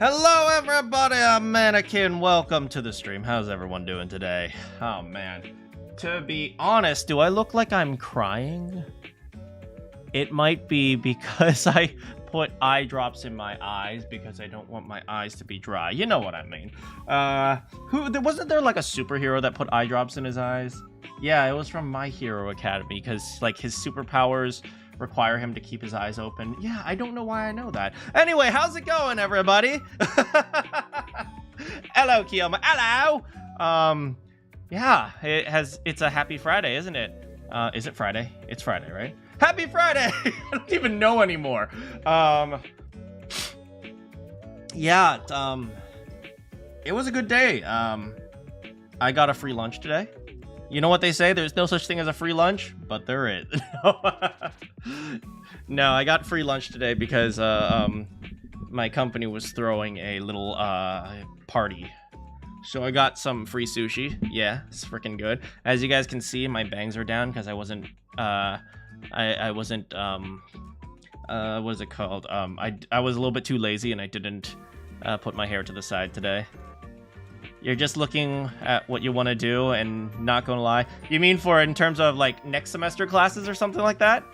Hello everybody, I'm Manakyn. Welcome to the stream. How's everyone doing today? Oh man. To be honest, do I look like I'm crying? It might be because I put eye drops in my eyes because I don't want my eyes to be dry. You know what I mean. Wasn't there like a superhero that put eye drops in his eyes? Yeah, it was from My Hero Academy because like his superpowers require him to keep his eyes open. Yeah, I don't know why I know that. Anyway, how's it going, everybody? Hello, Kiyoma. Hello. Yeah, it's a happy Friday, isn't it? Is it Friday? It's Friday, right? Happy Friday! I don't even know anymore. Yeah, it was a good day. I got a free lunch today. You know what they say? There's no such thing as a free lunch, but there is. No, I got free lunch today because my company was throwing a little party. So I got some free sushi. Yeah, it's freaking good. As you guys can see, my bangs are down because I wasn't I wasn't what is it called? I was a little bit too lazy and I didn't put my hair to the side today. You're just looking at what you want to do and not gonna lie. You mean in terms of like next semester classes or something like that?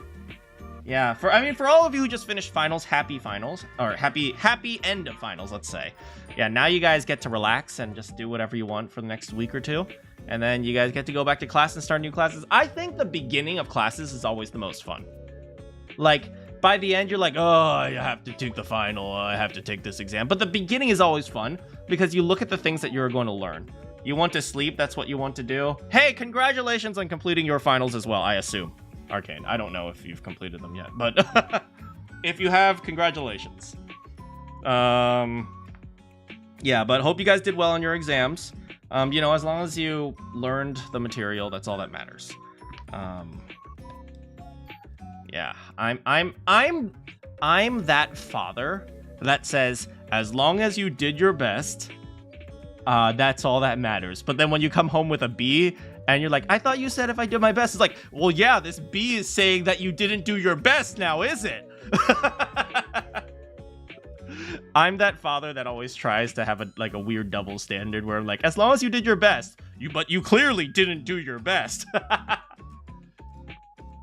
Yeah, for all of you who just finished finals, happy finals, or happy end of finals, let's say. Yeah, now you guys get to relax and just do whatever you want for the next week or two. And then you guys get to go back to class and start new classes. I think the beginning of classes is always the most fun. Like, by the end, you're like, oh, I have to take the final, I have to take this exam. But the beginning is always fun because you look at the things that you're going to learn. You want to sleep, that's what you want to do. Hey, congratulations on completing your finals as well, I assume. Arcane, I don't know if you've completed them yet, but if you have, congratulations. Yeah, but hope you guys did well on your exams. You know, as long as you learned the material, that's all that matters. Yeah, I'm that father that says, as long as you did your best, that's all that matters. But then when you come home with a B and you're like, I thought you said if I did my best, it's like, well, yeah, this B is saying that you didn't do your best now, is it? I'm that father that always tries to have a weird double standard where I'm like, as long as you did your best, but you clearly didn't do your best.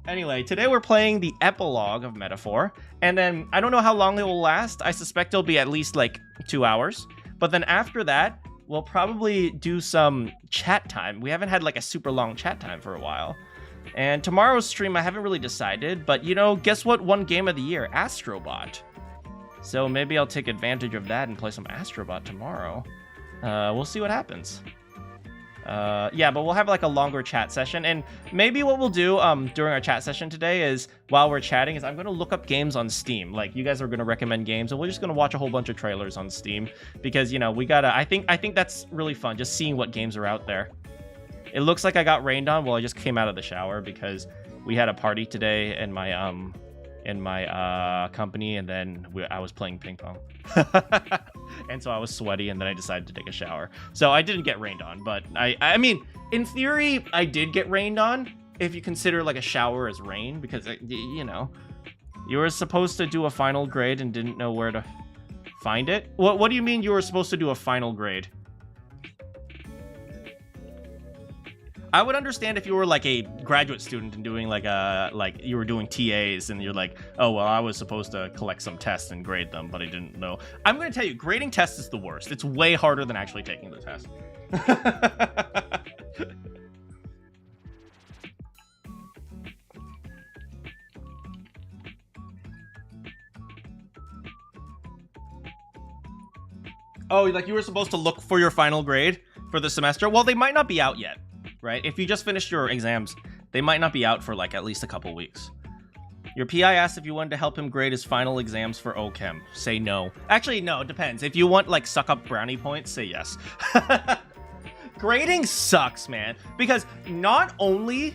Anyway, today we're playing the epilogue of Metaphor, and then I don't know how long it will last. I suspect it'll be at least like 2 hours, but then after that, we'll probably do some chat time. We haven't had like a super long chat time for a while. And tomorrow's stream, I haven't really decided, but you know, guess what won Game of the Year? Astrobot. So maybe I'll take advantage of that and play some Astrobot tomorrow. We'll see what happens. Yeah, but we'll have like a longer chat session, and maybe what we'll do during our chat session today is, while we're chatting, is I'm going to look up games on Steam. Like, you guys are going to recommend games, and we're just going to watch a whole bunch of trailers on Steam, because, you know, we gotta, I think that's really fun, just seeing what games are out there. It looks like I got rained on. Well, I just came out of the shower because we had a party today in my company, and then I was playing ping pong. And so I was sweaty, and then I decided to take a shower. So I didn't get rained on, but I mean, in theory, I did get rained on, if you consider like a shower as rain, because, you know, you were supposed to do a final grade and didn't know where to find it. What do you mean you were supposed to do a final grade? I would understand if you were like a graduate student and doing like you were doing TAs and you're like, oh, well, I was supposed to collect some tests and grade them, but I didn't know. I'm going to tell you, grading tests is the worst. It's way harder than actually taking the test. Oh, like you were supposed to look for your final grade for the semester? Well, they might not be out yet. Right? If you just finished your exams, they might not be out for like at least a couple weeks. Your PI asked if you wanted to help him grade his final exams for OChem. Say no. Actually, no, it depends. If you want like suck up brownie points, say yes. Grading sucks, man. Because not only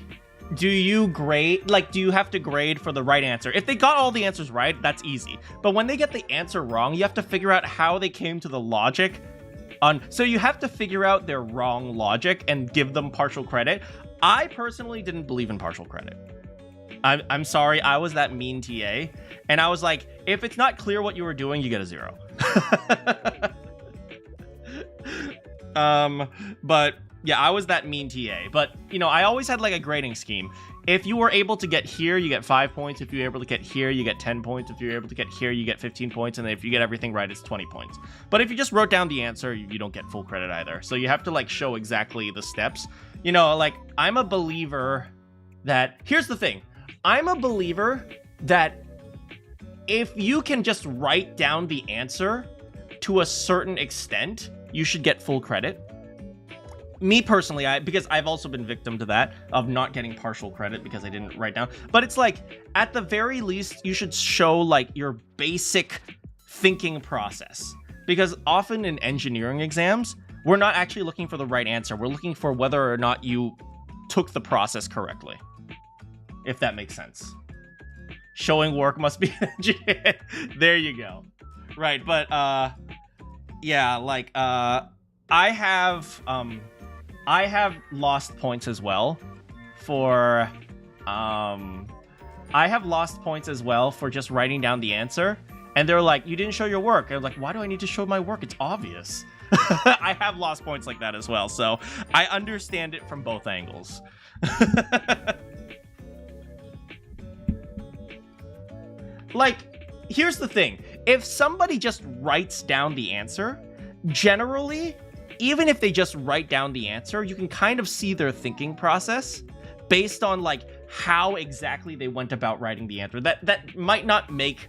do you grade, like, do you have to grade for the right answer? If they got all the answers right, that's easy. But when they get the answer wrong, you have to figure out how they came to the logic. So you have to figure out their wrong logic and give them partial credit. I personally didn't believe in partial credit. I'm sorry, I was that mean TA, and I was like, if it's not clear what you were doing, you get a 0. But yeah, I was that mean TA. But, you know, I always had like a grading scheme. If you were able to get here, you get 5 points. If you were able to get here, you get 10 points. If you're able to get here, you get 15 points. And then if you get everything right, it's 20 points. But if you just wrote down the answer, you don't get full credit either. So you have to like show exactly the steps. You know, like I'm a believer that, here's the thing. I'm a believer that if you can just write down the answer to a certain extent, you should get full credit. Me personally, because I've also been victim to that, of not getting partial credit because I didn't write down. But it's like, at the very least, you should show like your basic thinking process. Because often in engineering exams, we're not actually looking for the right answer. We're looking for whether or not you took the process correctly. If that makes sense. Showing work must be there you go. Right, but yeah, like I have lost points as well for just writing down the answer, and they're like, you didn't show your work. I'm like, why do I need to show my work? It's obvious. I have lost points like that as well, so I understand it from both angles. Like, here's the thing. If somebody just writes down the answer, generally, even if they just write down the answer, you can kind of see their thinking process based on like how exactly they went about writing the answer. That might not make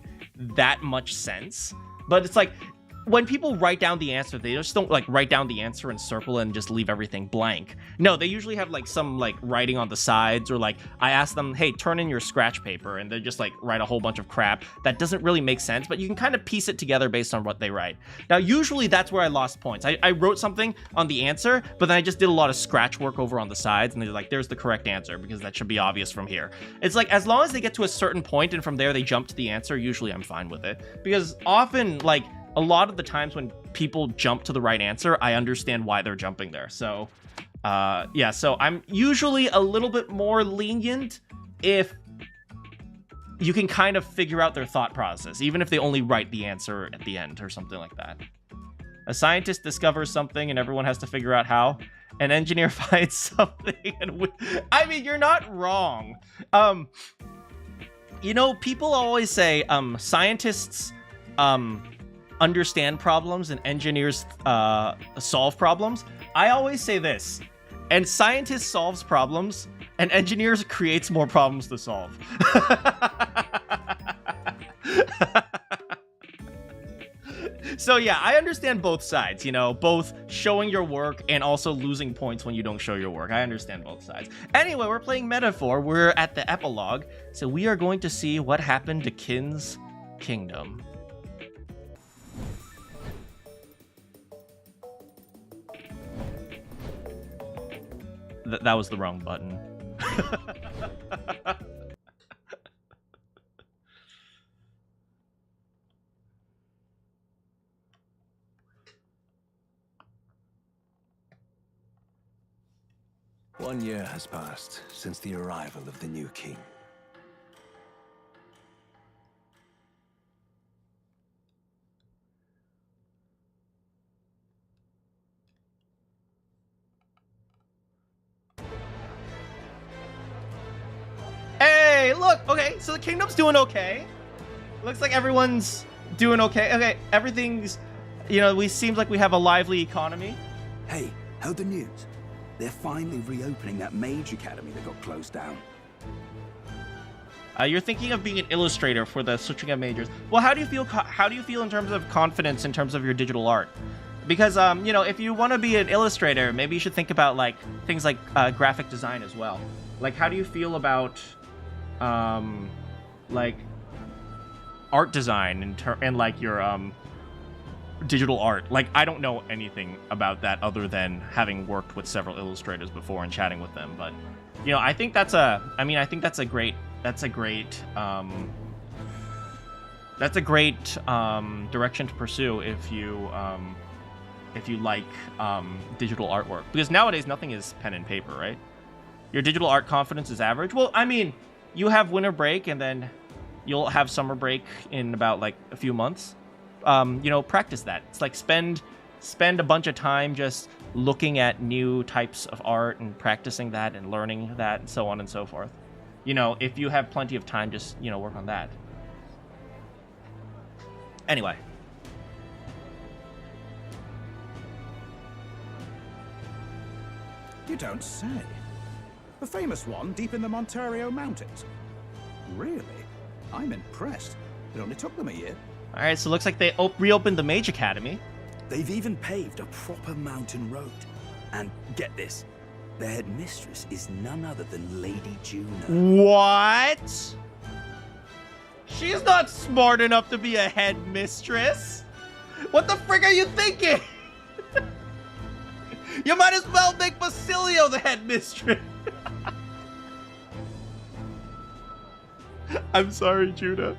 that much sense, but it's like when people write down the answer, they just don't like write down the answer and circle and just leave everything blank. No, they usually have like some like writing on the sides, or like I ask them, hey, turn in your scratch paper, and they just like write a whole bunch of crap that doesn't really make sense, but you can kind of piece it together based on what they write. Now, usually that's where I lost points. I wrote something on the answer, but then I just did a lot of scratch work over on the sides, and they're like, there's the correct answer, because that should be obvious from here. It's like, as long as they get to a certain point and from there they jump to the answer, usually I'm fine with it. Because often, like, a lot of the times when people jump to the right answer, I understand why they're jumping there. So, yeah, so I'm usually a little bit more lenient if you can kind of figure out their thought process, even if they only write the answer at the end or something like that. A scientist discovers something and everyone has to figure out how. An engineer finds something and I mean, you're not wrong. You know, people always say scientists understand problems and engineers solve problems. I always say this, and scientists solves problems and engineers creates more problems to solve. So yeah, I understand both sides, you know, both showing your work and also losing points when you don't show your work. I understand both sides. Anyway, we're playing Metaphor. We're at the epilogue, so we are going to see what happened to Kin's kingdom. That was the wrong button. One year has passed since the arrival of the new king. Hey, look, okay, so the kingdom's doing okay. Looks like everyone's doing okay. Okay, everything's, you know, seems like we have a lively economy. Hey, heard the news? They're finally reopening that mage academy that got closed down. You're thinking of being an illustrator for the switching of majors. Well, how do you feel? How do you feel in terms of confidence in terms of your digital art? Because you know, if you want to be an illustrator, maybe you should think about like things like graphic design as well. Like, how do you feel about like art design and like your digital art? Like, I don't know anything about that other than having worked with several illustrators before and chatting with them. But you know, I think that's a great direction to pursue if you like digital artwork, because nowadays nothing is pen and paper, right? Your digital art confidence is average. Well, I mean, you have winter break and then you'll have summer break in about like a few months. practice that. It's like spend a bunch of time just looking at new types of art and practicing that and learning that and so on and so forth. If you have plenty of time, just, work on that. Anyway. You don't say. The famous one deep in the Montario Mountains. Really? I'm impressed. It only took them a year. All right, so it looks like they reopened the Mage Academy. They've even paved a proper mountain road. And get this, their headmistress is none other than Lady Juno. What? She's not smart enough to be a headmistress. What the frick are you thinking? You might as well make Basilio the headmistress. I'm sorry, Judah.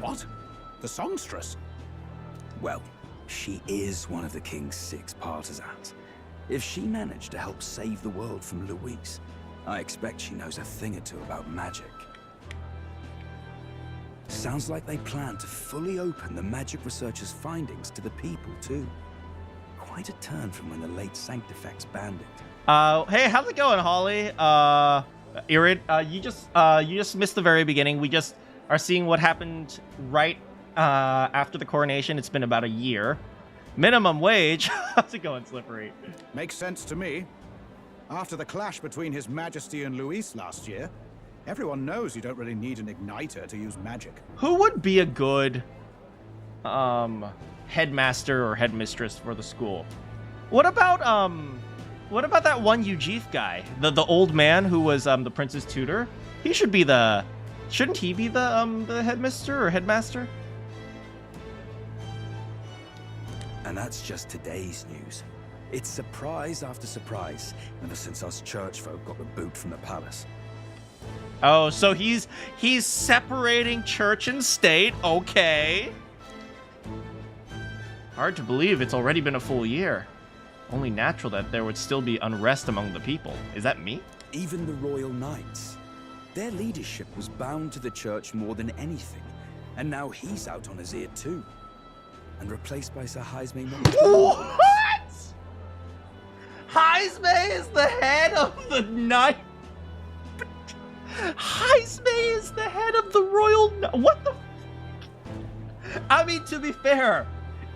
What? The songstress? Well, she is one of the king's 6 partisans. If she managed to help save the world from Luis, I expect she knows a thing or two about magic. Sounds like they plan to fully open the magic researchers' findings to the people, too. Quite a turn from when the late Sanctifex banned it. Hey, how's it going, Holly? Irid, you just missed the very beginning. We just are seeing what happened right after the coronation. It's been about a year. Minimum wage. How's it going, Slippery? Makes sense to me. After the clash between His Majesty and Luis last year, everyone knows you don't really need an igniter to use magic. Who would be a good headmaster or headmistress for the school? What about that one Ujif guy, the old man who was the prince's tutor? He should be shouldn't he be the headmister or headmaster? And that's just today's news. It's surprise after surprise, ever since us church folk got the boot from the palace. Oh, so he's separating church and state. Okay. Hard to believe it's already been a full year. Only natural that there would still be unrest among the people. Is that me? Even the royal knights. Their leadership was bound to the church more than anything. And now he's out on his ear too. And replaced by Sir Heisme. What? Heisme is the head of the knight. Heisme is the head of the royal. What the? I mean, to be fair,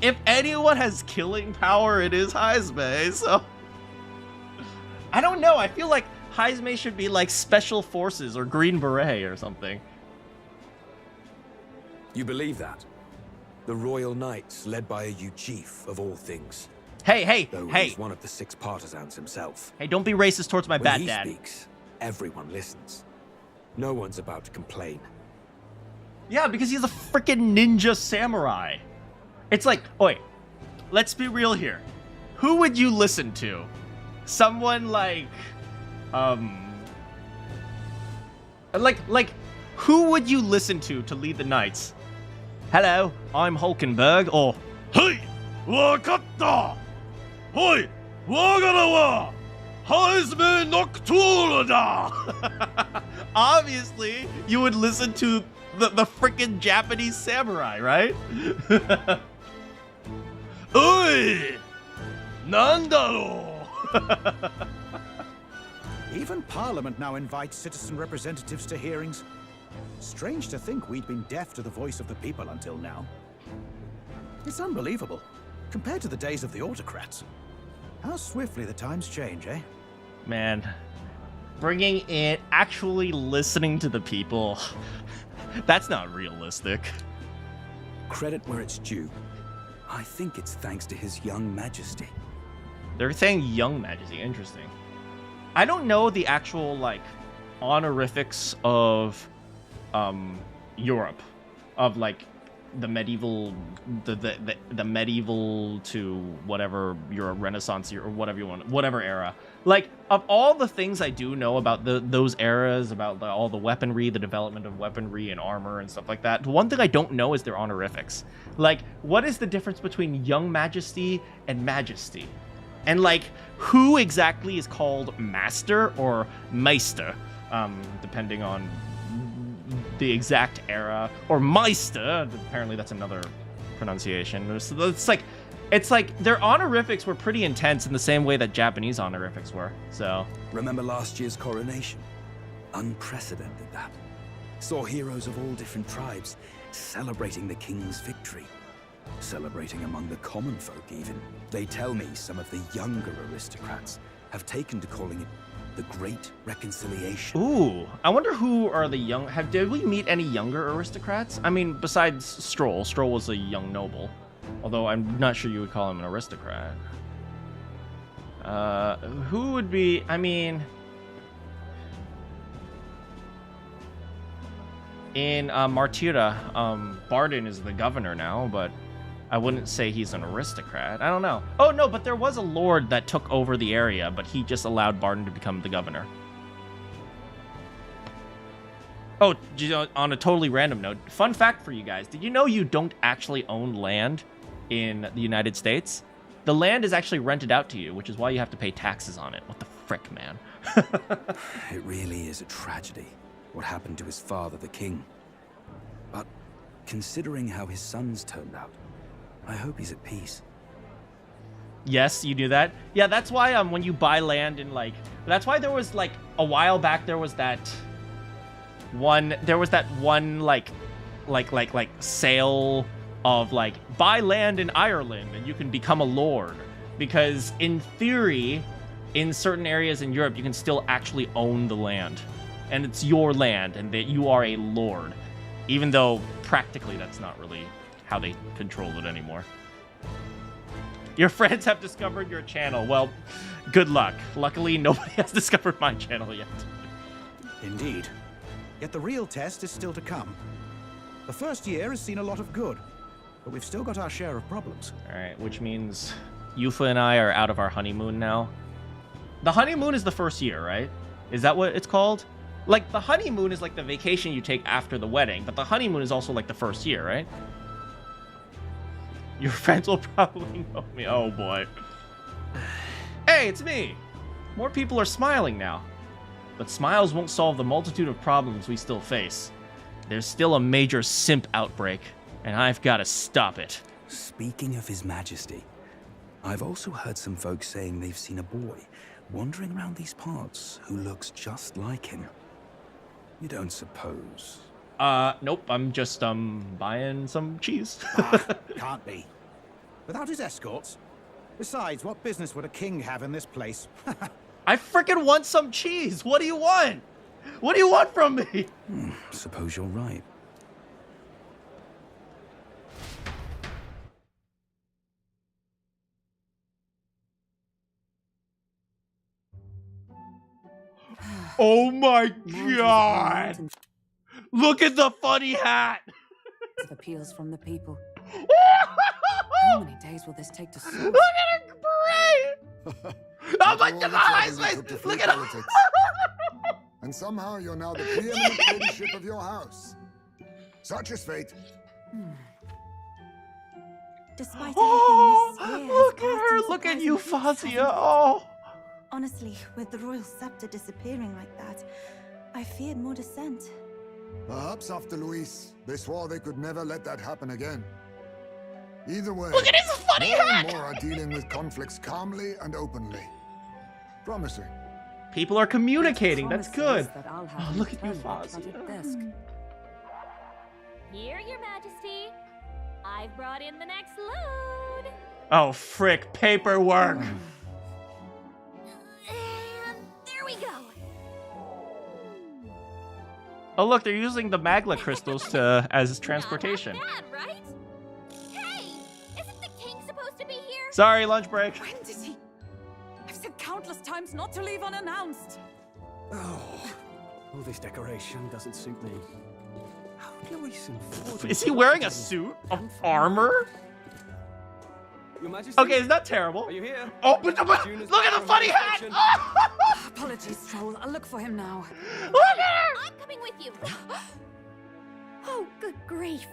if anyone has killing power, it is Heisme. So I don't know. I feel like Heisme should be like Special Forces or Green Beret or something. You believe that? The Royal Knights, led by a Ujif of all things. Hey, Though hey. he's one of the 6 partisans himself. Hey, don't be racist towards my When bad he dad. speaks, everyone listens. No one's about to complain. Yeah, because he's a freaking ninja samurai. It's like, wait, let's be real here. Who would you listen to? Someone like, who would you listen to lead the knights? Hello, I'm Hulkenberg, or Hey, wakatta! Hoi, wagara wa Heisme Nocturna! Obviously, you would listen to the freaking Japanese samurai, right? Oi! Nandaro! Even Parliament now invites citizen representatives to hearings. Strange to think we'd been deaf to the voice of the people until now. It's unbelievable, compared to the days of the autocrats. How swiftly the times change, eh? Man, bringing in actually listening to the people, that's not realistic. Credit where it's due. I think it's thanks to His young majesty. They're saying young majesty, interesting. I don't know the actual, like, honorifics of Europe, of like the medieval, the medieval to whatever your Renaissance or whatever you want, whatever era. Like, of all the things I do know about those eras, about all the weaponry, the development of weaponry and armor and stuff like that, the one thing I don't know is their honorifics. Like, what is the difference between young majesty and majesty? And like, who exactly is called master or meister, depending on the exact era, or Meister, apparently that's another pronunciation. So it's like their honorifics were pretty intense in the same way that Japanese honorifics were. So Remember last year's coronation? Unprecedented, that. Saw heroes of all different tribes celebrating the king's victory. Celebrating among the common folk, even. They tell me some of the younger aristocrats have taken to calling it the Great Reconciliation. ooh, I wonder who are the young. Did we meet any younger aristocrats? I mean, besides Stroll. Stroll was a young noble, although I'm not sure you would call him an aristocrat. Who would be? I mean, in Martira, Barden is the governor now, but I wouldn't say he's an aristocrat. I don't know. Oh, no, but there was a lord that took over the area, but he just allowed Barden to become the governor. Oh, on a totally random note, fun fact for you guys. Did you know you don't actually own land in the United States? The land is actually rented out to you, which is why you have to pay taxes on it. What the frick, man? It really is a tragedy, what happened to his father, the king. But considering how his sons turned out, I hope he's at peace. Yes, you knew that? Yeah, that's why when you buy land in that's why there was a while back there was that one sale of buy land in Ireland and you can become a lord, because in theory in certain areas in Europe you can still actually own the land and it's your land and that you are a lord, even though practically that's not really how they control it anymore. Your friends have discovered your channel. Well, good luck. Luckily, nobody has discovered my channel yet. Indeed. Yet the real test is still to come. The first year has seen a lot of good, but we've still got our share of problems. All right, which means Yufa and I are out of our honeymoon now. The honeymoon is the first year, right? Is that what it's called? The honeymoon is the vacation you take after the wedding, but the honeymoon is also the first year, right? Your friends will probably know me. Oh, boy. Hey, it's me. More people are smiling now. But smiles won't solve the multitude of problems we still face. There's still a major simp outbreak, and I've got to stop it. Speaking of His Majesty, I've also heard some folks saying they've seen a boy wandering around these parts who looks just like him. You don't suppose? Nope, I'm just, buying some cheese. Can't be. Without his escorts? Besides, what business would a king have in this place? I frickin' want some cheese! What do you want? What do you want from me? Suppose you're right. Oh my god! Look at the funny hat! Of appeals from the people. Look How many days will this take to sort? at her beret! Oh my god! Look at him! And somehow you're now the preeminent leadership of your house. Such is fate. Despite Oh, everything this year look has at passed her! in Look at surprising peace, Euphazia! hasn't it? Oh! Honestly, with the royal scepter disappearing like that, I feared more dissent. Perhaps after Luis, they swore they could never let that happen again. Either way, Look at his funny more hat! and more are dealing with conflicts calmly and openly. Promising. People are communicating. That's good. Promises that I'll Oh, have look at returned by Euphazia. flooded desk. Here, Your Majesty. I've brought in the next load. Oh, frick. Paperwork. And there we go. Oh, look. They're using the Magla crystals as transportation. Not half bad, right? Hey, isn't the king supposed to be here? Sorry, lunch break. When did he? I've said countless times not to leave unannounced. Oh, all this decoration doesn't suit me. How do we afford Is he wearing a suit of armor? Your Majesty? Okay, it's not terrible. Are you here? Oh, look at the funny hat! Oh, Apologies, Stroll. I'll look for him now. look at her! I'm coming with you. Oh, good grief.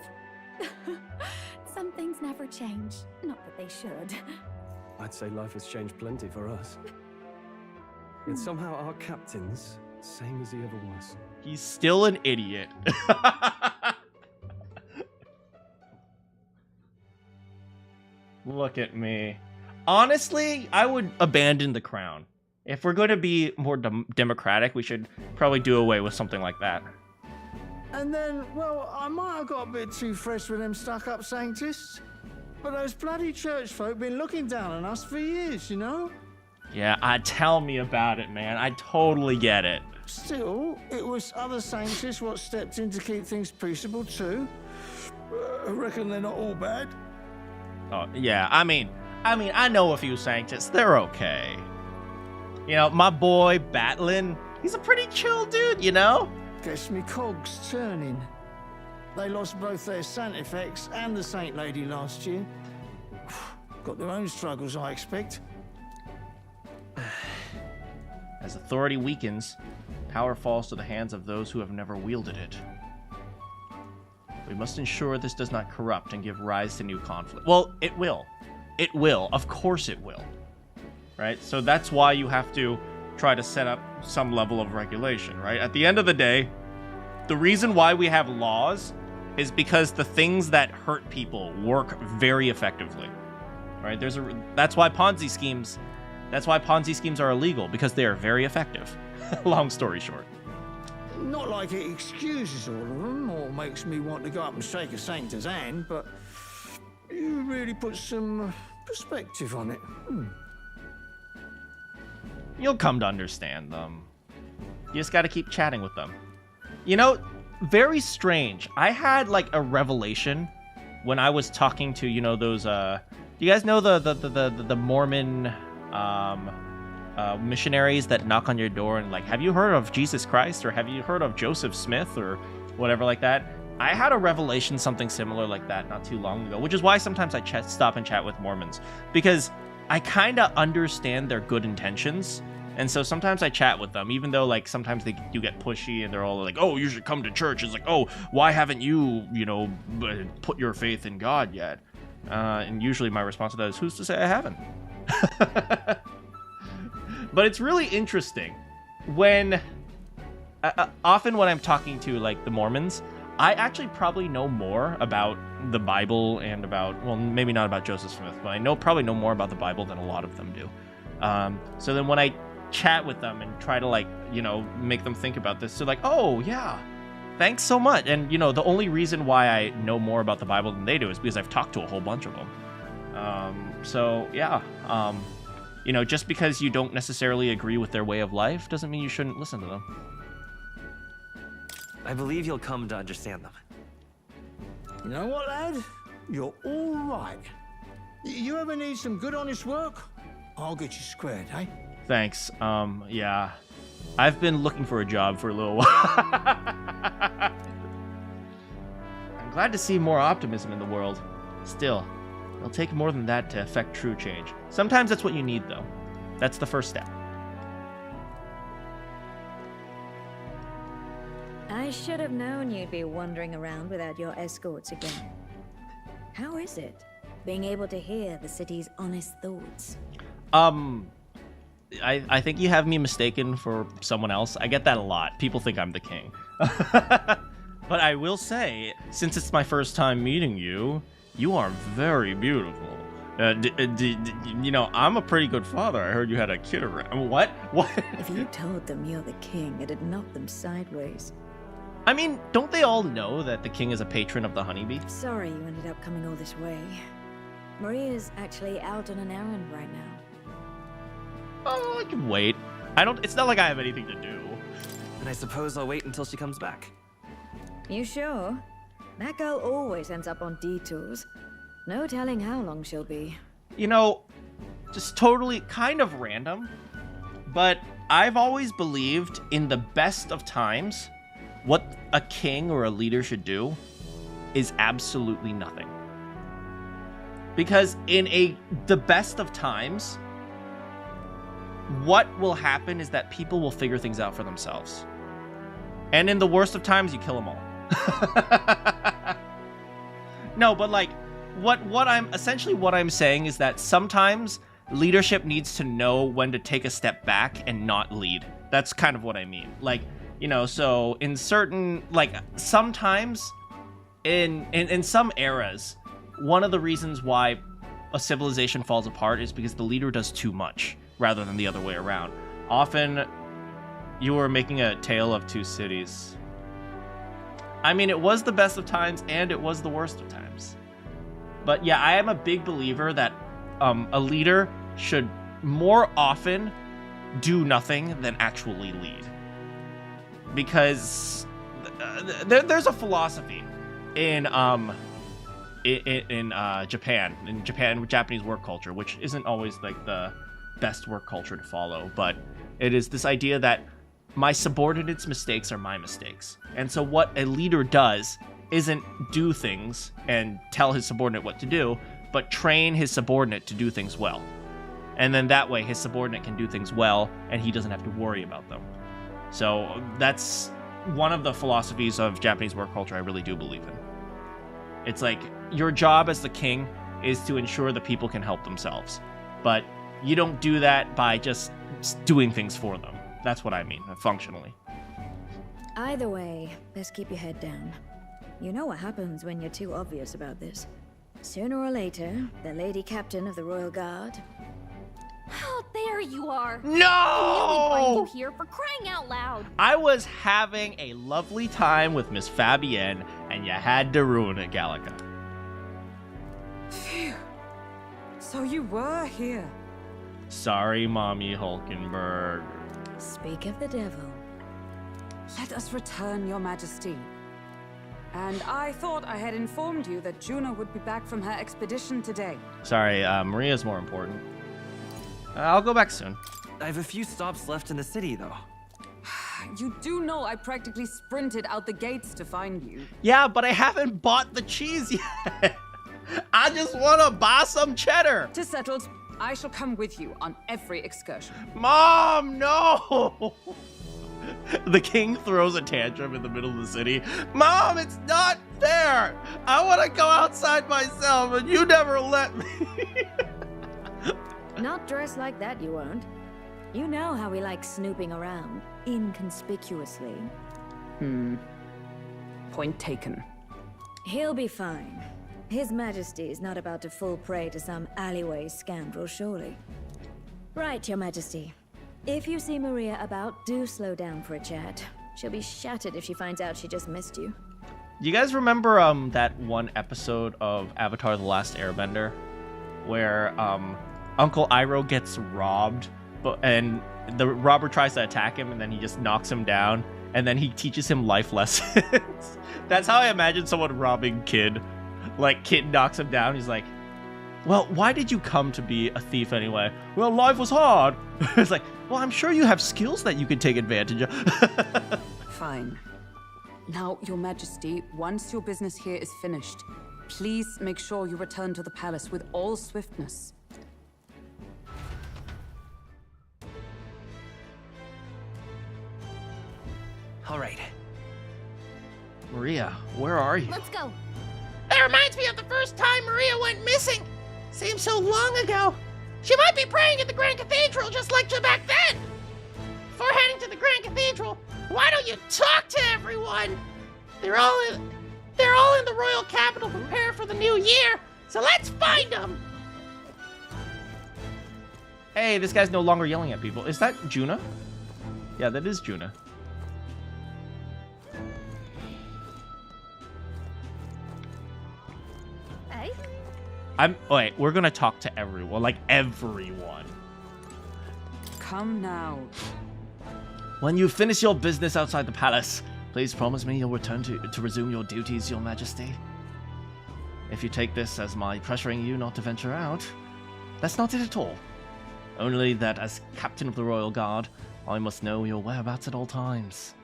Some things never change. Not that they should. I'd say life has changed plenty for us. Yet somehow our captain's same as he ever was. He's still an idiot. Look at me. Honestly, I would abandon the crown. If we're going to be more democratic, we should probably do away with something like that. And then, well, I might have got a bit too fresh with them stuck-up sanctists. But those bloody church folk been looking down on us for years, you know? Yeah, tell me about it, man. I totally get it. Still, it was other sanctists what stepped in to keep things peaceable too. I reckon they're not all bad. Oh, yeah, I mean, I know a few sanctists. They're okay. You know, my boy Batlin, he's a pretty chill dude, you know? Guess me cogs turning. They lost both their Sanctifex and the Saint Lady last year. Got their own struggles, I expect. As authority weakens, power falls to the hands of those who have never wielded it. We must ensure this does not corrupt and give rise to new conflict. Well, it will. It will. Of course it will. Right? So that's why you have to try to set up some level of regulation, right? At the end of the day, the reason why we have laws is because the things that hurt people work very effectively. Right? That's why Ponzi schemes are illegal, because they are very effective. Long story short. Not like it excuses all of them or makes me want to go up and shake a sanctor's hand, but you really put some perspective on it. You'll come to understand them. You just gotta keep chatting with them. You know, very strange. I had like a revelation when I was talking to, you know, those you guys know the Mormon missionaries that knock on your door and like, have you heard of Jesus Christ, or have you heard of Joseph Smith, or whatever like that? I had a revelation, something similar like that not too long ago, which is why sometimes I stop and chat with Mormons, because I kind of understand their good intentions. And so sometimes I chat with them, even though like sometimes they do get pushy and they're all like, oh, you should come to church. It's like, oh, why haven't you, you know, put your faith in God yet? And usually my response to that is, who's to say I haven't? But it's really interesting when often when I'm talking to like the Mormons, I actually probably know more about the Bible and about, well, maybe not about Joseph Smith, but I probably know more about the Bible than a lot of them do. So then when I chat with them and try to like, you know, make them think about this, they're like, oh yeah, thanks so much. And you know, the only reason why I know more about the Bible than they do is because I've talked to a whole bunch of them. So yeah, you know, just because you don't necessarily agree with their way of life doesn't mean you shouldn't listen to them. I believe you'll come to understand them. You know what, lad? You're all right. You ever need some good, honest work? I'll get you squared, eh? Thanks. Yeah. I've been looking for a job for a little while. I'm glad to see more optimism in the world. Still, it'll take more than that to affect true change. Sometimes that's what you need, though. That's the first step. I should have known you'd be wandering around without your escorts again. How is it, being able to hear the city's honest thoughts? I think you have me mistaken for someone else. I get that a lot. People think I'm the king. But I will say, since it's my first time meeting you, you are very beautiful. You know, I'm a pretty good father. I heard you had a kid around. What? What? If you told them you're the king, it'd knock them sideways. I mean, don't they all know that the king is a patron of the honeybee? Sorry you ended up coming all this way. Maria's actually out on an errand right now. Oh, I can wait. It's not like I have anything to do. And I suppose I'll wait until she comes back. You sure? That girl always ends up on detours. No telling how long she'll be. You know, just totally kind of random, but I've always believed in the best of times, what a king or a leader should do is absolutely nothing. Because in the best of times, what will happen is that people will figure things out for themselves. And in the worst of times, you kill them all. No, but like, what I'm saying is that sometimes leadership needs to know when to take a step back and not lead. That's kind of what I mean. Like, you know, so in certain, like, sometimes in some eras, one of the reasons why a civilization falls apart is because the leader does too much, rather than the other way around. Often, you are making a tale of two cities. I mean, it was the best of times, and it was the worst of times. But yeah, I am a big believer that a leader should more often do nothing than actually lead. Because there's a philosophy in Japanese work culture, which isn't always like the best work culture to follow, but it is this idea that my subordinates' mistakes are my mistakes. And so what a leader does isn't do things and tell his subordinate what to do, but train his subordinate to do things well. And then that way his subordinate can do things well and he doesn't have to worry about them. So that's one of the philosophies of Japanese work culture I really do believe in. It's like your job as the king is to ensure the people can help themselves. But you don't do that by just doing things for them. That's what I mean, functionally. Either way, best keep your head down. You know what happens when you're too obvious about this. Sooner or later, the Lady Captain of the Royal Guard... Oh, there you are. No! I knew we'd find you here, for crying out loud. I was having a lovely time with Miss Fabienne, and you had to ruin it, Gallica. Phew. So you were here. Sorry, Mommy Hulkenberg. Speak of the devil. Let us return, Your Majesty. And I thought I had informed you that Juno would be back from her expedition today. Sorry, Maria's more important. I'll go back soon. I have a few stops left in the city, though. You do know I practically sprinted out the gates to find you. Yeah, but I haven't bought the cheese yet. I just want to buy some cheddar. 'Tis settled. I shall come with you on every excursion. Mom, no! The king throws a tantrum in the middle of the city. Mom, it's not fair! I want to go outside myself, and you never let me. Not dressed like that, you won't. You know how we like snooping around, inconspicuously. Point taken. He'll be fine. His Majesty is not about to fall prey to some alleyway scoundrel, surely. Right, Your Majesty. If you see Maria about, do slow down for a chat. She'll be shattered if she finds out she just missed you. You guys remember that one episode of Avatar: The Last Airbender where Uncle Iroh gets robbed, and the robber tries to attack him, and then he just knocks him down, and then he teaches him life lessons? That's how I imagine someone robbing Kid. Like, Kid knocks him down, he's like, well, why did you come to be a thief anyway? Well, life was hard. It's like, well, I'm sure you have skills that you can take advantage of. Fine. Now, Your Majesty, once your business here is finished, please make sure you return to the palace with all swiftness. All right. Maria, where are you? Let's go. That reminds me of the first time Maria went missing. Seems so long ago. She might be praying at the Grand Cathedral just like back then. Before heading to the Grand Cathedral, why don't you talk to everyone? They're all in the royal capital to prepare for the new year, so let's find them. Hey, this guy's no longer yelling at people. Is that Juna? Yeah, that is Juna. Hey? Wait, we're gonna talk to everyone, like everyone. Come now. When you finish your business outside the palace, please promise me you'll return to resume your duties, Your Majesty. If you take this as my pressuring you not to venture out, that's not it at all. Only that as Captain of the Royal Guard, I must know your whereabouts at all times.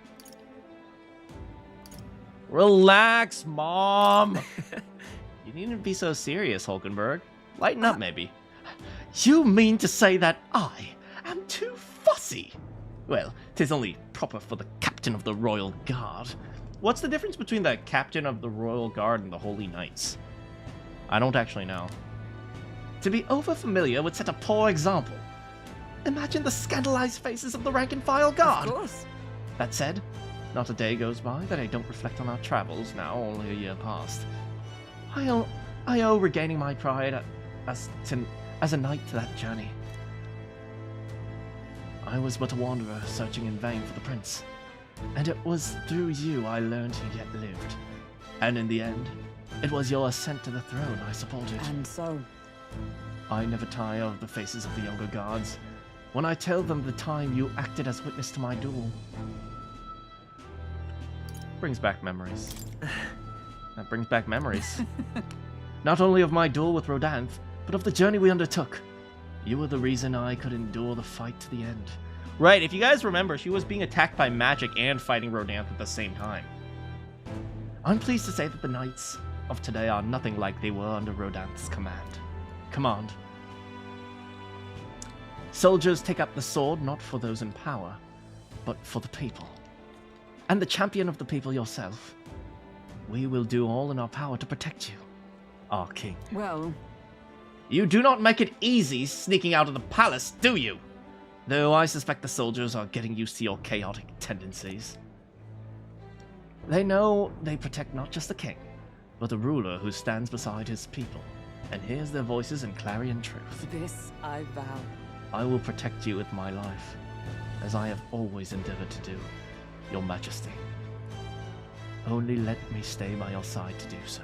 Relax, Mom! You needn't be so serious, Hulkenberg. Lighten up, maybe. You mean to say that I am too fussy? Well, 'tis only proper for the Captain of the Royal Guard. What's the difference between the Captain of the Royal Guard and the Holy Knights? I don't actually know. To be over-familiar would set a poor example. Imagine the scandalized faces of the rank-and-file guard. Of course. That said, not a day goes by that I don't reflect on our travels, now only a year past. I owe regaining my pride as a knight to that journey. I was but a wanderer searching in vain for the prince, and it was through you I learned he yet lived. And in the end, it was your ascent to the throne I supported. And so? I never tire of the faces of the younger guards when I tell them the time you acted as witness to my duel. Brings back memories. That brings back memories. Not only of my duel with Rodanth, but of the journey we undertook. You were the reason I could endure the fight to the end. Right, if you guys remember, she was being attacked by magic and fighting Rodanth at the same time. I'm pleased to say that the knights of today are nothing like they were under Rodanth's command. Soldiers take up the sword not for those in power, but for the people. And the champion of the people yourself. We will do all in our power to protect you, our king. Well... You do not make it easy sneaking out of the palace, do you? Though I suspect the soldiers are getting used to your chaotic tendencies. They know they protect not just the king, but the ruler who stands beside his people, and hears their voices in clarion truth. This I vow. I will protect you with my life, as I have always endeavored to do, your majesty. Only let me stay by your side to do so.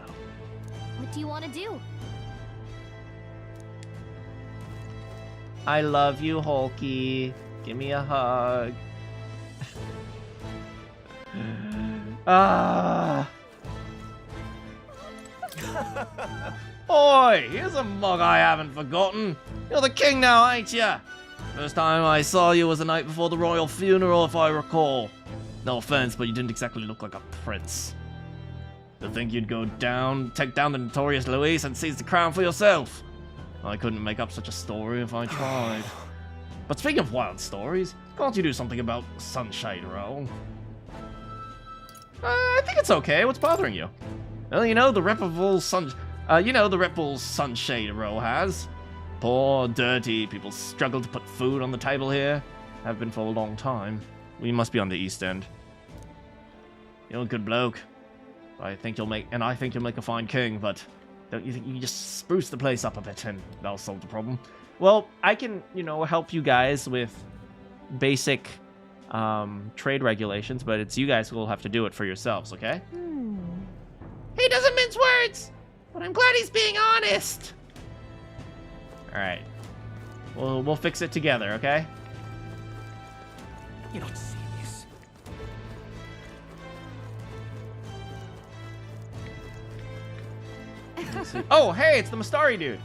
What do you want to do? I love you, Hulky. Give me a hug. Oi, here's a mug I haven't forgotten. You're the king now, ain't ya? First time I saw you was the night before the royal funeral, if I recall. No offense, but you didn't exactly look like a prince. To think you'd go down, take down the notorious Louis and seize the crown for yourself. I couldn't make up such a story if I tried. But speaking of wild stories, can't you do something about Sunshade Row? I think it's okay. What's bothering you? Well, you know the reputable Sunshade Row has. Poor, dirty people struggle to put food on the table here. Have been for a long time. We must be on the East End. You're a good bloke. I think you'll make a fine king, but don't you think you can just spruce the place up a bit and that'll solve the problem? Well, I can, help you guys with basic trade regulations, but it's you guys who will have to do it for yourselves, okay? He doesn't mince words, but I'm glad he's being honest. All right. We'll fix it together, okay? You're not serious. Oh, hey, it's the Mastari dude.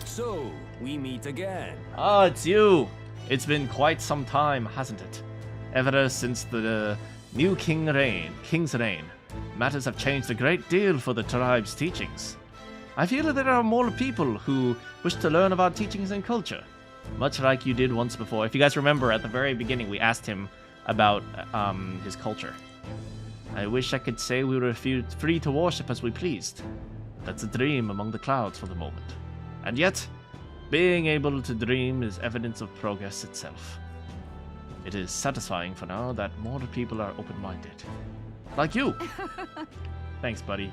So, we meet again. Ah, it's you. It's been quite some time, hasn't it? Ever since the new king's reign, matters have changed a great deal for the tribe's teachings. I feel that there are more people who wish to learn about teachings and culture, much like you did once before. If you guys remember, at the very beginning, we asked him about his culture. I wish I could say we were free to worship as we pleased. That's a dream among the clouds for the moment. And yet, being able to dream is evidence of progress itself. It is satisfying for now that more people are open-minded. Like you! Thanks, buddy.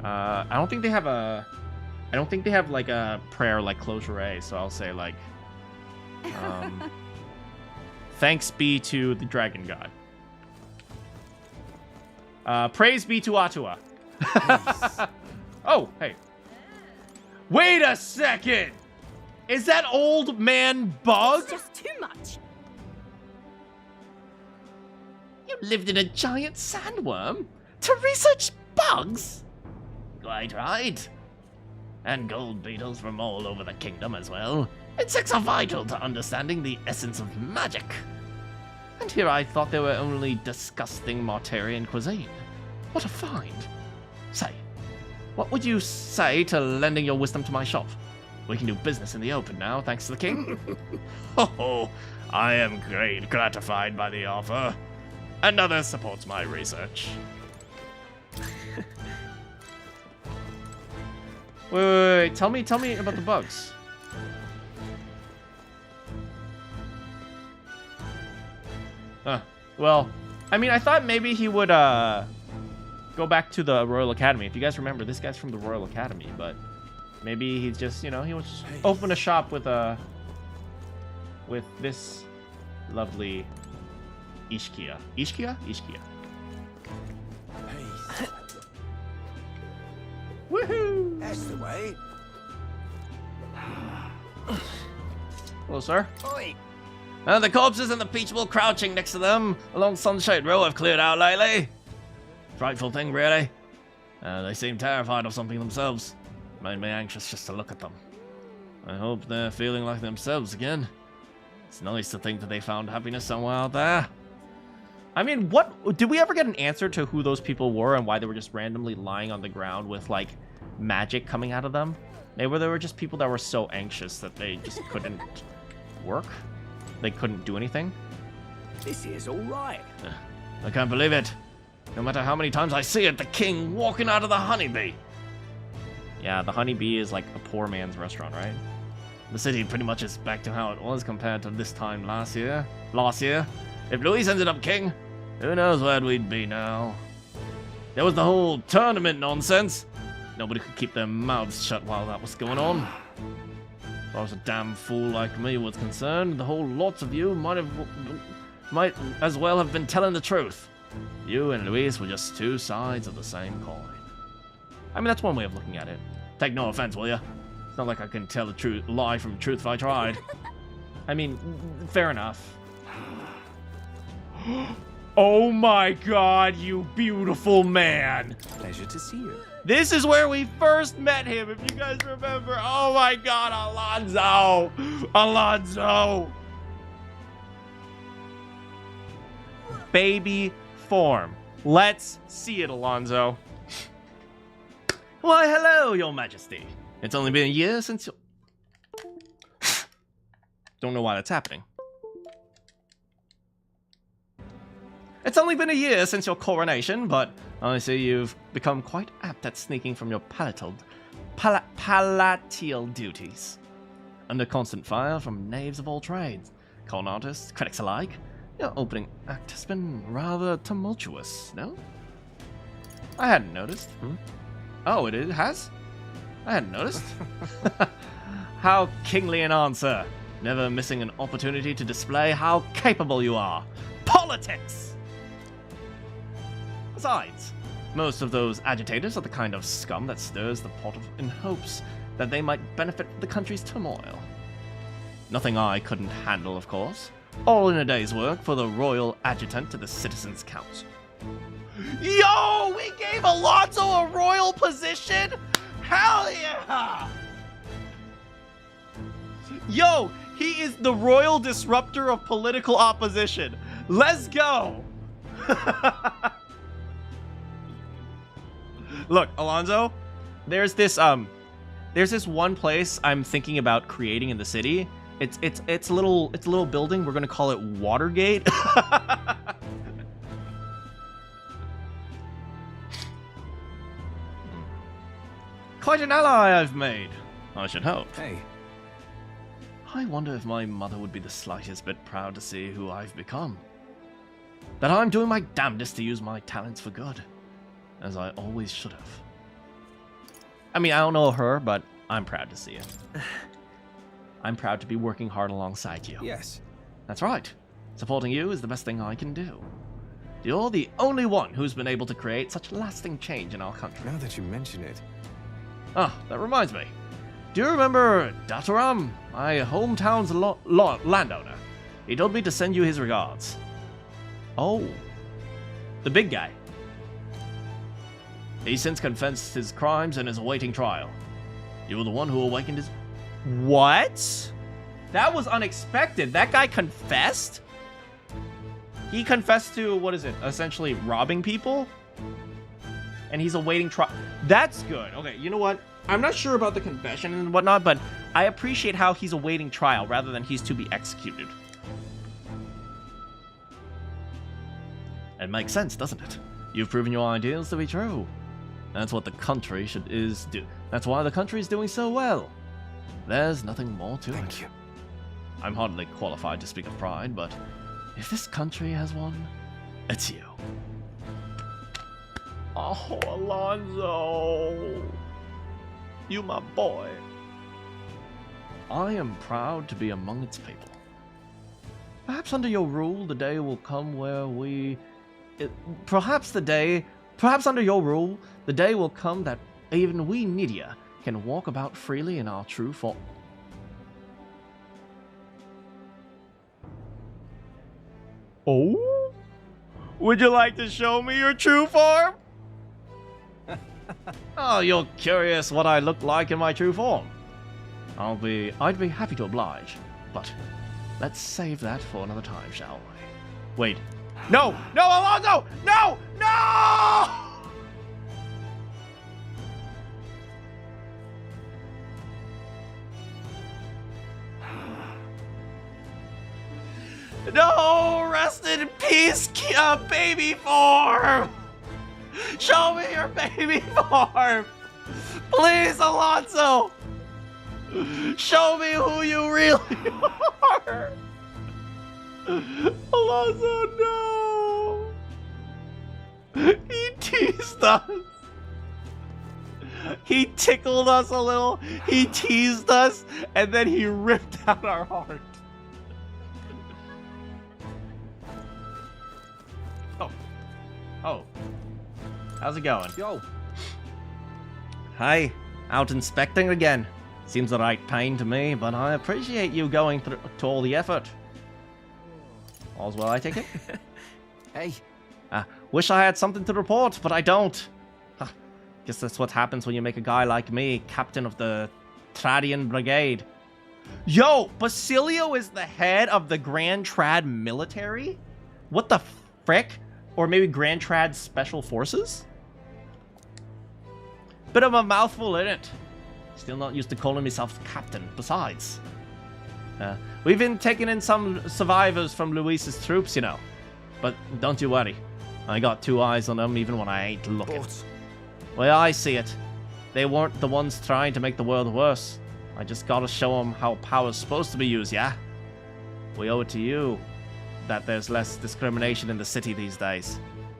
I don't think they have like a prayer like Closure A, so I'll say like thanks be to the dragon god. Praise be to Atua. Oh, hey. Wait a second! Is that old man Bug? It's just too much. You lived in a giant sandworm to research bugs? Quite right. And gold beetles from all over the kingdom as well. Insects are vital to understanding the essence of magic. And here I thought they were only disgusting Martarian cuisine. What a find. Say, what would you say to lending your wisdom to my shop? We can do business in the open now, thanks to the king. Oh, I am gratified by the offer. Another supports my research. Wait, tell me about the bugs. Well, I mean, I thought maybe he would go back to the Royal Academy. If you guys remember, this guy's from the Royal Academy, but Maybe he's just, you know, he wants to open a shop with this lovely Ishkia. Ishkia? Ishkia. Woohoo! That's the way. Hello, sir. Oi! The corpses and the peachable crouching next to them along Sunshade Row have cleared out lately. Frightful thing, really. They seem terrified of something themselves. Made me anxious just to look at them. I hope they're feeling like themselves again. It's nice to think that they found happiness somewhere out there. I mean, what did we ever get an answer to who those people were and why they were just randomly lying on the ground with like magic coming out of them? Maybe they were just people that were so anxious that they just couldn't work. They couldn't do anything. This is all right. I can't believe it. No matter how many times I see it, the king walking out of the honeybee. Yeah, the honeybee is like a poor man's restaurant, right? The city pretty much is back to how it was compared to this time last year. If Luis ended up king, who knows where we'd be now. There was the whole tournament nonsense. Nobody could keep their mouths shut while that was going on. As far as a damn fool like me was concerned, the whole lots of you might as well have been telling the truth. You and Luis were just two sides of the same coin. I mean, that's one way of looking at it. Take no offense, will ya? It's not like I can tell the lie from truth if I tried. I mean, fair enough. Oh my god, you beautiful man! Pleasure to see you. This is where we first met him, if you guys remember. Oh my god, Alonso! Alonso! Baby form. Let's see it, Alonso. Why, hello, your majesty. It's only been a year since you... Don't know why that's happening. It's only been a year since your coronation, but I see you've become quite apt at sneaking from your palatial duties. Under constant fire from knaves of all trades, con artists, critics alike, your opening act has been rather tumultuous, no? I hadn't noticed. Oh, it has? I hadn't noticed. How kingly an answer. Never missing an opportunity to display how capable you are. Politics! Besides, most of those agitators are the kind of scum that stirs the pot in hopes that they might benefit from the country's turmoil. Nothing I couldn't handle, of course. All in a day's work for the royal adjutant to the Citizens' Council. Yo, we gave Alonso a royal position? Hell yeah! Yo, he is the royal disruptor of political opposition. Let's go! Look, Alonso, there's this one place I'm thinking about creating in the city. It's a little building. We're gonna call it Watergate. Quite an ally I've made, I should hope. Hey. I wonder if my mother would be the slightest bit proud to see who I've become. That I'm doing my damnedest to use my talents for good, as I always should have. I mean, I don't know her, but I'm proud to see it. I'm proud to be working hard alongside you. Yes. That's right. Supporting you is the best thing I can do. You're the only one who's been able to create such lasting change in our country. Now that you mention it. Ah, that reminds me. Do you remember Dataram, my hometown's landowner? He told me to send you his regards. Oh. The big guy. He since confessed his crimes and is awaiting trial. You were the one who awakened his... What? That was unexpected. That guy confessed? He confessed to, what is it, essentially robbing people? And he's awaiting trial. That's good. Okay, you know what? I'm not sure about the confession and whatnot, but I appreciate how he's awaiting trial rather than he's to be executed. It makes sense, doesn't it? You've proven your ideals to be true. That's what the country That's why the country is doing so well. There's nothing more to it. Thank you. I'm hardly qualified to speak of pride, but if this country has one, it's you. Oh, Alonso. You my boy. I am proud to be among its people. Perhaps under your rule, the day will come where perhaps under your rule, the day will come that even we Nydia can walk about freely in our true form. Oh? Would you like to show me your true form? Oh, you're curious what I look like in my true form. I'd be happy to oblige, but let's save that for another time, shall we? Wait. No! No, Alonso! No! No! No! Rest in peace, baby form! Show me your baby form! Please, Alonso! Show me who you really are! Alonso, no! He teased us! He tickled us a little, he teased us, and then he ripped out our heart. Oh. How's it going? Yo. Hi. Out inspecting again. Seems the right pain to me, but I appreciate you going to all the effort. All's well, I take it? Hey. Wish I had something to report, but I don't. Guess that's what happens when you make a guy like me captain of the Tradian Brigade. Yo, Basilio is the head of the Grand Trad military? What the frick? Or maybe Grand Trad Special Forces? Bit of a mouthful, isn't it? Still not used to calling myself captain. Besides, we've been taking in some survivors from Luis's troops, you know. But don't you worry. I got 2 eyes on them even when I ain't looking. Well, I see it. They weren't the ones trying to make the world worse. I just gotta show them how power's supposed to be used, yeah? We owe it to you that there's less discrimination in the city these days.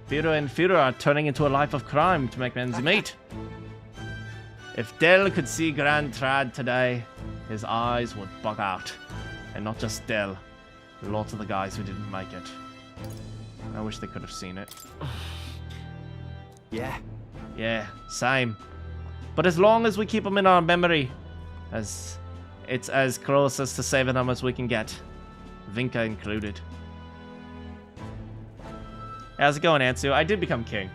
Führer and Führer are turning into a life of crime to make ends meet. If Del could see Grand Trad today, his eyes would bug out. And not just Del, lots of the guys who didn't make it. I wish they could have seen it. Yeah. Yeah, same. But as long as we keep them in our memory, it's as close as to saving them as we can get. Vinka included. How's it going, Ansu? I did become king.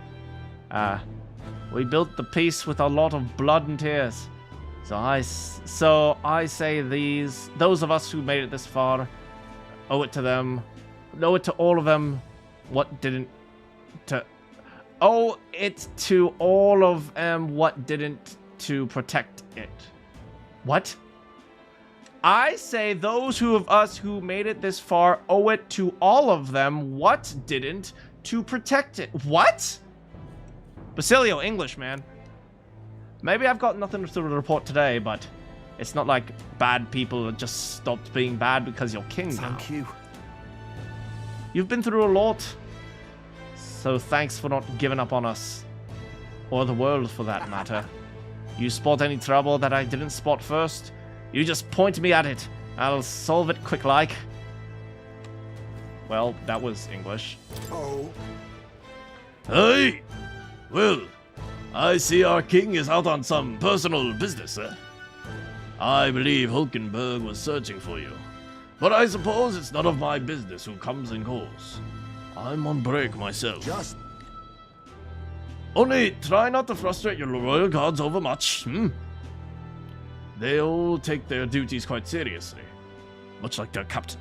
We built the peace with a lot of blood and tears. So I say those of us who made it this far, owe it to them. Owe it to all of them. Owe it to all of them what didn't to protect it. What? I say those of us who made it this far owe it to all of them what didn't to protect it. What? Basilio, English, man. Maybe I've got nothing to report today, but it's not like bad people just stopped being bad because you're king now. Thank you. You've been through a lot, so thanks for not giving up on us. Or the world, for that matter. You spot any trouble that I didn't spot first, you just point me at it. I'll solve it quick like. Well, that was English. Oh. Hey! Well, I see our king is out on some personal business, eh? I believe Hulkenberg was searching for you. But I suppose it's none of my business who comes and goes. I'm on break myself. Just... Only try not to frustrate your royal guards overmuch, They all take their duties quite seriously. Much like their captain.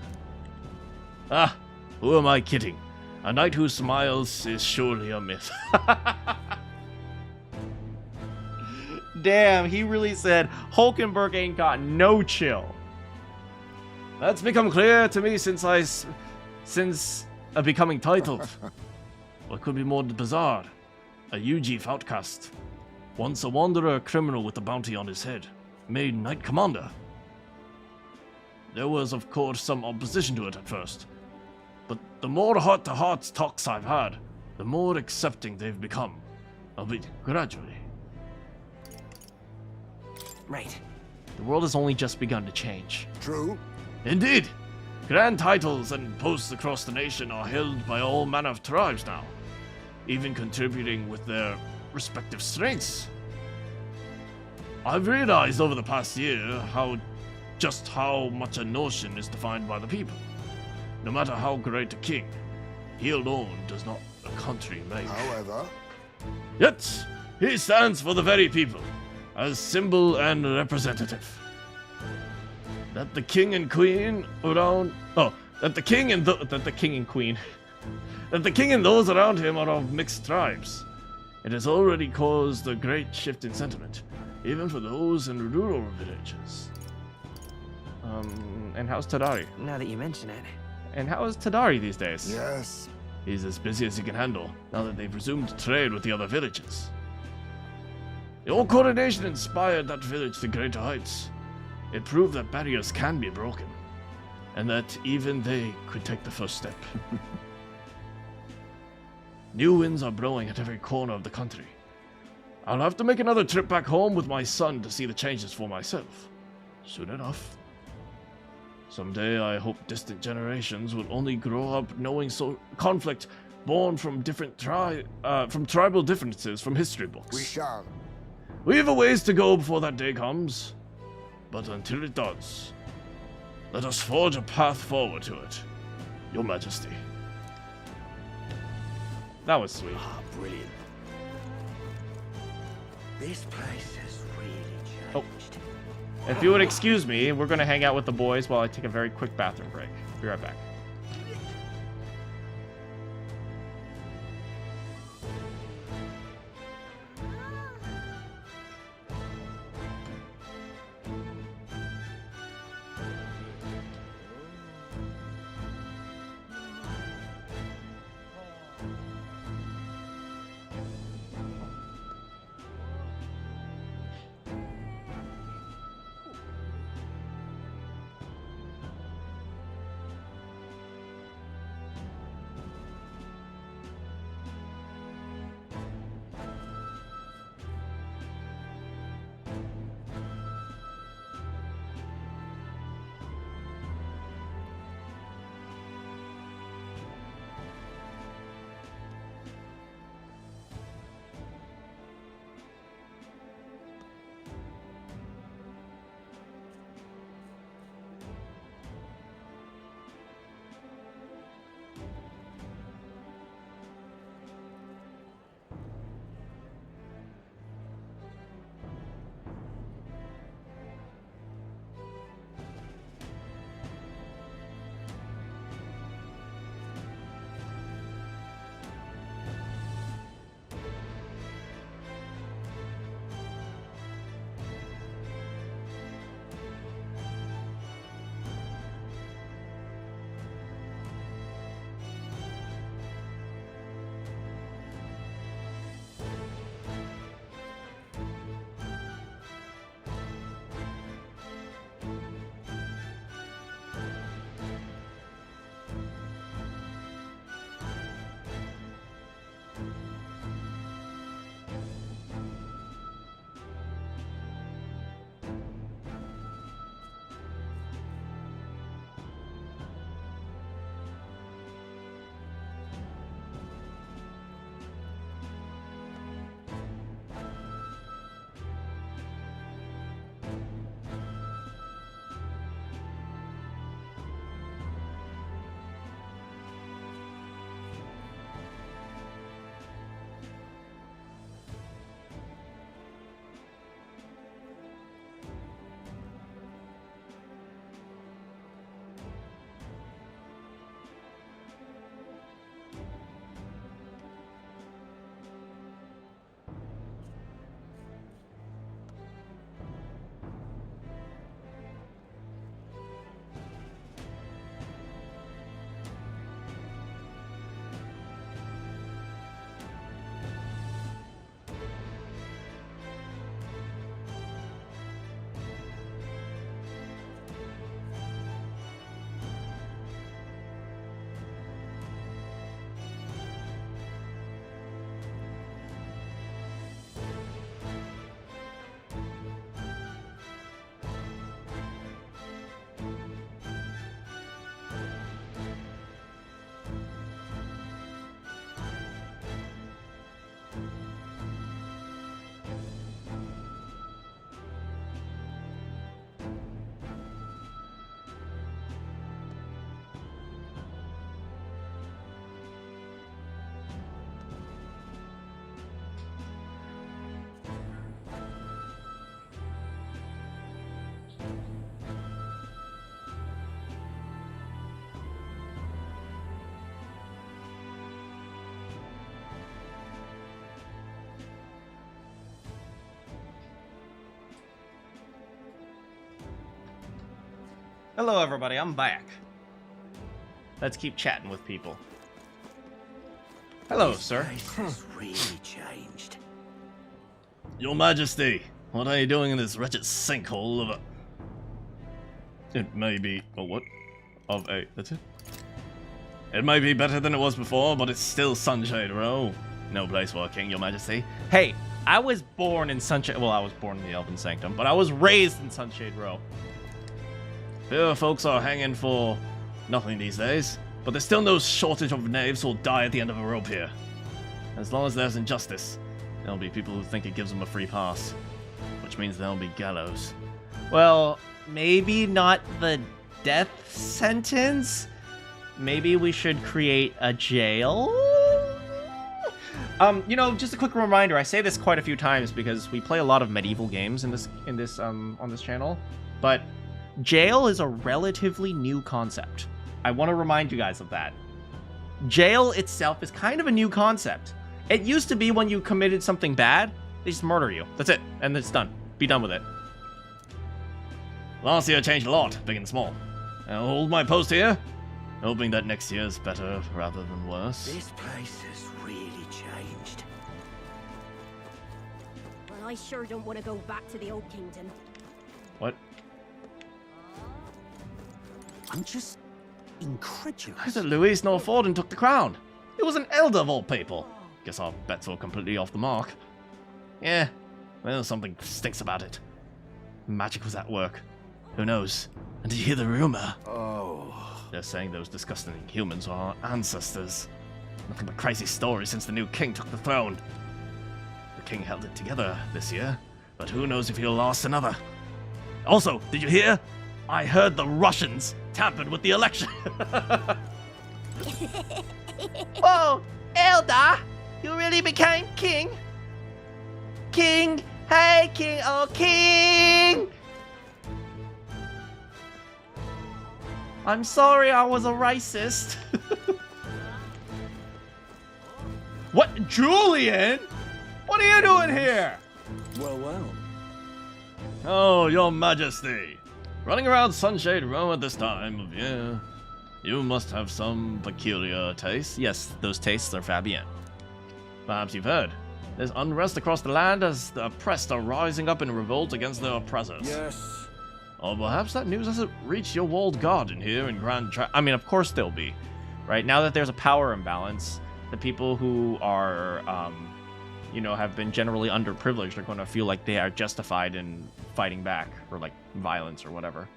Ah, who am I kidding? A knight who smiles is surely a myth. Damn, he really said Hulkenberg ain't got no chill. That's become clear to me since becoming titled. What could be more bizarre? A UG outcast. Once a wanderer criminal with a bounty on his head. Made knight commander. There was, of course, some opposition to it at first. But the more heart-to-heart talks I've had, the more accepting they've become. Albeit gradually. Right. The world has only just begun to change. True. Indeed. Grand titles and posts across the nation are held by all manner of tribes now, even contributing with their respective strengths. I've realized over the past year just how much a notion is defined by the people. No matter how great a king, he alone does not a country make. However, Yet, he stands for the very people, as symbol and representative. That the king and queen around... Oh, that the king and queen... that the king and those around him are of mixed tribes. It has already caused a great shift in sentiment, even for those in rural villages. And how's Tadari? Now that you mention it. And how is Tadari these days? yes. He's as busy as he can handle, now that they've resumed trade with the other villages. Your coronation inspired that village to greater heights. It proved that barriers can be broken, and that even they could take the first step. New winds are blowing at every corner of the country. I'll have to make another trip back home with my son to see the changes for myself. Soon enough. Someday I hope distant generations will only grow up knowing conflict born from tribal differences from history books. We shall. We have a ways to go before that day comes. But until it does, let us forge a path forward to it, Your Majesty. That was sweet. Ah, brilliant. This place has really changed. Oh. If you would excuse me, we're going to hang out with the boys while I take a very quick bathroom break. Be right back. Hello, everybody. I'm back. Let's keep chatting with people. Hello, sir. Has really changed. Your Majesty, what are you doing in this wretched sinkhole of a... It may be... Oh, what? Of a... That's it? It may be better than it was before, but it's still Sunshade Row. No place for a king, Your Majesty. Hey, I was born in Sunshade... Well, I was born in the Elven Sanctum, but I was raised in Sunshade Row. Poor folks are hanging for nothing these days, but there's still no shortage of knaves who'll die at the end of a rope here. As long as there's injustice, there'll be people who think it gives them a free pass, which means there'll be gallows. Well, maybe not the death sentence? Maybe we should create a jail? You know, just a quick reminder, I say this quite a few times because we play a lot of medieval games on this channel, but jail is a relatively new concept. I want to remind you guys of that. Jail itself is kind of a new concept. It used to be when you committed something bad, they just murder you. That's it, and it's done. Be done with it. Last year changed a lot, big and small. I'll hold my post here, hoping that next year's better rather than worse. This place has really changed. Well, I sure don't want to go back to the old kingdom. What? I'm just incredulous. I said Louise Norforden took the crown. It was an elder of all people. Guess our bets were completely off the mark. Yeah, well, something stinks about it. Magic was at work. Who knows? And did you hear the rumor? Oh. They're saying those disgusting humans are our ancestors. Nothing but crazy stories since the new king took the throne. The king held it together this year, but who knows if he'll last another. Also, did you hear? I heard the Russians tampered with the election. Whoa, Elder! You really became king? King! Hey, king! Oh, king! I'm sorry I was a racist. What? Julian? What are you doing here? Well, well. Oh, Your Majesty. Running around Sunshade Row at this time of year. You must have some peculiar tastes. Yes, those tastes are Fabian. Perhaps you've heard. There's unrest across the land as the oppressed are rising up in revolt against their oppressors. Yes. Or perhaps that news hasn't reached your walled garden here in I mean, of course there'll be. Right? Now that there's a power imbalance, the people who are, you know, have been generally underprivileged are going to feel like they are justified in fighting back, or like violence or whatever.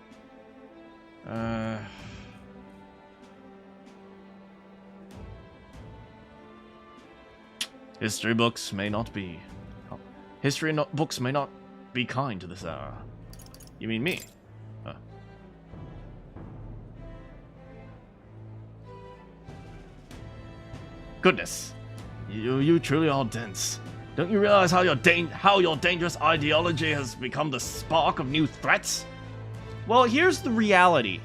History books may not be kind to this era. You mean me? Huh. Goodness, you truly are dense. Don't you realize how your dangerous ideology has become the spark of new threats? Well, here's the reality.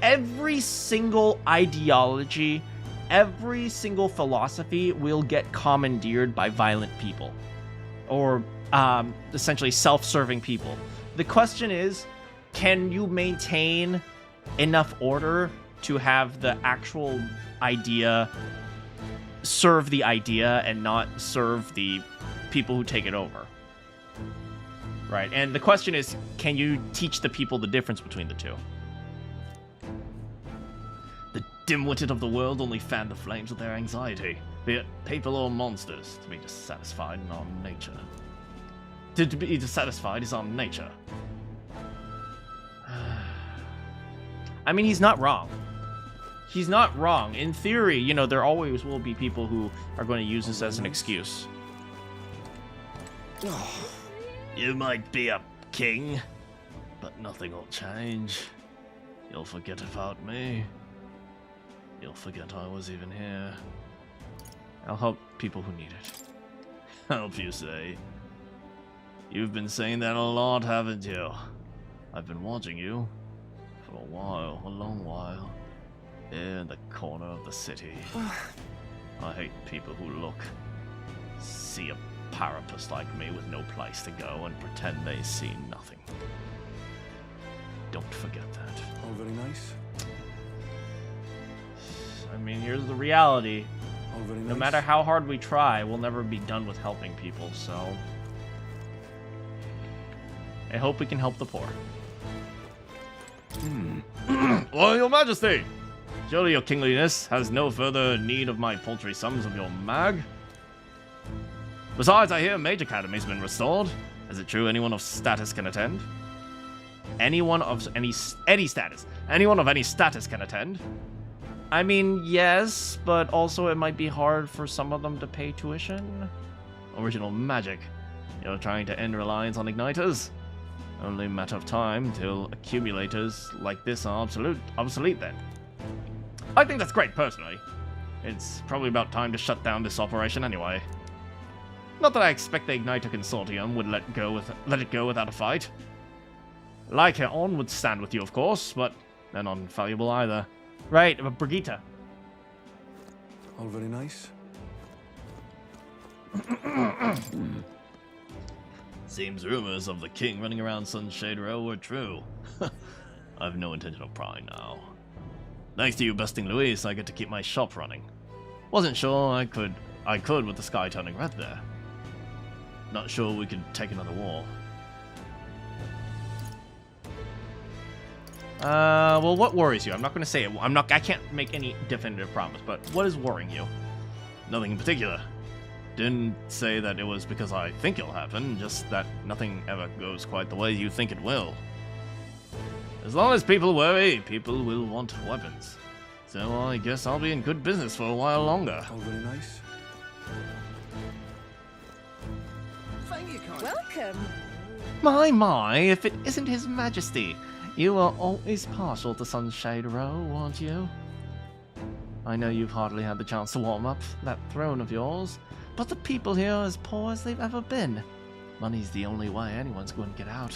Every single ideology, every single philosophy will get commandeered by violent people. Or essentially self-serving people. The question is, can you maintain enough order to have the actual idea serve the idea and not serve the people who take it over? Right, and the question is, can you teach the people the difference between the two? The dim-witted of the world only fan the flames of their anxiety, be it people or monsters, to be dissatisfied in our nature. To be dissatisfied is our nature. I mean, he's not wrong. He's not wrong. In theory, you know, there always will be people who are going to use this as an excuse. You might be a king, but nothing will change. You'll forget about me. You'll forget I was even here. I'll help people who need it. Help, you say? You've been saying that a lot, haven't you? I've been watching you. For a while, a long while. Here in the corner of the city. I hate people who see a parapus like me with no place to go and pretend they see nothing. Don't forget that. All very nice. I mean, here's the reality. All very nice. No matter how hard we try, we'll never be done with helping people, so... I hope we can help the poor. Well, your majesty! Surely your kingliness has no further need of my paltry sums of your mag? Besides, I hear Mage Academy's been restored. Is it true anyone of status can attend? Anyone of any status. Anyone of any status can attend. I mean, yes, but also it might be hard for some of them to pay tuition. Original magic. You're trying to end reliance on igniters? Only a matter of time till accumulators like this are obsolete then. I think that's great, personally. It's probably about time to shut down this operation anyway. Not that I expect the Igniter Consortium would let it go without a fight. Lycaon would stand with you, of course, but they're not infallible either. Right, but Brigitte. All very nice. Seems rumors of the king running around Sunshade Row were true. I've no intention of prying now. Thanks to you besting Luis, I get to keep my shop running. Wasn't sure I could with the sky turning red there. Not sure we could take another war. Well, what worries you? I'm not going to say it. I can't make any definitive promise, but what is worrying you? Nothing in particular. Didn't say that it was because I think it'll happen, just that nothing ever goes quite the way you think it will. As long as people worry, people will want weapons. So I guess I'll be in good business for a while longer. All very nice. Thank you, kind. Welcome. My, if it isn't His Majesty. You are always partial to Sunshade Row, aren't you? I know you've hardly had the chance to warm up that throne of yours, but the people here are as poor as they've ever been. Money's the only way anyone's going to get out.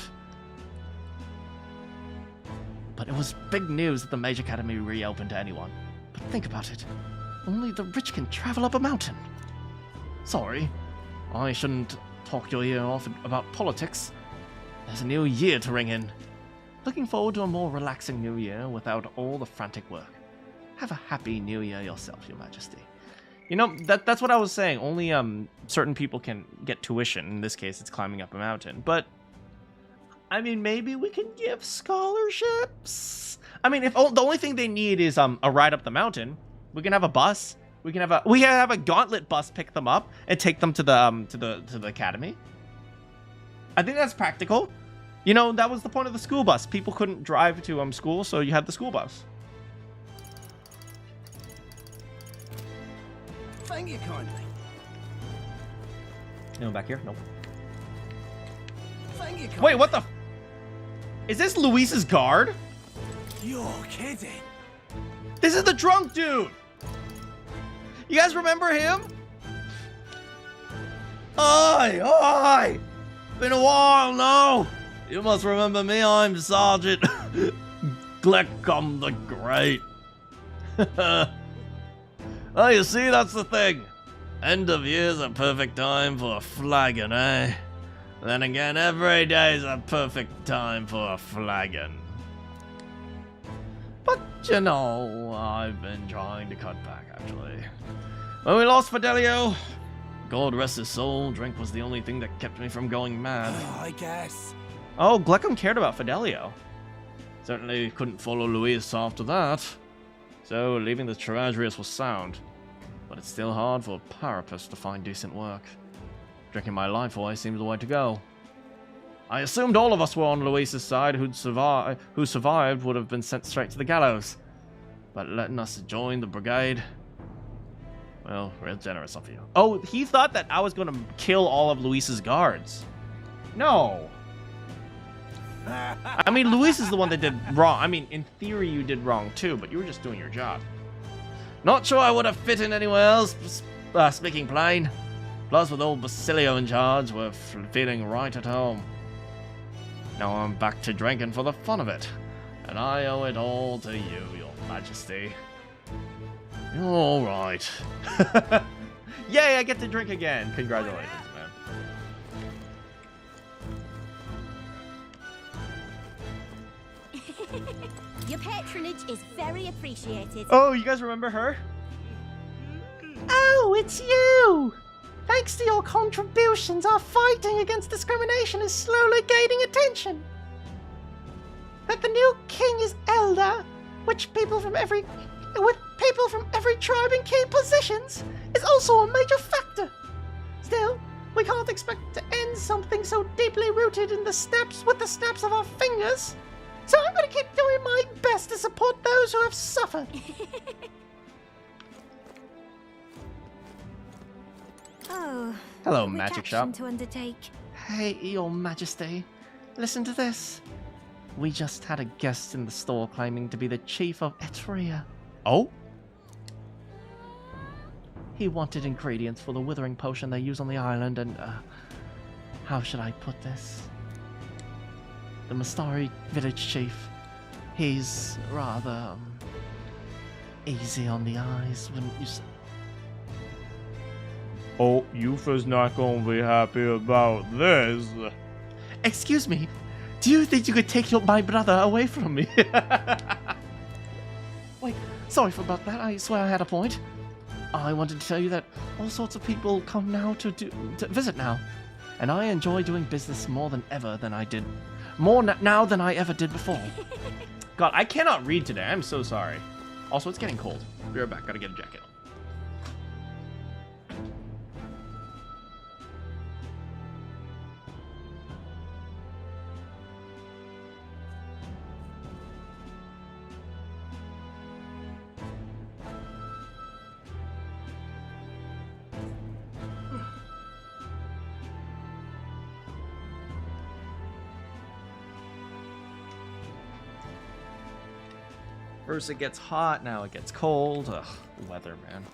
But it was big news that the Mage Academy reopened to anyone. But think about it. Only the rich can travel up a mountain. Sorry, I shouldn't talk your ear off about politics. There's a new year to ring in. Looking forward to a more relaxing new year without all the frantic work. Have a happy new year yourself, Your Majesty. You know, that's what I was saying. Only certain people can get tuition. In this case, it's climbing up a mountain. But, I mean, maybe we can give scholarships? I mean, if the only thing they need is a ride up the mountain, we can have a bus. We can have a gauntlet bus pick them up and take them to the academy. I think that's practical. You know, that was the point of the school bus. People couldn't drive to school, so you had the school bus. Thank you kindly. Anyone back here? Nope. Thank you kindly. Wait, what the? Is this Luis's guard? You're kidding. This is the drunk dude. You guys remember him? Oi! Been a while now. You must remember me. I'm Sergeant Glecom the Great. Well, you see, that's the thing. End of year's a perfect time for a flagon, eh? Then again, every day's a perfect time for a flagon. But, you know, I've been trying to cut back, actually. When we lost Fidelio, God rest his soul, drink was the only thing that kept me from going mad. I guess. Oh, Glecom cared about Fidelio. Certainly couldn't follow Luis after that. So, leaving the Charadrius was sound. But it's still hard for a Parapus to find decent work. Drinking my life away seems the way to go. I assumed all of us were on Luis's side. Who survived would have been sent straight to the gallows. But letting us join the brigade... Well, real generous of you. Oh, he thought that I was going to kill all of Luis's guards. No. I mean, Luis is the one that did wrong. I mean, in theory, you did wrong too, but you were just doing your job. Not sure I would have fit in anywhere else, speaking plain. Plus, with old Basilio in charge, we're feeling right at home. Now I'm back to drinking for the fun of it. And I owe it all to you, Your Majesty. You're all right. Yay, I get to drink again. Congratulations, man. Your patronage is very appreciated. Oh, you guys remember her? Oh, it's you! Thanks to your contributions, our fighting against discrimination is slowly gaining attention. That the new king is elder, with people from every tribe in key positions, is also a major factor. Still, we can't expect to end something so deeply rooted in the snaps of our fingers. So I'm going to keep doing my best to support those who have suffered. Oh. Hello, which magic action shop. to undertake? Hey, your majesty. Listen to this. We just had a guest in the store claiming to be the chief of Etruria. Oh? He wanted ingredients for the withering potion they use on the island and, how should I put this? The Mastari village chief. He's rather, easy on the eyes, wouldn't you say? Oh, Yufa's not gonna be happy about this. Excuse me, do you think you could take my brother away from me? Wait, sorry about that, I swear I had a point. I wanted to tell you that all sorts of people come now to visit now. And I enjoy doing business more than ever than I did. Now than I ever did before. God, I cannot read today, I'm so sorry. Also, it's getting cold. Be right back, gotta get a jacket. First it gets hot, now it gets cold. Ugh, weather, man.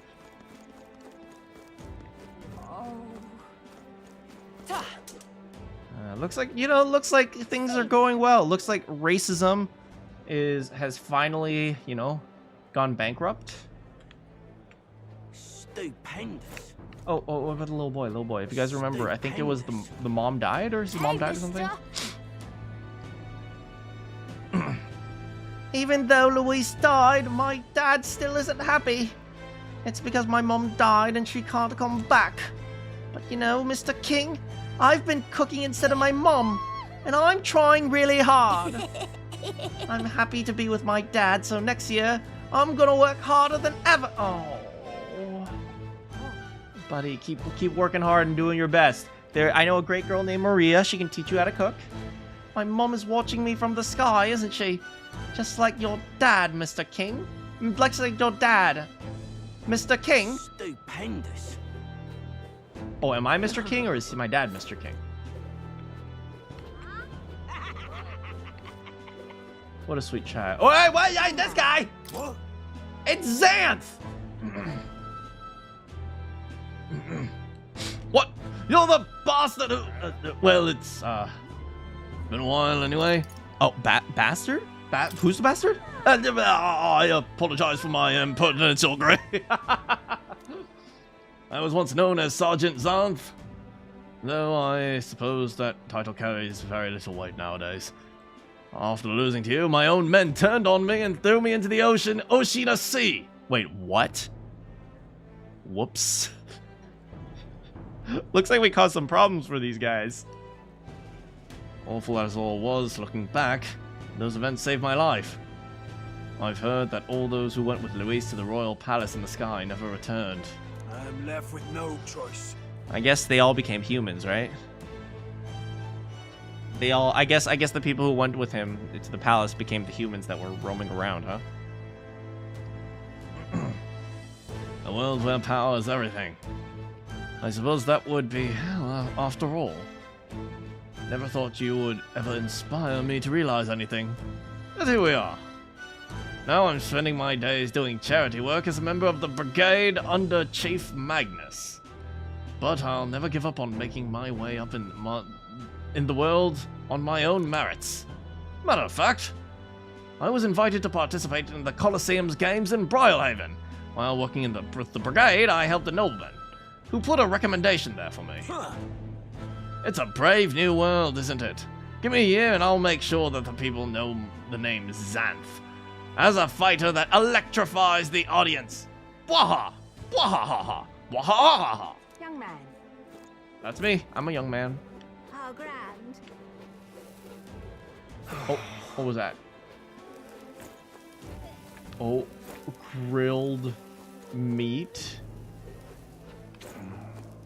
Looks like things are going well. Looks like racism has finally, gone bankrupt. Stupendous. Oh, what about the little boy? If you guys remember, I think it was the mom died, or his mom died or something. Even though Louise died, my dad still isn't happy. It's because my mom died and she can't come back. But Mr. King, I've been cooking instead of my mom, and I'm trying really hard. I'm happy to be with my dad, so next year, I'm gonna work harder than ever. Oh. Buddy, keep working hard and doing your best. I know a great girl named Maria. She can teach you how to cook. My mom is watching me from the sky, isn't she? Just like your dad, Mr. King. Like your dad. Mr. King? Stupendous. Oh, am I Mr. King or is my dad Mr. King? What a sweet child. Oh, hey, wait, this guy! What? It's Xanth! What? You're the bastard who... well, it's, been a while anyway. Oh, bastard? Who's the bastard? I apologize for my impertinence, Your Grace. I was once known as Sergeant Xanth, though I suppose that title carries very little weight nowadays. After losing to you, my own men turned on me and threw me into the Oceana Sea. Wait, what? Whoops. Looks like we caused some problems for these guys. Awful as all was, looking back, those events saved my life. I've heard that all those who went with Louise to the royal palace in the sky never returned. I'm left with no choice. I guess they all became humans, right? I guess the people who went with him to the palace became the humans that were roaming around, huh? A world where power is everything. I suppose that would be, well, after all. Never thought you would ever inspire me to realize anything. But here we are. Now I'm spending my days doing charity work as a member of the brigade under Chief Magnus. But I'll never give up on making my way up in the world on my own merits. Matter of fact, I was invited to participate in the Colosseum's games in Briarhaven. While working with the brigade, I helped a nobleman who put a recommendation there for me. It's a brave new world, isn't it? Give me a year and I'll make sure that the people know the name Xanth. as a fighter that electrifies the audience. Waha! Wahahaha! Wahahaha! Young man. That's me. I'm a young man. How grand. Oh, what was that? Oh, grilled meat.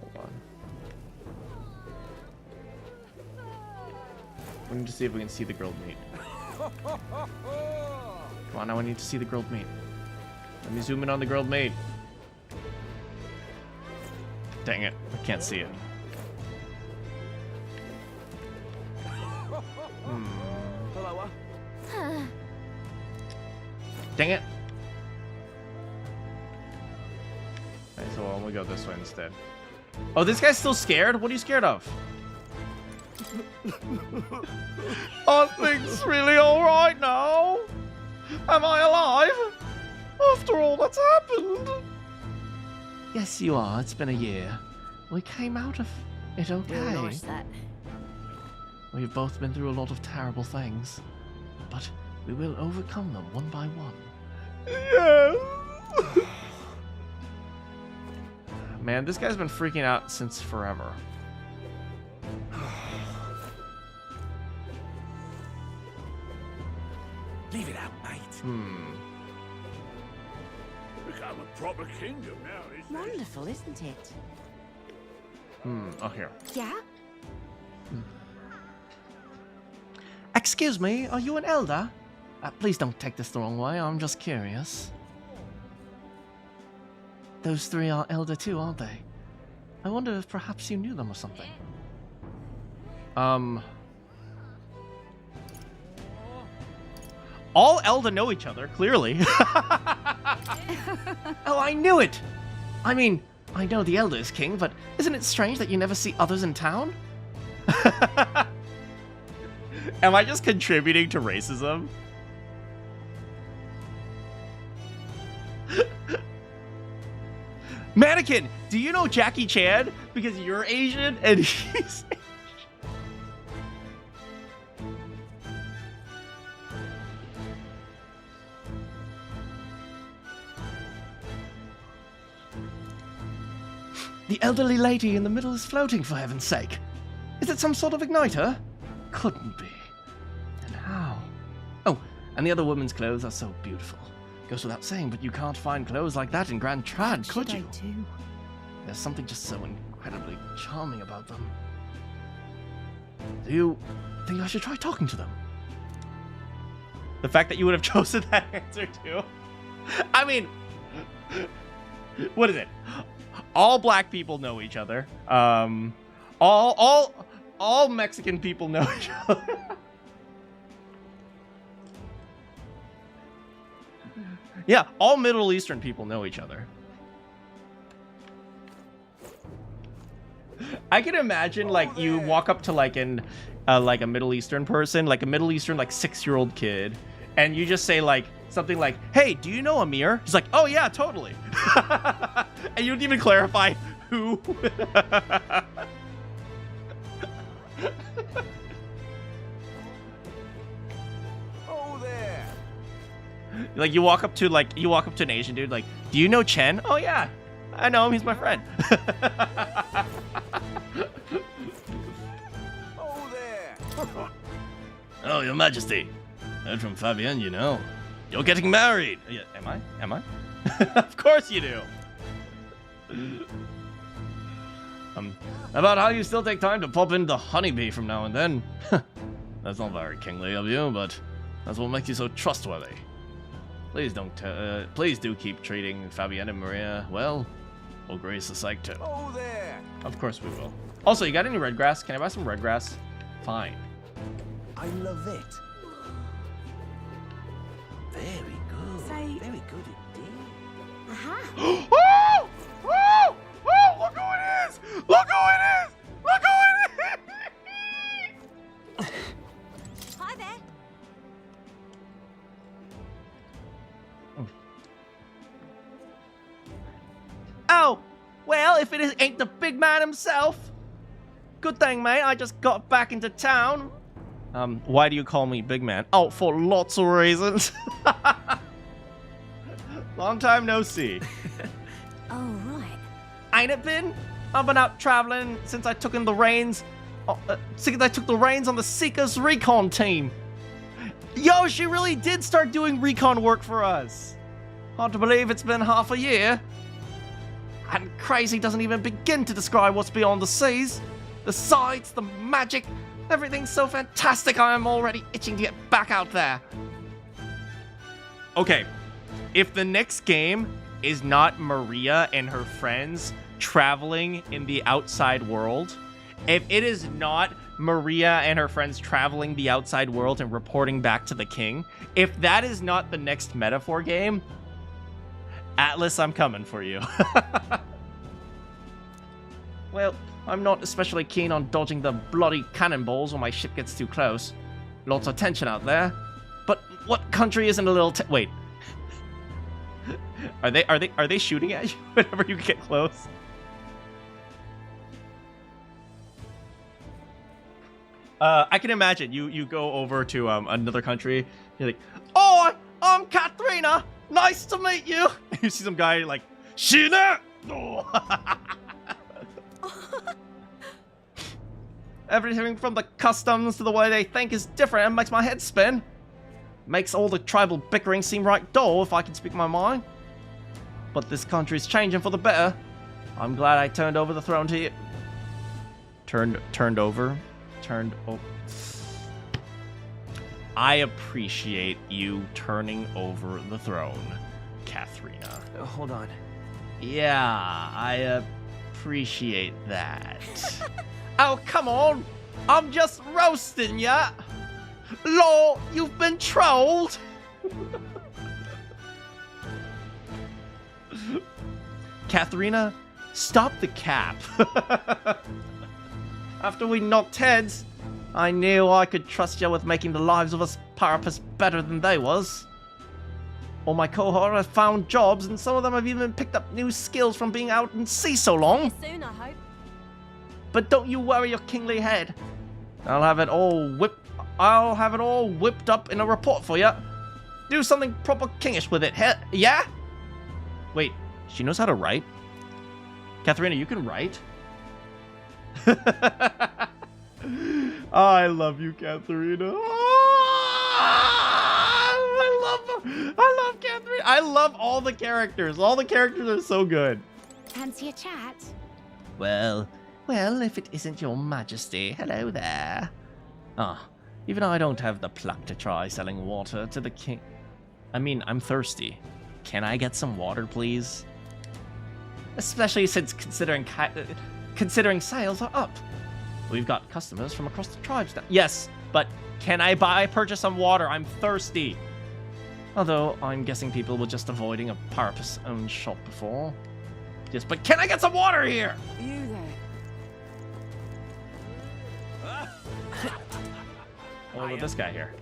Hold on. We need to see if we can see the grilled meat. Come on, now I need to see the grilled meat. Let me zoom in on the grilled meat. Dang it, I can't see it. Dang it. Okay, so I'm gonna go this way instead. Oh, this guy's still scared? What are you scared of? Are things really alright now? Am I alive? After all that's happened? Yes, you are. It's been a year. We came out of it okay. We've both been through a lot of terrible things, but we will overcome them one by one. Yes. Man, this guy's been freaking out since forever. Leave it out, mate. Become a proper kingdom now, isn't it? Wonderful, isn't it? Oh, here. Yeah? Excuse me, are you an elder? Please don't take this the wrong way, I'm just curious. Those three are elder too, aren't they? I wonder if perhaps you knew them or something. All elder know each other, clearly. Oh, I knew it! I mean, I know the elder is king, but isn't it strange that you never see others in town? Am I just contributing to racism? Manakyn, do you know Jackie Chan? Because you're Asian and he's Asian. The elderly lady in the middle is floating, for heaven's sake. Is it some sort of igniter? Couldn't be. And how? Oh, and the other woman's clothes are so beautiful. Goes without saying, but you can't find clothes like that in Grand Trad, could you? There's something just so incredibly charming about them. Do you think I should try talking to them? The fact that you would have chosen that answer too. I mean, what is it? All black people know each other. All Mexican people know each other. Yeah, all Middle Eastern people know each other. I can imagine like you walk up to like a Middle Eastern person, like a Middle Eastern like 6-year-old kid, and you just say like something like, "Hey, do you know Amir?" He's like, "Oh yeah, totally." And you don't even clarify who. Oh there. Like you walk up to an Asian dude, like, "Do you know Chen?" "Oh yeah, I know him. He's my friend." Oh there. Oh, Your Majesty. Heard from Fabienne, you know. You're getting married. Yeah, am I? Of course you do. About how you still take time to pop in the honeybee from now and then. That's not very kingly of you, but that's what makes you so trustworthy. Please do keep treating Fabienne and Maria well. We'll grace the sake too. Oh there. Of course we will. Also, you got any red grass? Can I buy some red grass? Fine. I love it. Very good. Very good indeed. Aha. Oh! Oh! Oh! Look who it is! Look who it is! Look who it is! Hi there. Oh, well, if it ain't the big man himself. Good thing, mate, I just got back into town. Why do you call me big man? Oh, for lots of reasons. Long time no see. Oh, right. Ain't it been? I've been out traveling since I took in the reins. Since I took the reins on the Seekers recon team. Yo, she really did start doing recon work for us. Hard to believe it's been half a year. And crazy doesn't even begin to describe what's beyond the seas. The sights, the magic, everything's so fantastic. I am already itching to get back out there. Okay, if the next game is not Maria and her friends traveling in the outside world, if it is not Maria and her friends traveling the outside world and reporting back to the king, if that is not the next metaphor game, Atlas, I'm coming for you. Well, I'm not especially keen on dodging the bloody cannonballs when my ship gets too close. Lots of tension out there. But what country isn't a little wait. Are they shooting at you whenever you get close? I can imagine you go over to another country. You're like, "Oh, I'm Katharina. Nice to meet you." And you see some guy like, "Sheena." Oh. Everything from the customs to the way they think is different and makes my head spin. Makes all the tribal bickering seem right dull, if I can speak my mind. But this country's changing for the better. I'm glad I turned over the throne to you. Turned over. I appreciate you turning over the throne, Katharina. Hold on. Yeah, I appreciate that. Oh, come on! I'm just roasting ya! Lol, you've been trolled! Katharina, stop the cap. After we knocked heads, I knew I could trust you with making the lives of us Parapus better than they was. All my cohort have found jobs, and some of them have even picked up new skills from being out in sea so long. Soon, I hope. But don't you worry your kingly head. I'll have it all whipped up in a report for you. Do something proper kingish with it, yeah? Wait, she knows how to write? Katharina, you can write? I love you, Katharina. I love Katharina. I love all the characters. All the characters are so good. Fancy a chat? Well, if it isn't your majesty, hello there. Even I don't have the pluck to try selling water to the king. I mean, I'm thirsty. Can I get some water, please? Especially since considering sales are up. We've got customers from across the tribes now. Yes, but can I purchase some water? I'm thirsty. Although, I'm guessing people were just avoiding a Parapus-owned shop before. Yes, but can I get some water here? You there. What about this guy here?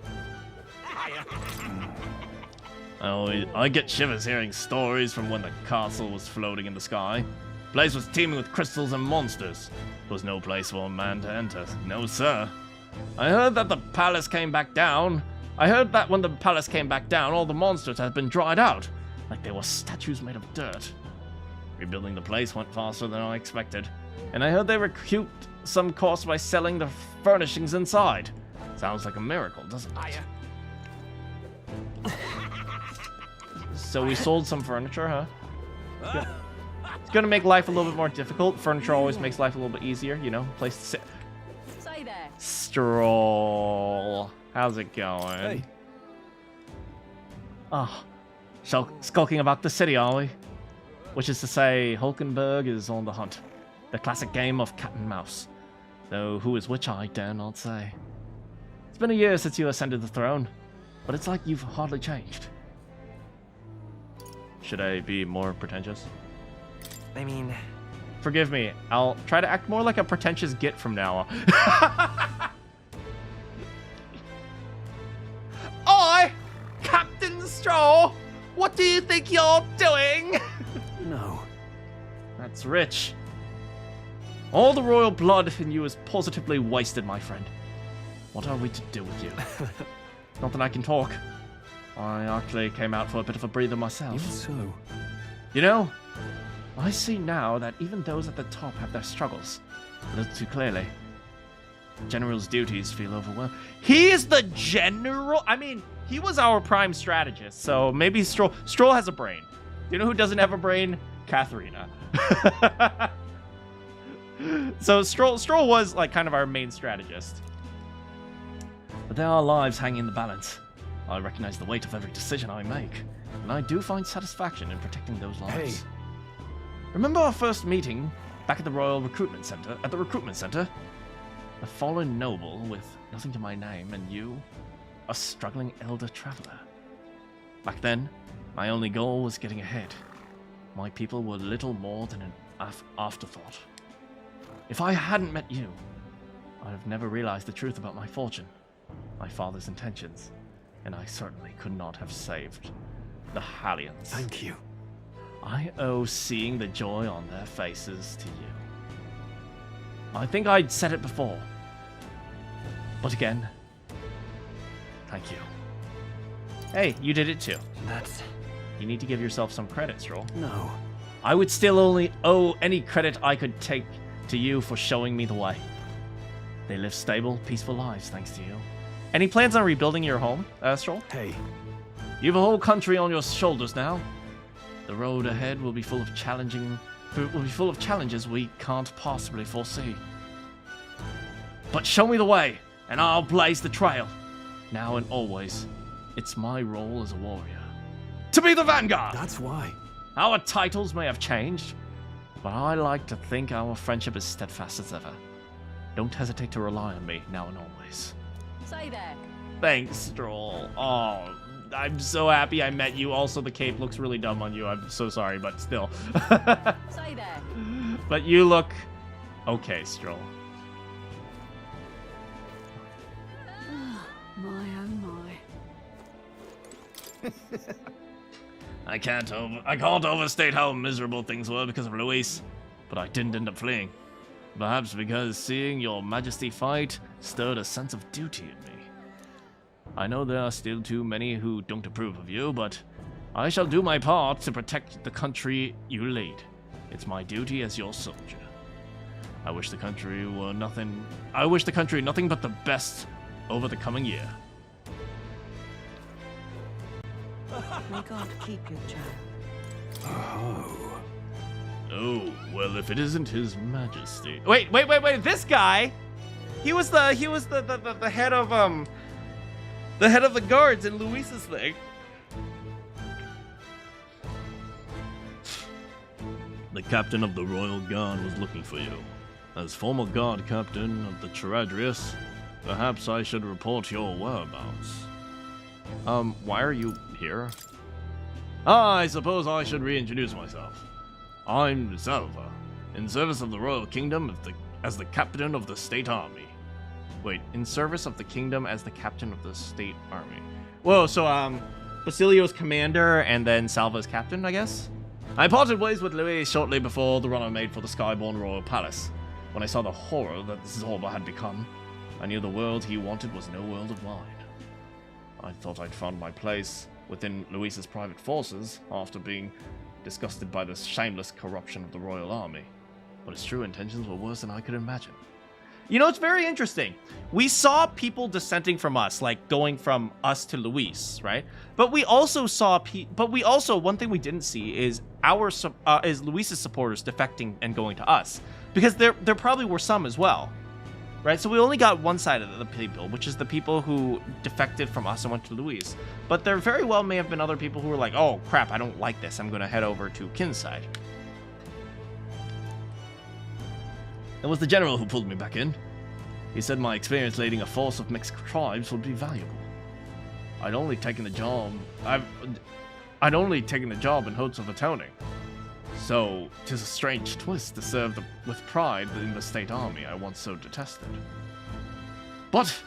I get shivers hearing stories from when the castle was floating in the sky. The place was teeming with crystals and monsters. There was no place for a man to enter. No, sir. I heard that the palace came back down. I heard that when the palace came back down, all the monsters had been dried out, like they were statues made of dirt. Rebuilding the place went faster than I expected, and I heard they recouped some cost by selling the furnishings inside. Sounds like a miracle, doesn't it? So we sold some furniture, huh? Yeah. It's gonna make life a little bit more difficult. Furniture always makes life a little bit easier, you know? Place to sit. Stay there. Stroll. How's it going? Hey. Oh, skulking about the city, are we? Which is to say, Hulkenberg is on the hunt. The classic game of cat and mouse. Though who is which, I dare not say. It's been a year since you ascended the throne, but it's like you've hardly changed. Should I be more pretentious? I mean... Forgive me, I'll try to act more like a pretentious git from now on. Oi! Captain Straw! What do you think you're doing? No. That's rich. All the royal blood in you is positively wasted, my friend. What are we to do with you? Not that I can talk. I actually came out for a bit of a breather myself. Even so. You know, I see now that even those at the top have their struggles. A little too clearly. General's duties feel overwhelmed. He is the general? I mean, he was our prime strategist, so maybe Stroll has a brain. You know who doesn't have a brain? Katharina. So Stroll was like kind of our main strategist. But there are lives hanging in the balance. I recognize the weight of every decision I make, and I do find satisfaction in protecting those lives. Hey. Remember our first meeting back at the Royal Recruitment Center? A fallen noble with nothing to my name, and you, a struggling elder traveler. Back then, my only goal was getting ahead. My people were little more than an afterthought. If I hadn't met you, I'd have never realized the truth about my fortune, my father's intentions, and I certainly could not have saved the Hallions. Thank you. I owe seeing the joy on their faces to you. I think I'd said it before. But again, thank you. Hey, you did it too. That's... You need to give yourself some credit, Stroll. No. I would still only owe any credit I could take to you for showing me the way. They live stable, peaceful lives thanks to you. Any plans on rebuilding your home, Stroll? Hey. You have a whole country on your shoulders now. The road ahead will be full of challenges we can't possibly foresee. But show me the way, and I'll blaze the trail. Now and always, it's my role as a warrior to be the vanguard. That's why. Our titles may have changed, but I like to think our friendship is steadfast as ever. Don't hesitate to rely on me now and always. Say there. Thanks, Stroll. Oh, I'm so happy I met you. Also, the cape looks really dumb on you. I'm so sorry, but still. Say there. But you look okay, Stroll. My oh my. I can't overstate how miserable things were because of Luis, but I didn't end up fleeing. Perhaps because seeing your Majesty fight stirred a sense of duty in me. I know there are still too many who don't approve of you, but I shall do my part to protect the country you lead. It's my duty as your soldier. I wish the country nothing but the best over the coming year. May God keep you, child. Oh. Oh, well, if it isn't His Majesty. Wait, this guy, he was the head of the guards in Luis's thing. The captain of the Royal Guard was looking for you. As former guard captain of the Charadrius, perhaps I should report your whereabouts. Why are you here? I suppose I should reintroduce myself. I'm Salva, in service of the Royal Kingdom as the captain of the State Army. Wait, in service of the Kingdom as the captain of the State Army. Whoa, so, Basilio's commander and then Salva's captain, I guess? I parted ways with Luis shortly before the run I made for the Skyborn Royal Palace. When I saw the horror that Zorba had become, I knew the world he wanted was no world of mine. I thought I'd found my place within Luis's private forces after being disgusted by the shameless corruption of the Royal Army. But his true intentions were worse than I could imagine. You know, it's very interesting. We saw people dissenting from us, like going from us to Luis, right? But we also saw one thing we didn't see is is Luis's supporters defecting and going to us, because there probably were some as well, right? So we only got one side of the people, which is the people who defected from us and went to Luis. But there very well may have been other people who were like, oh crap, I don't like this, I'm gonna head over to Kin's side. It was the general who pulled me back in. He said my experience leading a force of mixed tribes would be valuable. I'd only taken the job in hopes of atoning. So, 'tis a strange twist to serve with pride in the State Army I once so detested. But,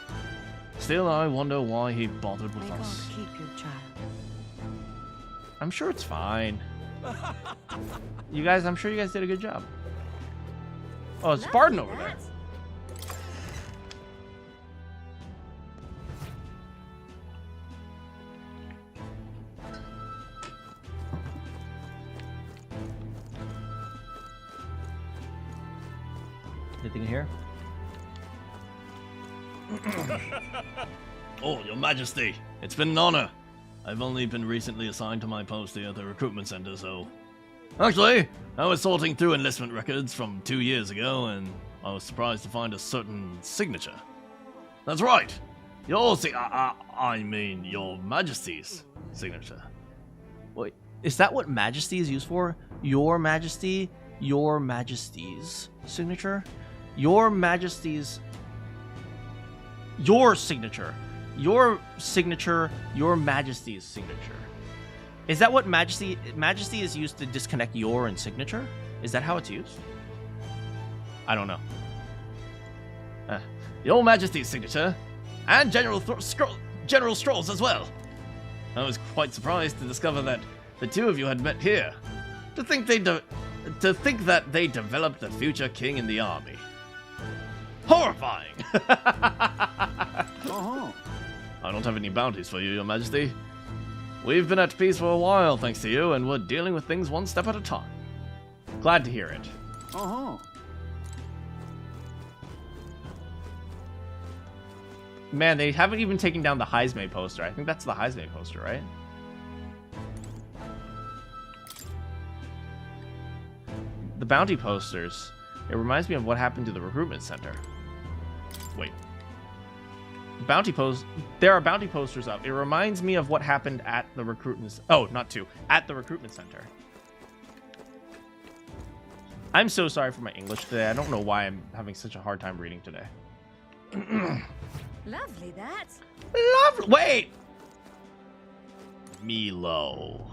still I wonder why he bothered with us. Keep you, child. I'm sure it's fine. I'm sure you guys did a good job. Oh, it's Spartan over there. Anything here? Oh, Your Majesty, it's been an honor. I've only been recently assigned to my post here at the recruitment center, so... Actually, I was sorting through enlistment records from 2 years ago, and I was surprised to find a certain signature. That's right! Your Your Majesty's signature. Wait, is that what Majesty is used for? Your Majesty? Your Majesty's signature? Your Majesty's... Your signature. Your signature, Your Majesty's signature. Is that what Majesty is used to disconnect your and signature? Is that how it's used? I don't know. Your Majesty's signature, and General Stroll's as well. I was quite surprised to discover that the two of you had met here. To think that they developed the future king in the army. Horrifying! I don't have any bounties for you, Your Majesty. We've been at peace for a while, thanks to you, and we're dealing with things one step at a time. Glad to hear it. Man, they haven't even taken down the Heisme poster. I think that's the Heisme poster, right? The bounty posters. It reminds me of what happened to the recruitment center. Wait. There are bounty posters up. It reminds me of what happened at the recruitment... Oh, not two. At the recruitment center. I'm so sorry for my English today. I don't know why I'm having such a hard time reading today. Lovely, that. Lovely. Wait. Milo.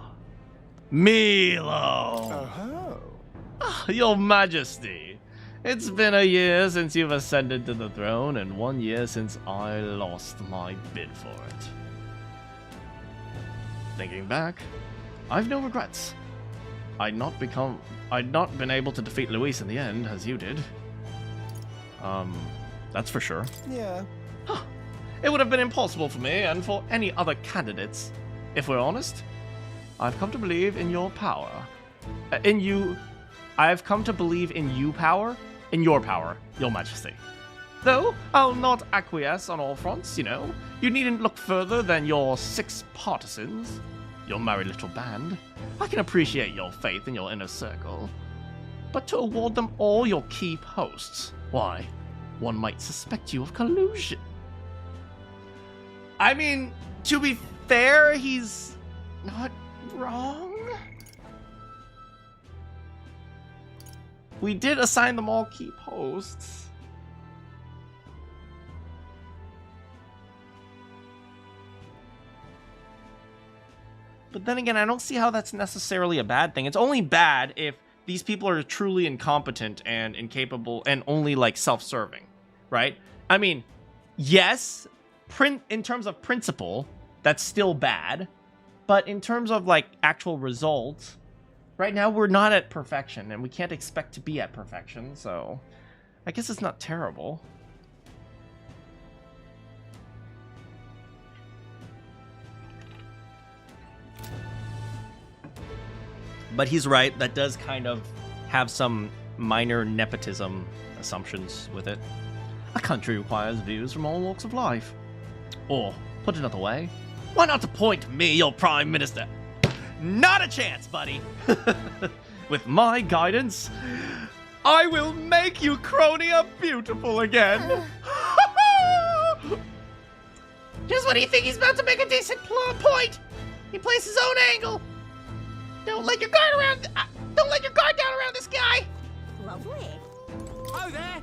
Oh, Your Majesty. It's been a year since you've ascended to the throne, and 1 year since I lost my bid for it. Thinking back, I've no regrets. I'd not been able to defeat Luis in the end, as you did. That's for sure. Yeah. It would have been impossible for me and for any other candidates. If we're honest, I've come to believe in your power. I've come to believe in your power, Your Majesty. Though I'll not acquiesce on all fronts, you know. You needn't look further than your 6 partisans, your merry little band. I can appreciate your faith in your inner circle. But to award them all your key posts, why, one might suspect you of collusion. I mean, to be fair, he's not wrong. We did assign them all key posts. But then again, I don't see how that's necessarily a bad thing. It's only bad if these people are truly incompetent and incapable and only like self-serving, right? I mean, yes, in terms of principle, that's still bad. But in terms of like actual results, right now we're not at perfection and we can't expect to be at perfection. So I guess it's not terrible. But he's right, that does kind of have some minor nepotism assumptions with it. A country requires views from all walks of life. Or, put another way, why not appoint me your prime minister? Not a chance, buddy! With my guidance, I will make you Cronia beautiful again! Just when you think he's about to make a decent point, he plays his own angle. Don't let your guard down around this guy. Lovely. Oh, there.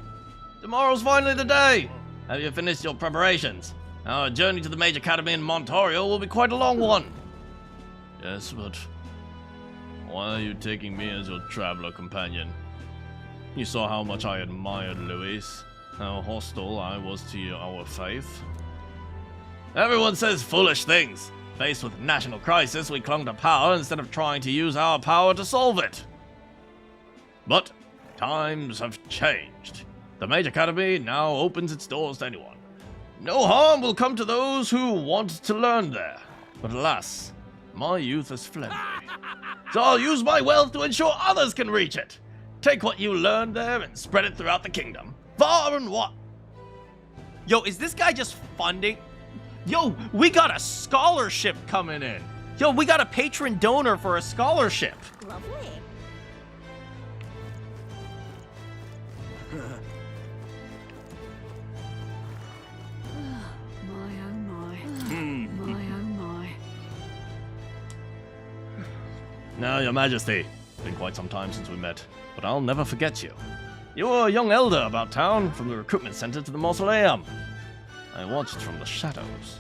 Tomorrow's finally the day. Have you finished your preparations? Our journey to the Major Academy in Montario will be quite a long one. Yes, but why are you taking me as your traveler companion? You saw how much I admired Luis, how hostile I was to our faith. Everyone says foolish things. Faced with national crisis, we clung to power instead of trying to use our power to solve it. But times have changed. The Major Academy now opens its doors to anyone. No harm will come to those who want to learn there. But alas, my youth has fled me. So I'll use my wealth to ensure others can reach it. Take what you learned there and spread it throughout the kingdom. Foreign what? Yo, is this guy just funding? Yo, we got a scholarship coming in. Yo, we got a patron donor for a scholarship. Lovely. My oh my. My oh my. Now, Your Majesty, been quite some time since we met, but I'll never forget you. You were a young elder about town, from the recruitment center to the mausoleum. I watched from the shadows.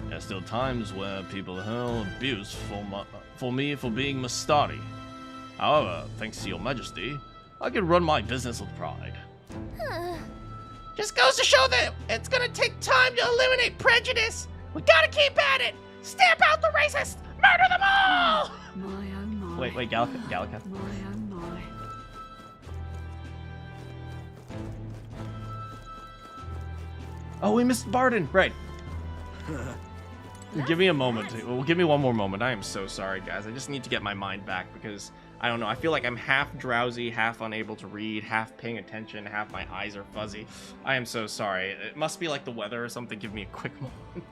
There are still times where people hurl abuse for me for being Mustari. However, thanks to Your Majesty, I can run my business with pride. Just goes to show that it's gonna take time to eliminate prejudice. We gotta keep at it. Stamp out the racist. Murder them all. My oh my. Wait, Gallica. My oh my. Oh, we missed Barden. Right. Give me a moment. Well, give me one more moment. I am so sorry, guys. I just need to get my mind back because, I don't know, I feel like I'm half drowsy, half unable to read, half paying attention, half my eyes are fuzzy. I am so sorry. It must be like the weather or something. Give me a quick moment.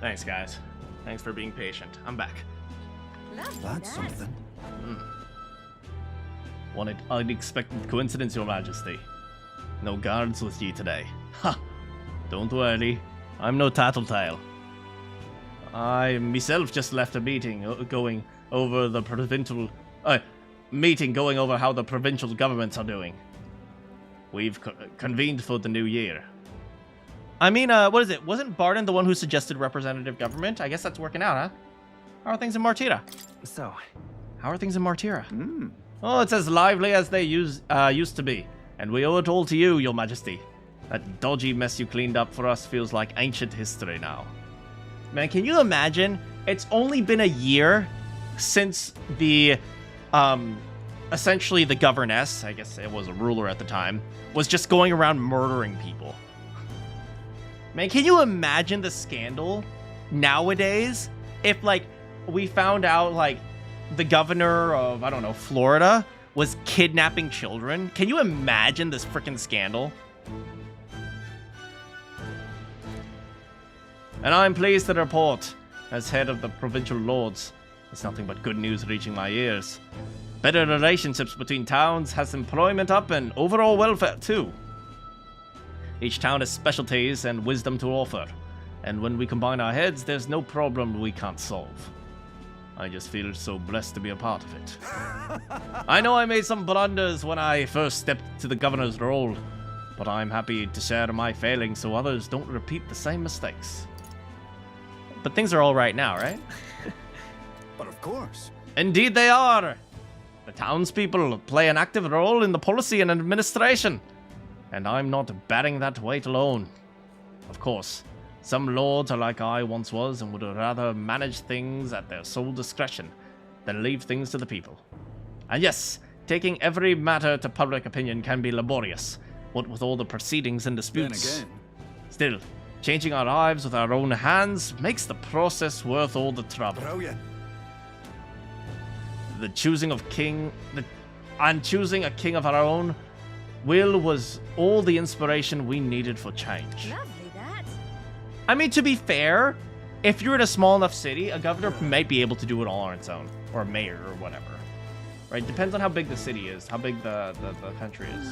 Thanks, guys. Thanks for being patient. I'm back. That's something. One unexpected coincidence, Your Majesty. No guards with you today. Ha! Don't worry, I'm no tattletale. I myself just left a meeting going over the provincial... going over how the provincial governments are doing. We've convened for the new year. I mean, what is it? Wasn't Barden the one who suggested representative government? I guess that's working out, huh? How are things in Martira? So, how are things in Martira? Oh, it's as lively as they used to be. And we owe it all to you, Your Majesty. That dodgy mess you cleaned up for us feels like ancient history now. Man, can you imagine? It's only been a year since the, essentially the governess, I guess it was a ruler at the time, was just going around murdering people. Man, can you imagine the scandal nowadays if, like, we found out, like, the governor of, I don't know, Florida was kidnapping children? Can you imagine this freaking scandal? And I'm pleased to report, as head of the provincial lords, it's nothing but good news reaching my ears. Better relationships between towns has employment up and overall welfare too. Each town has specialties and wisdom to offer, and when we combine our heads, there's no problem we can't solve. I just feel so blessed to be a part of it. I know I made some blunders when I first stepped to the governor's role, but I'm happy to share my failings so others don't repeat the same mistakes. But things are all right now, right? But of course. Indeed they are. The townspeople play an active role in the policy and administration, and I'm not bearing that weight alone. Of course, some lords are like I once was and would rather manage things at their sole discretion than leave things to the people. And yes, taking every matter to public opinion can be laborious, what with all the proceedings and disputes. Then again. Still, changing our lives with our own hands makes the process worth all the trouble. Brilliant. Choosing a king of our own will was all the inspiration we needed for change. Lovely that. I mean, to be fair, if you're in a small enough city, a governor might be able to do it all on its own. Or a mayor or whatever. Right? Depends on how big the city is, how big the country is.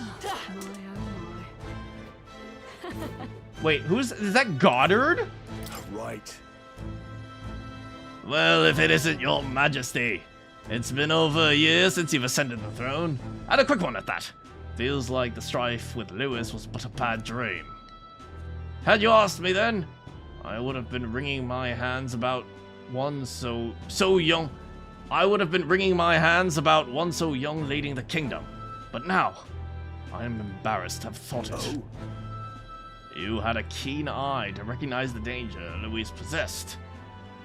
Wait, is that Goddard? Right. Well, if it isn't your majesty. It's been over a year since you've ascended the throne. And a quick one at that. Feels like the strife with Lewis was but a bad dream. Had you asked me then, I would have been wringing my hands about one so young. I would have been wringing my hands about one so young leading the kingdom. But now, I am embarrassed to have thought it. Oh. You had a keen eye to recognize the danger Louis possessed,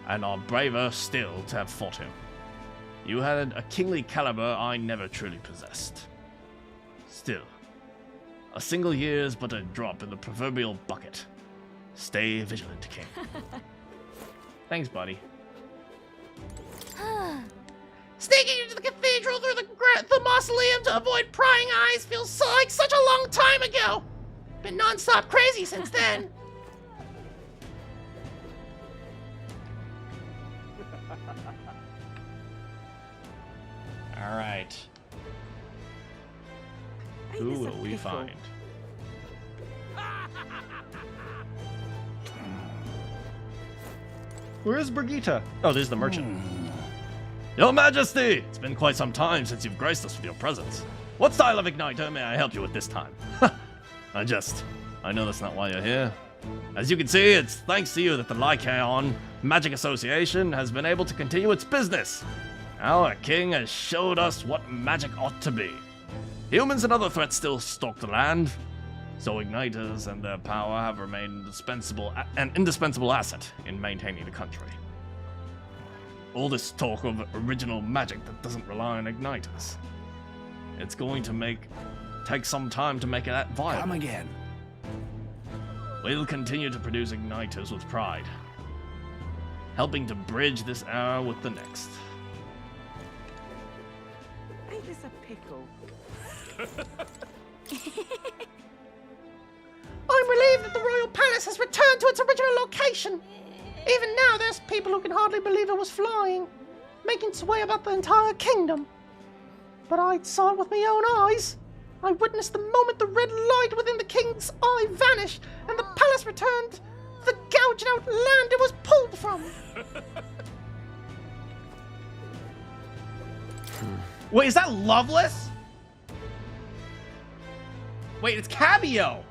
and are braver still to have fought him. You had a kingly caliber I never truly possessed. Still, a single year is but a drop in the proverbial bucket. Stay vigilant, King. Thanks, buddy. Sneaking into the cathedral through the mausoleum to avoid prying eyes feels like such a long time ago. Been non-stop crazy since then. All right. Who will we find? Where is Brigitte? Oh, there's the merchant. Your Majesty! It's been quite some time since you've graced us with your presence. What style of igniter may I help you with this time? I know that's not why you're here. As you can see, it's thanks to you that the Lycaon Magic Association has been able to continue its business. Our king has showed us what magic ought to be. Humans and other threats still stalk the land, so igniters and their power have remained an indispensable asset in maintaining the country. All this talk of original magic that doesn't rely on igniters. It's going to take some time to make that viable. Come again. We'll continue to produce igniters with pride, helping to bridge this era with the next. Ain't this a pickle? I'm relieved that the royal palace has returned to its original location. Even now, there's people who can hardly believe it was flying, making its way about the entire kingdom. But I saw it with my own eyes. I witnessed the moment the red light within the king's eye vanished, and the palace returned to the gouged out land it was pulled from. Wait, is that Loveless? Wait, it's Cabio.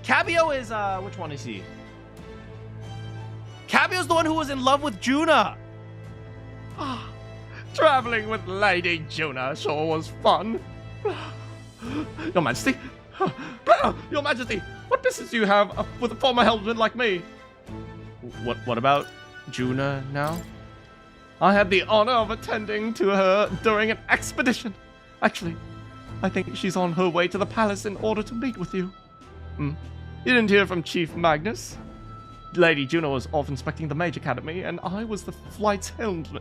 Cabio is, which one is he? Cabio's the one who was in love with Juna. Traveling with Lady Juna sure was fun. Your Majesty? Your Majesty, what business do you have with a former helmsman like me? What about Juna now? I had the honor of attending to her during an expedition. Actually, I think she's on her way to the palace in order to meet with you. You didn't hear from Chief Magnus? Lady Juna was off inspecting the Mage Academy, and I was the flight's helmsman.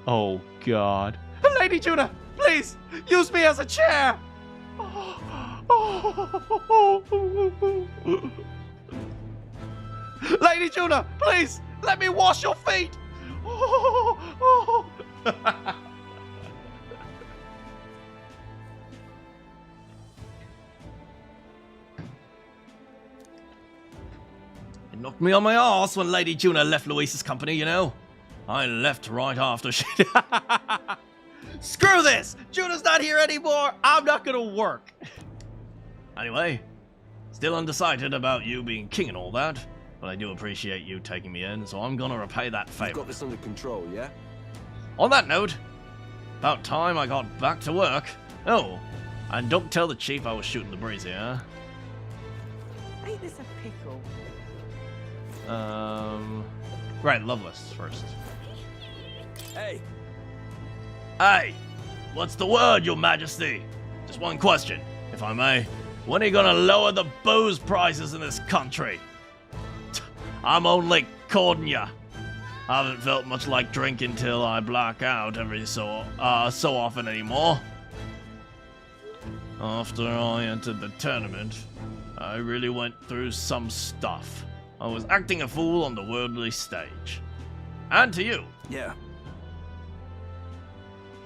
Oh, God. Lady Juna, please, use me as a chair! Lady Juna, please, let me wash your feet! It knocked me on my arse when Lady Juna left Louise's company, you know. I left right after she... Screw this! Juna's not here anymore! I'm not gonna work! Anyway, still undecided about you being king and all that, but I do appreciate you taking me in, so I'm gonna repay that favor. You've got this under control, yeah? On that note, about time I got back to work. Oh, and don't tell the chief I was shooting the breeze here. Ain't this a pickle? Right, Loveless first. Hey! Hey! What's the word, your majesty? Just one question, if I may. When are you gonna lower the booze prices in this country? I'm only courting ya. I haven't felt much like drinking till I black out every so often anymore. After I entered the tournament, I really went through some stuff. I was acting a fool on the worldly stage. And to you. Yeah.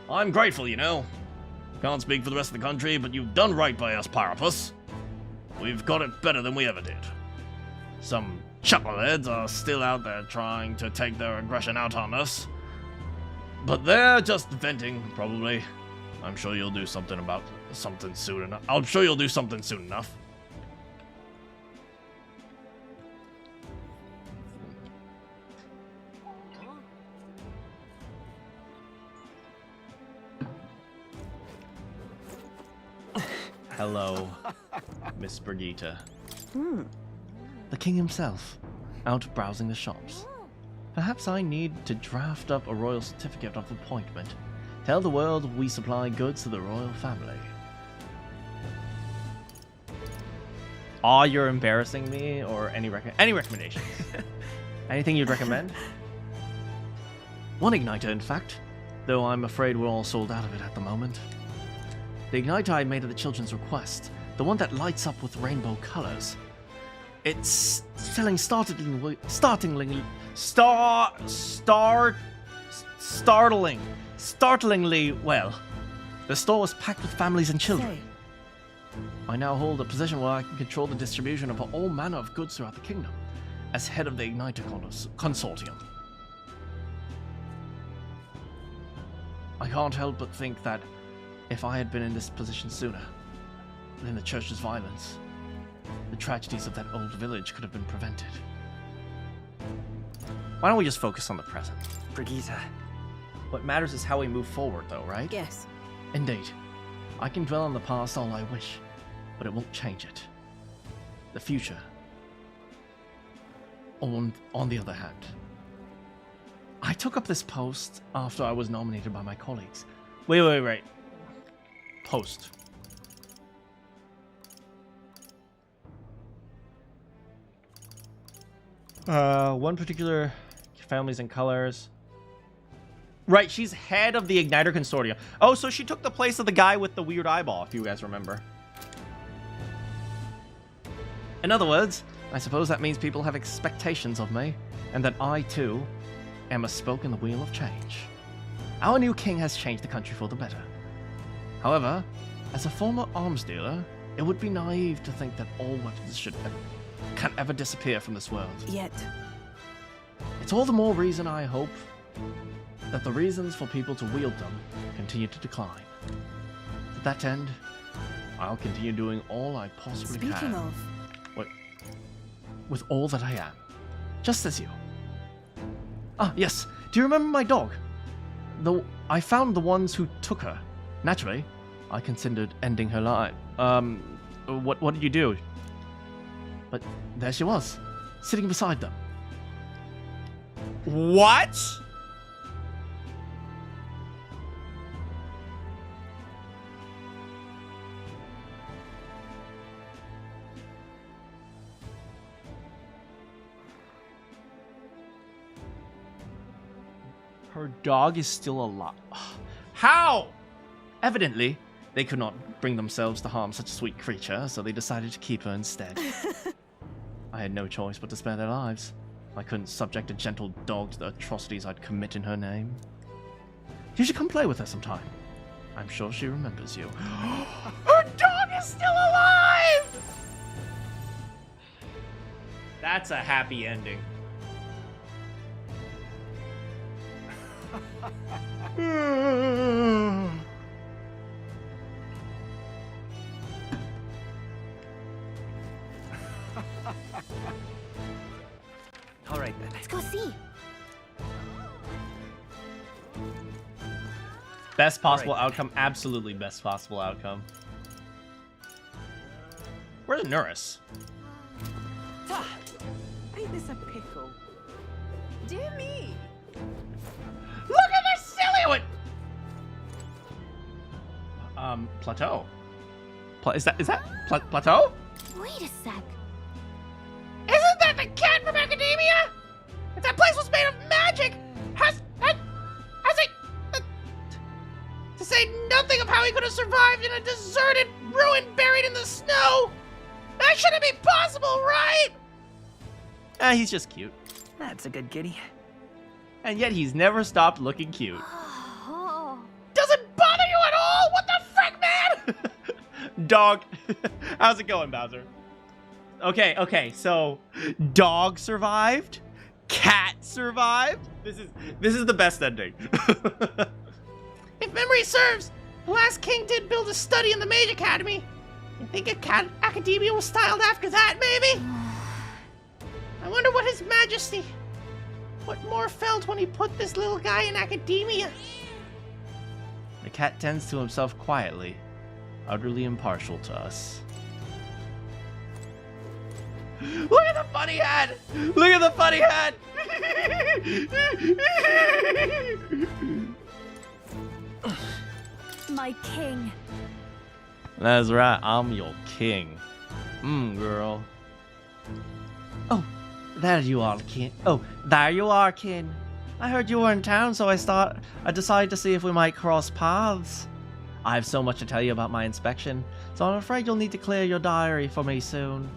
I'm grateful, you know. Can't speak for the rest of the country, but you've done right by us, Parapus. We've got it better than we ever did. Some chuckleheads are still out there trying to take their aggression out on us. But they're just venting, probably. I'm sure you'll do something about something soon enough. I'm sure you'll do something soon enough. Hello, Miss Brigitte. The king himself, out browsing the shops. Perhaps I need to draft up a royal certificate of appointment. Tell the world we supply goods to the royal family. Aw, you're embarrassing me, or any recommendations? Anything you'd recommend? One igniter, in fact, though I'm afraid we're all sold out of it at the moment. The igniter I made at the children's request, the one that lights up with rainbow colors. It's selling startlingly well. The store was packed with families and children. I now hold a position where I can control the distribution of all manner of goods throughout the kingdom, as head of the Igniter Consortium. I can't help but think that if I had been in this position sooner, then the church's violence, the tragedies of that old village could have been prevented. Why don't we just focus on the present? Brigitte. What matters is how we move forward, though, right? Yes. Indeed. I can dwell on the past all I wish, but it won't change it. The future, on the other hand. I took up this post after I was nominated by my colleagues. Wait. Post. One particular families and colors. Right, she's head of the Igniter Consortium. Oh, so she took the place of the guy with the weird eyeball, if you guys remember. In other words, I suppose that means people have expectations of me, and that I, too, am a spoke in the wheel of change. Our new king has changed the country for the better. However, as a former arms dealer, it would be naive to think that all weapons can ever disappear from this world. Yet. It's all the more reason I hope that the reasons for people to wield them continue to decline. To that end, I'll continue doing all I possibly can. Speaking of... With all that I am. Just as you. Ah, yes. Do you remember my dog? I found the ones who took her. Naturally, I considered ending her life. What did you do? But there she was, sitting beside them. What? Her dog is still alive. How? Evidently, they could not bring themselves to harm such a sweet creature, so they decided to keep her instead. I had no choice but to spare their lives. I couldn't subject a gentle dog to the atrocities I'd commit in her name. You should come play with her sometime. I'm sure she remembers you. Her dog is still alive! That's a happy ending. All right then. Let's go see. Best possible outcome? Absolutely best possible outcome. Where's Nuris? Ain't this a pickle? Dear me. Look at this silly one! Plateau. Is that Plateau? Wait a sec. Isn't that the cat from Academia? If that place was made of magic, to say nothing of how he could have survived in a deserted ruin buried in the snow. That shouldn't be possible, right? He's just cute. That's a good kitty. And yet he's never stopped looking cute. Doesn't bother you at all? What the frick, Dog. How's it going, Bowser? Okay, so dog survived, cat survived. This is the best ending. If memory serves, the last king did build a study in the Mage Academy. You think academia was styled after that, maybe? I wonder what His Majesty, what more felt when he put this little guy in academia. The cat tends to himself quietly, utterly impartial to us. Look at the funny hat! Look at the funny hat! My king. That's right, I'm your king. Girl. Oh, there you are, kin. Oh, there you are, kin. I heard you were in town, so I decided to see if we might cross paths. I have so much to tell you about my inspection, so I'm afraid you'll need to clear your diary for me soon.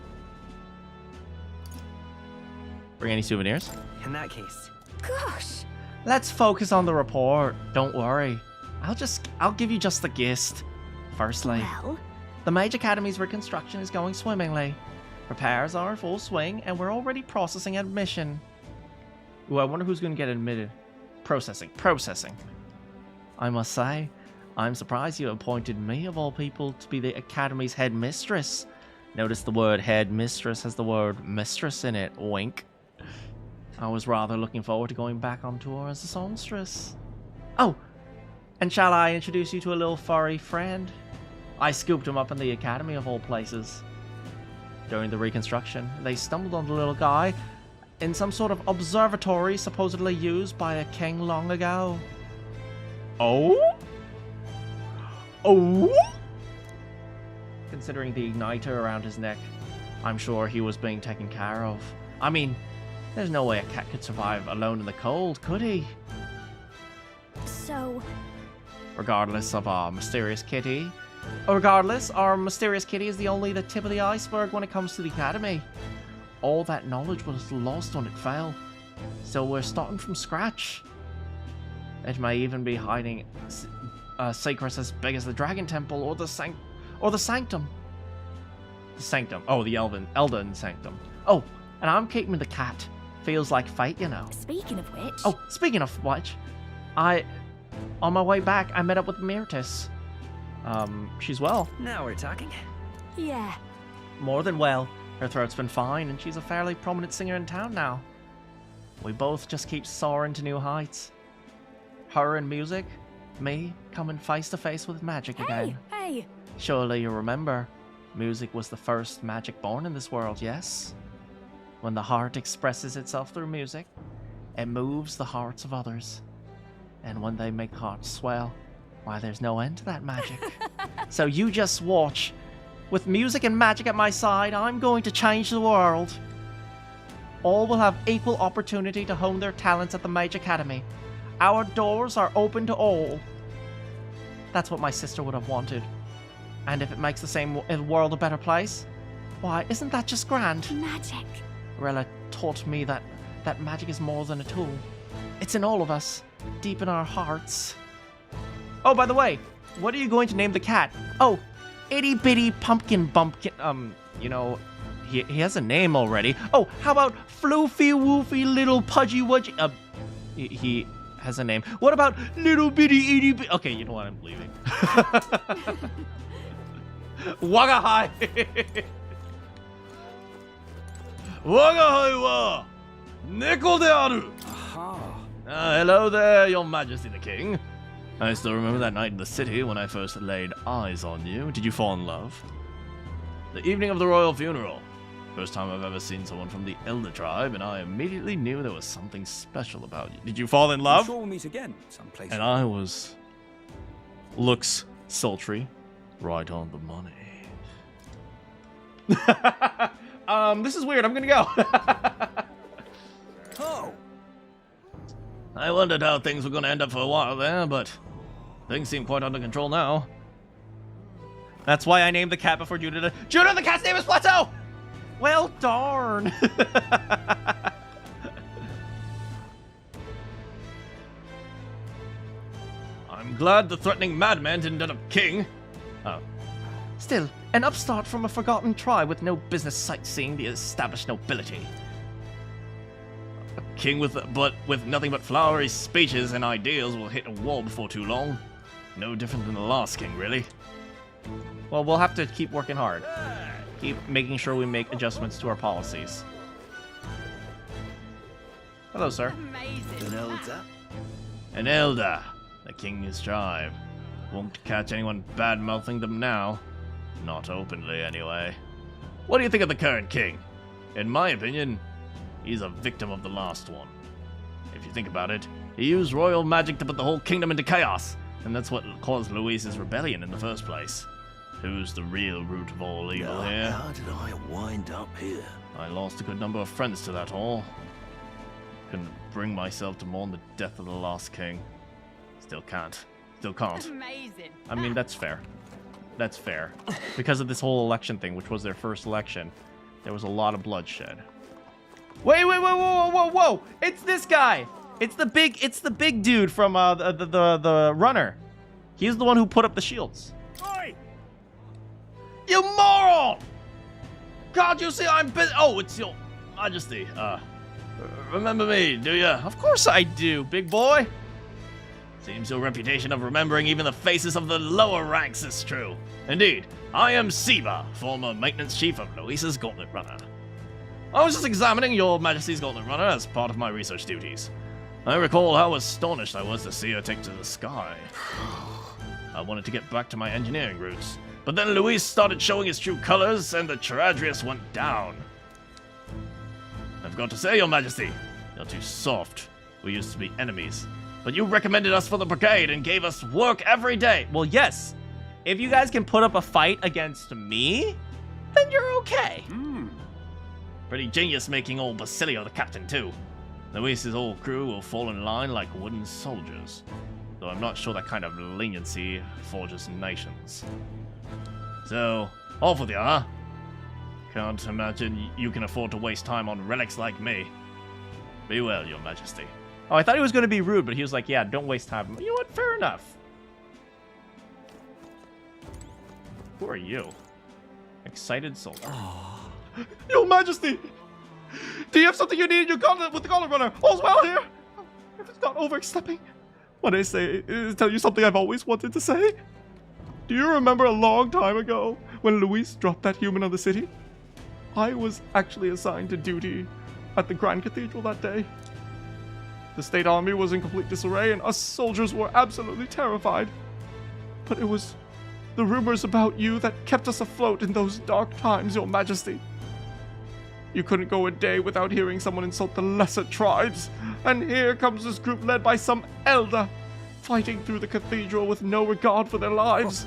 Bring any souvenirs? In that case. Gosh. Let's focus on the report. Don't worry. I'll give you just the gist. Firstly, Well? the Mage Academy's reconstruction is going swimmingly. Repairs are in full swing, and we're already processing admission. Ooh, I wonder who's going to get admitted. Processing. I must say, I'm surprised you appointed me, of all people, to be the Academy's headmistress. Notice the word headmistress has the word mistress in it. Wink. I was rather looking forward to going back on tour as a songstress. Oh, and shall I introduce you to a little furry friend? I scooped him up in the Academy of all places. During the reconstruction, they stumbled on the little guy in some sort of observatory supposedly used by a king long ago. Oh? Considering the igniter around his neck, I'm sure he was being taken care of. I mean, there's no way a cat could survive alone in the cold, could he? So... Regardless, our mysterious kitty is only the tip of the iceberg when it comes to the Academy. All that knowledge was lost when it fell, so we're starting from scratch. It may even be hiding secrets as big as the Dragon Temple or the Sanctum. The Sanctum. Oh, the Elden Sanctum. Oh, and I'm keeping the cat. Feels like fate, you know. Speaking of which... Oh, speaking of which, on my way back, I met up with Myrtis. She's well. Now we're talking. Yeah. More than well. Her throat's been fine, and she's a fairly prominent singer in town now. We both just keep soaring to new heights. Her in music, me coming face to face with magic again. Hey! Surely you remember, music was the first magic born in this world, yes? When the heart expresses itself through music, it moves the hearts of others. And when they make hearts swell, why, there's no end to that magic. So you just watch. With music and magic at my side, I'm going to change the world. All will have equal opportunity to hone their talents at the Mage Academy. Our doors are open to all. That's what my sister would have wanted. And if it makes the same world a better place, why, isn't that just grand? Magic. Rella taught me that magic is more than a tool. It's in all of us, deep in our hearts. Oh, by the way, what are you going to name the cat? Oh, Itty Bitty Pumpkin Bumpkin. You know, he has a name already. Oh, how about Floofy Woofy Little Pudgy Wudgy? He has a name. What about Little Bitty Itty Bitty? Okay, you know what? I'm leaving. Wagahai. Wagahai wa Nickel de Aru. Hello there, Your Majesty the King. I still remember that night in the city when I first laid eyes on you. Did you fall in love? The evening of the royal funeral. First time I've ever seen someone from the Elder tribe, and I immediately knew there was something special about you. Did you fall in love? I'm sure we'll meet again someplace. And I was... looks sultry. Right on the money. This is weird. I'm gonna go. Oh! I wondered how things were going to end up for a while there, but things seem quite under control now. That's why I named the cat before Judah. Judah, the cat's name is Plateau! Well, darn. I'm glad the threatening madman didn't end up king. Oh. Still, an upstart from a forgotten tribe with no business sightseeing the established nobility. A king with nothing but flowery speeches and ideals will hit a wall before too long. No different than the last king, really. Well, we'll have to keep working hard. Keep making sure we make adjustments to our policies. Hello, sir. An elder? An elder. The king's tribe. Won't catch anyone bad-mouthing them now. Not openly, anyway. What do you think of the current king? In my opinion, he's a victim of the last one. If you think about it, he used royal magic to put the whole kingdom into chaos, and that's what caused Luis's rebellion in the first place. Who's the real root of all evil here? How did I wind up here? I lost a good number of friends to that all. Couldn't bring myself to mourn the death of the last king. Still can't. Still can't. Amazing. I mean, that's fair. That's fair. Because of this whole election thing, which was their first election, there was a lot of bloodshed. Wait, whoa! It's this guy! It's the big dude from the runner. He's the one who put up the shields. Oi! You moron! God, you see I'm busy. Oh, it's your Majesty. Remember me, do ya? Of course I do, big boy. Seems your reputation of remembering even the faces of the lower ranks is true. Indeed, I am Seba, former maintenance chief of Luis's Gauntlet Runner. I was just examining your Majesty's Gauntlet Runner as part of my research duties. I recall how astonished I was to see her take to the sky. I wanted to get back to my engineering roots, but then Luis started showing his true colors and the Charadrius went down. I've got to say, Your Majesty, you're too soft. We used to be enemies, but you recommended us for the brigade and gave us work every day. Well, yes. If you guys can put up a fight against me, then you're okay. Pretty genius making old Basilio the captain, too. Luis's whole crew will fall in line like wooden soldiers, though I'm not sure that kind of leniency forges nations. So, off with you, huh? Can't imagine you can afford to waste time on relics like me. Be well, Your Majesty. Oh, I thought he was going to be rude, but he was like, yeah, don't waste time. You know what? Fair enough. Who are you? Excited soldier. Your Majesty! Do you have something you need in your gauntlet with the Gauntlet Runner? All's well here! If it's not overstepping, what I say is tell you something I've always wanted to say. Do you remember a long time ago when Luis dropped that human on the city? I was actually assigned to duty at the Grand Cathedral that day. The state army was in complete disarray and us soldiers were absolutely terrified. But it was the rumors about you that kept us afloat in those dark times, Your Majesty. You couldn't go a day without hearing someone insult the lesser tribes. And here comes this group led by some elder, fighting through the cathedral with no regard for their lives.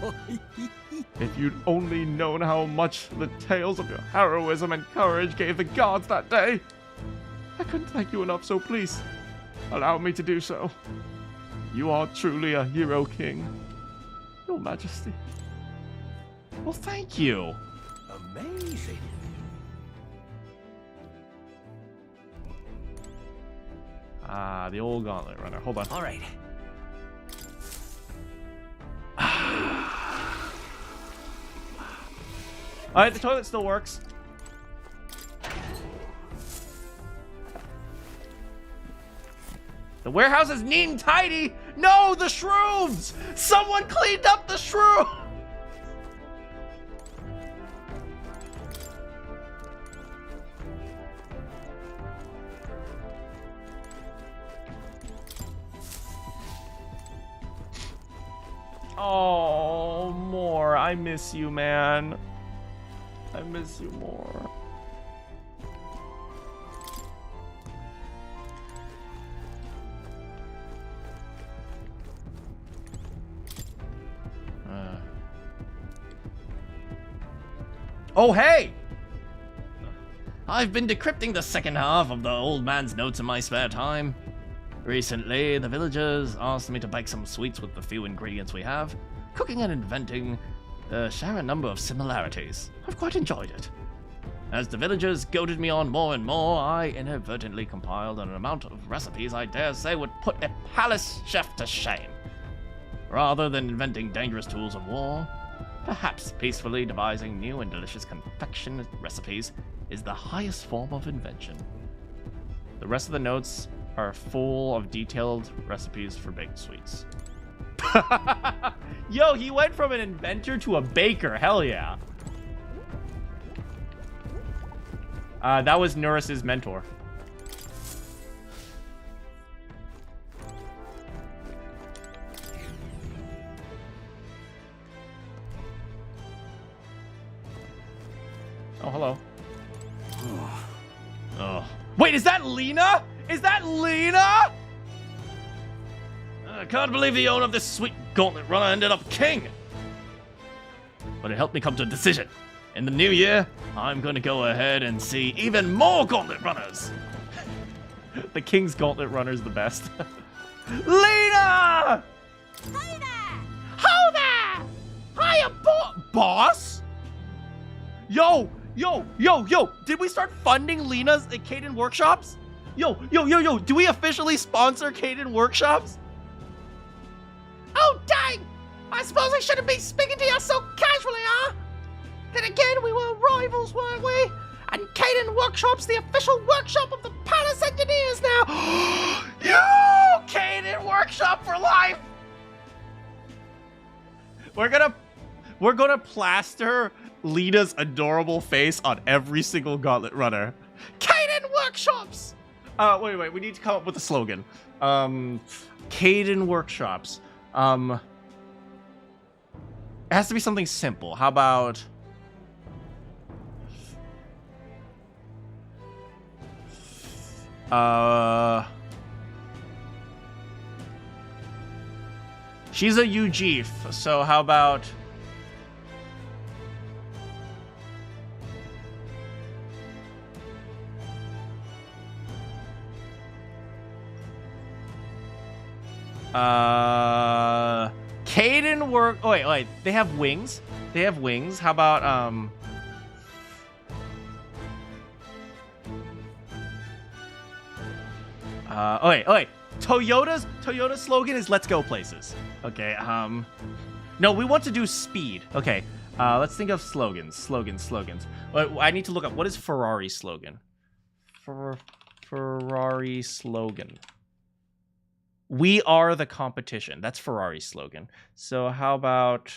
If you'd only known how much the tales of your heroism and courage gave the guards that day. I couldn't thank you enough, so please, allow me to do so. You are truly a hero, King. Your Majesty. Well, thank you. Amazing. Ah, the old Gauntlet Runner. Hold on. All right. All right, the toilet still works. The warehouse is neat and tidy. No, the shrooms! Someone cleaned up the shroom! Oh, more. I miss you, man. I miss you more. Oh, hey! I've been decrypting the second half of the old man's notes in my spare time. Recently, the villagers asked me to bake some sweets with the few ingredients we have. Cooking and inventing share a number of similarities. I've quite enjoyed it. As the villagers goaded me on more and more, I inadvertently compiled an amount of recipes I dare say would put a palace chef to shame. Rather than inventing dangerous tools of war, Perhaps peacefully devising new and delicious confection recipes is the highest form of invention. The rest of the notes are full of detailed recipes for baked sweets. Yo, he went from an inventor to a baker. Hell yeah. That was Norris's mentor. Oh, hello. Oh. Wait, is that Lena? Is that Lena? I can't believe the owner of this sweet gauntlet runner ended up king. But it helped me come to a decision. In the new year, I'm going to go ahead and see even more gauntlet runners. The king's gauntlet runner is the best. Lena! Hi there! Ho there! Hiya, boss? Yo! Did we start funding Lena's at Caden Workshops? Yo, do we officially sponsor Caden Workshops? Oh, dang! I suppose I shouldn't be speaking to you so casually, huh? Then again, we were rivals, weren't we? And Caden Workshop's the official workshop of the Palace Engineers now. Yo! Caden Workshop for life! We're gonna plaster Lena's adorable face on every single gauntlet runner. Caden Workshops! Wait, we need to come up with a slogan. Caden Workshops. It has to be something simple. How about... she's a UG, so how about... Caden work. Oh, wait. They have wings. How about wait. Toyota's slogan is "Let's go places." Okay. No, we want to do speed. Okay. Let's think of slogans. I need to look up what is Ferrari's slogan. Ferrari slogan. We are the competition. That's Ferrari's slogan. So how about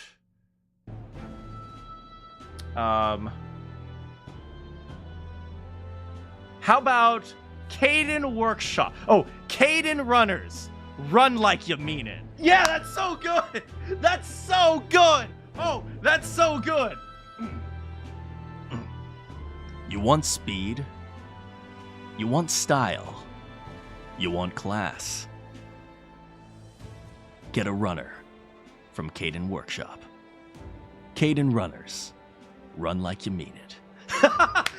Caden Workshop? Oh, Caden Runners. Run like you mean it. Yeah, that's so good. That's so good. Oh, that's so good. You want speed? You want style? You want class? Get a runner from Caden Workshop. Caden Runners. Run like you mean it.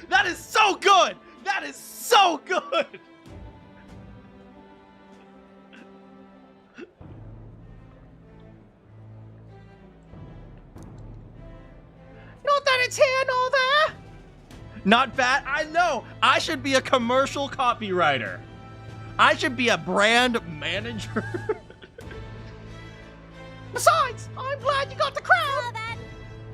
That is so good! That is so good! Not that it's here nor there. Not bad. I know. I should be a commercial copywriter. I should be a brand manager. Besides, I'm glad you got the crown.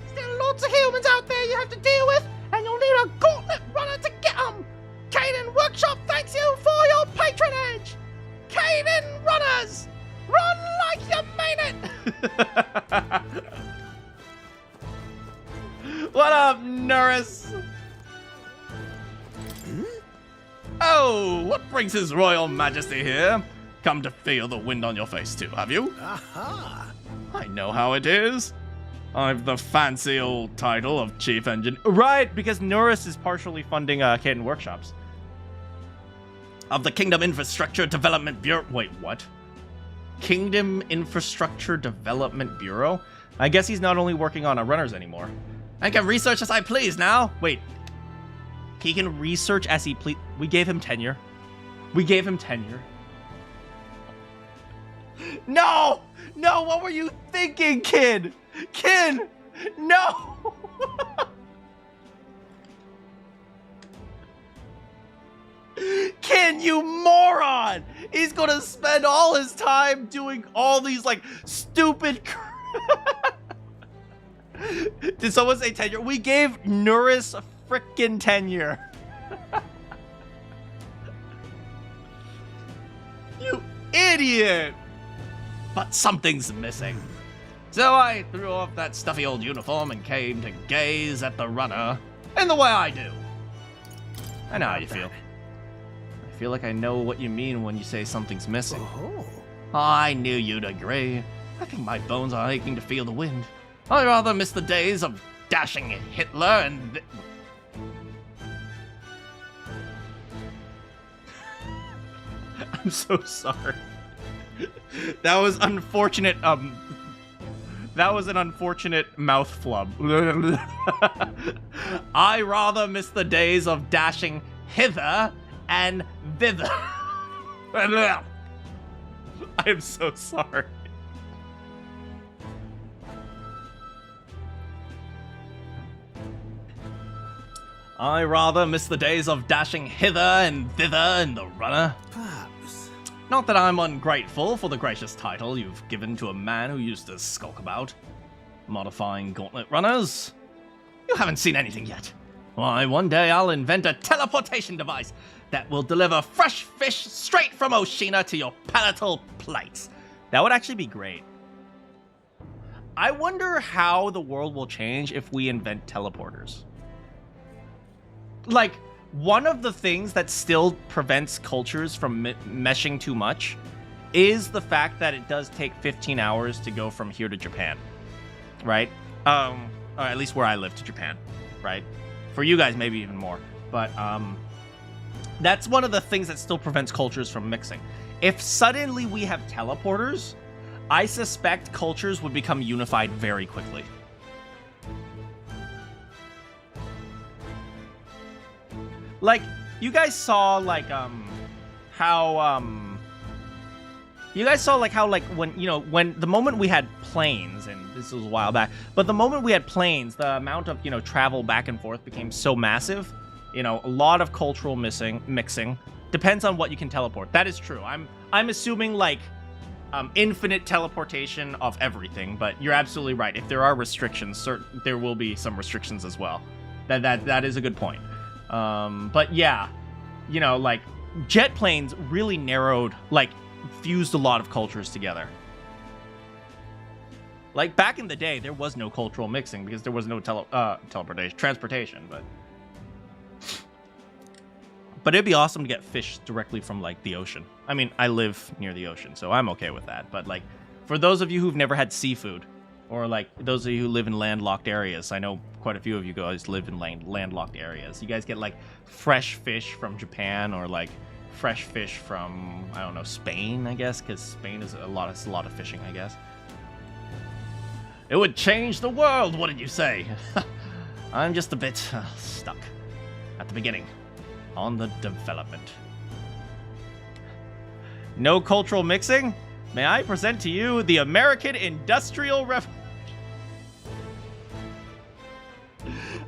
Still lots of humans out there you have to deal with, and you'll need a gauntlet runner to get them. Caden Workshop thanks you for your patronage. Caden Runners, run like you mean it. What up, Norris? Oh, what brings His Royal Majesty here? Come to feel the wind on your face too, have you? Aha! I know how it is. I've the fancy old title of Chief Engineer. Right, because Norris is partially funding Caden Workshops. Of the Kingdom Infrastructure Development Bureau. Wait, what? Kingdom Infrastructure Development Bureau? I guess he's not only working on runners anymore. I can research as I please now. Wait. He can research as he please. We gave him tenure. No! No, what were you thinking, kid? Kid! No! Kid, you moron! He's gonna spend all his time doing all these, like, stupid Did someone say tenure? We gave Nuris frickin' tenure. You idiot! But something's missing. So I threw off that stuffy old uniform and came to gaze at the runner in the way I do. I know how you feel. I feel like I know what you mean when you say something's missing. I knew you'd agree. I think my bones are aching to feel the wind. I rather miss the days of dashing Hitler and... I'm so sorry. That was unfortunate, that was an unfortunate mouth flub. I rather miss the days of dashing hither and thither. I am so sorry. I rather miss the days of dashing hither and thither in the runner. Perhaps. Not that I'm ungrateful for the gracious title you've given to a man who used to skulk about, modifying gauntlet runners. You haven't seen anything yet. Why, one day I'll invent a teleportation device that will deliver fresh fish straight from Oshina to your palatal plates. That would actually be great. I wonder how the world will change if we invent teleporters. Like, one of the things that still prevents cultures from meshing too much is the fact that it does take 15 hours to go from here to Japan, right? Or at least where I live to Japan, right? For you guys, maybe even more. But that's one of the things that still prevents cultures from mixing. If suddenly we have teleporters, I suspect cultures would become unified very quickly. Like, you guys saw, like, how, you guys saw, like, how, like, when, you know, when the moment we had planes, and this was a while back, but the moment we had planes, the amount of, you know, travel back and forth became so massive, you know, a lot of cultural mixing. Depends on what you can teleport. That is true. I'm assuming, like, infinite teleportation of everything, but you're absolutely right. If there are restrictions, there will be some restrictions as well. That is a good point. But yeah, you know, like, jet planes really narrowed, like, fused a lot of cultures together. Like, back in the day, there was no cultural mixing because there was no transportation, but it'd be awesome to get fish directly from, like, the ocean. I mean, I live near the ocean, so I'm okay with that. But, like, for those of you who've never had seafood, or, like, those of you who live in landlocked areas, I know quite a few of you guys live in landlocked areas. You guys get, like, fresh fish from Japan, or, like, fresh fish from, I don't know, Spain, I guess, because Spain is a lot of fishing, I guess. It would change the world, what did you say? I'm just a bit stuck at the beginning on the development. No cultural mixing? May I present to you the American Industrial Revolution?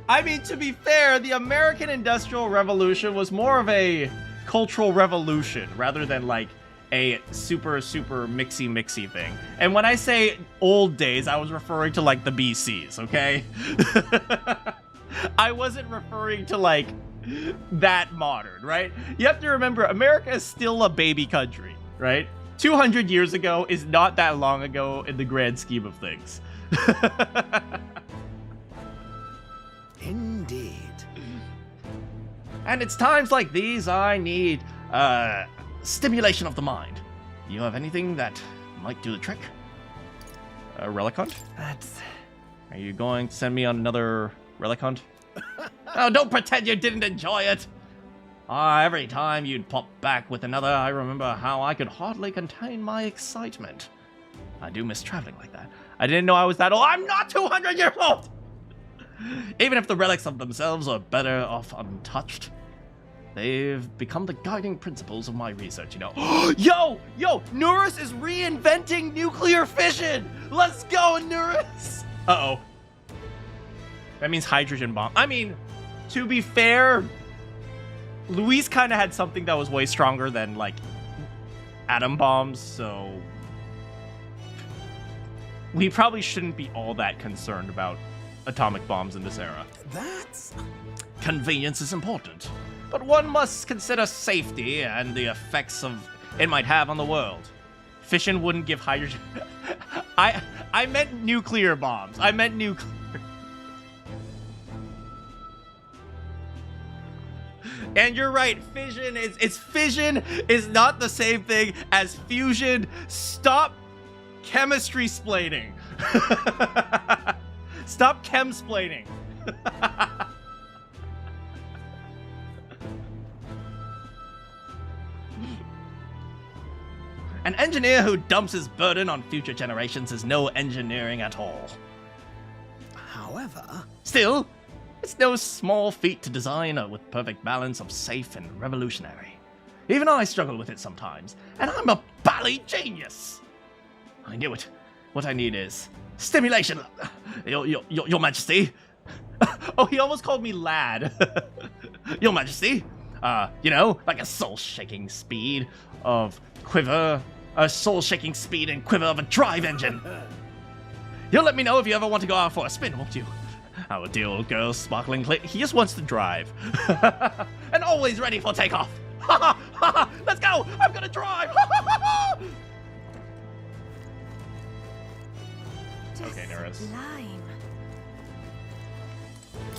I mean, to be fair, the American Industrial Revolution was more of a cultural revolution rather than, like, a super mixy thing. And when I say old days, I was referring to, like, the BCs, okay? I wasn't referring to, like, that modern, right? You have to remember, America is still a baby country, right? 200 years ago is not that long ago in the grand scheme of things. Indeed. And it's times like these I need stimulation of the mind. You have anything that might do the trick? A relic hunt? Are you going to send me on another relic hunt? Oh, don't pretend you didn't enjoy it. Every time you'd pop back with another, I remember how I could hardly contain my excitement. I do miss traveling like that. I didn't know I was that old. I'm not 200 years old! Even if the relics of themselves are better off untouched, they've become the guiding principles of my research, you know. Yo! Nuris is reinventing nuclear fission! Let's go, Nuris! Uh-oh. That means hydrogen bomb. I mean, to be fair, Luis kind of had something that was way stronger than, like, atom bombs, so we probably shouldn't be all that concerned about atomic bombs in this era. That's... Convenience is important, but one must consider safety and the effects it might have on the world. Fission wouldn't give hydrogen. I meant nuclear bombs. I meant nuclear. And you're right, fission is not the same thing as fusion. Stop chemistry splaining. Stop chem-splaining. An engineer who dumps his burden on future generations is no engineering at all. However... Still, it's no small feat to design with perfect balance of safe and revolutionary. Even I struggle with it sometimes, and I'm a bally genius. I knew it. What I need is stimulation. Your Majesty. Oh, he almost called me lad. Your Majesty. You know, like a soul-shaking speed of quiver, a soul-shaking speed and quiver of a drive engine. You'll let me know if you ever want to go out for a spin, won't you? Our dear old girl, sparkling clear. He just wants to drive. And always ready for takeoff. Let's go! I'm gonna drive! Okay, Neris.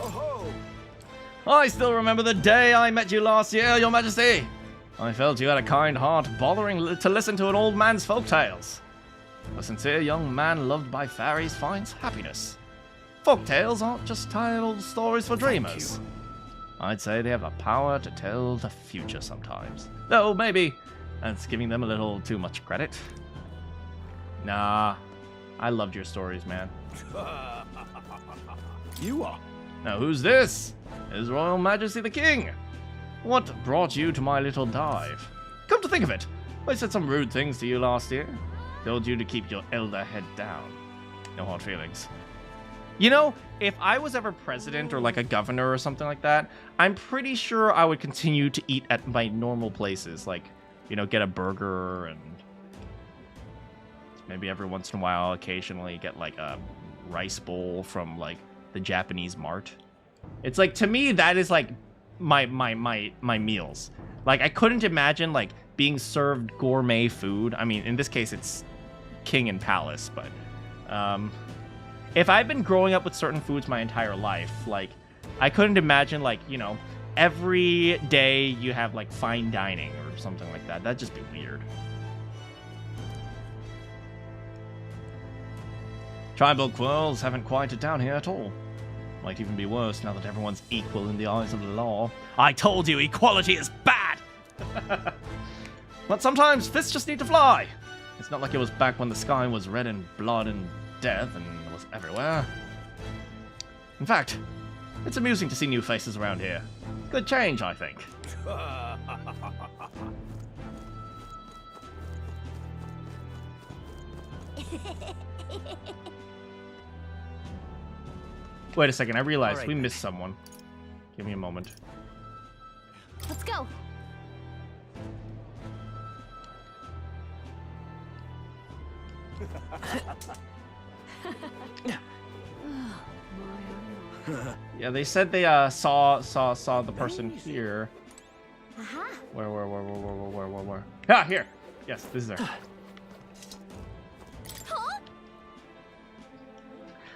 Oh-ho! I still remember the day I met you last year, Your Majesty. I felt you had a kind heart, bothering to listen to an old man's folk tales. A sincere young man loved by fairies finds happiness. Folk tales aren't just tired stories for dreamers. I'd say they have the power to tell the future sometimes. Though maybe that's giving them a little too much credit. Nah, I loved your stories, man. You are. Now who's this? His Royal Majesty the King. What brought you to my little dive? Come to think of it, I said some rude things to you last year. Told you to keep your elder head down. No hard feelings. You know, if I was ever president or like a governor or something like that, I'm pretty sure I would continue to eat at my normal places. Like, you know, get a burger and maybe every once in a while, occasionally get like a rice bowl from like the Japanese mart. It's like, to me, that is like my meals. Like, I couldn't imagine like being served gourmet food. I mean, in this case, it's king and palace, but if I've been growing up with certain foods my entire life, like, I couldn't imagine, like, you know, every day you have, like, fine dining or something like that. That'd just be weird. Tribal quarrels haven't quieted down here at all. Might even be worse now that everyone's equal in the eyes of the law. I told you, equality is bad! But sometimes fists just need to fly. It's not like it was back when the sky was red in blood and death and was everywhere. In fact, it's amusing to see new faces around here. Good change, I think. Wait a second, I realized we missed someone. Give me a moment. Let's go. Yeah, they said they saw the person here. Where? Ah, here. Yes, this is her. Huh?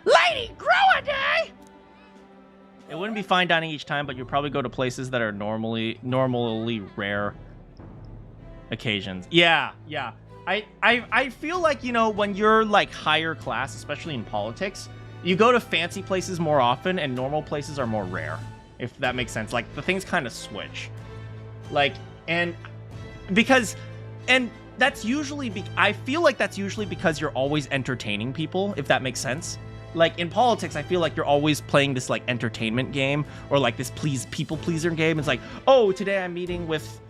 Lady Growaday! It wouldn't be fine dining each time, but you'll probably go to places that are normally rare occasions. Yeah. I feel like, you know, when you're like higher class, especially in politics, you go to fancy places more often and normal places are more rare, if that makes sense. Like, the things kind of switch. Like, and that's usually, I feel like that's usually because you're always entertaining people, if that makes sense. Like, in politics, I feel like you're always playing this, like, entertainment game, or, like, this people pleaser game. It's like, oh, today I'm meeting with,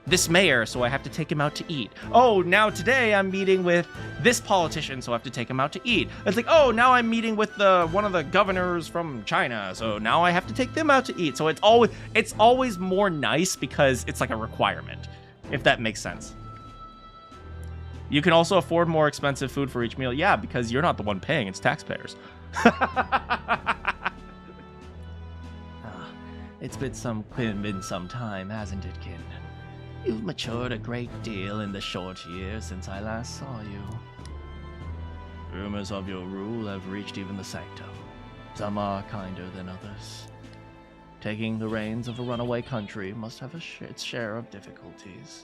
this mayor, so I have to take him out to eat. Oh, now today I'm meeting with this politician, so I have to take him out to eat. It's like, oh, now I'm meeting with one of the governors from China, so now I have to take them out to eat. So it's always more nice because it's like a requirement, if that makes sense. You can also afford more expensive food for each meal. Yeah, because you're not the one paying, it's taxpayers. It's been some time, hasn't it, kin? You've matured a great deal in the short years since I last saw you. Rumors of your rule have reached even the Sanctum. Some are kinder than others. Taking the reins of a runaway country must have its share of difficulties.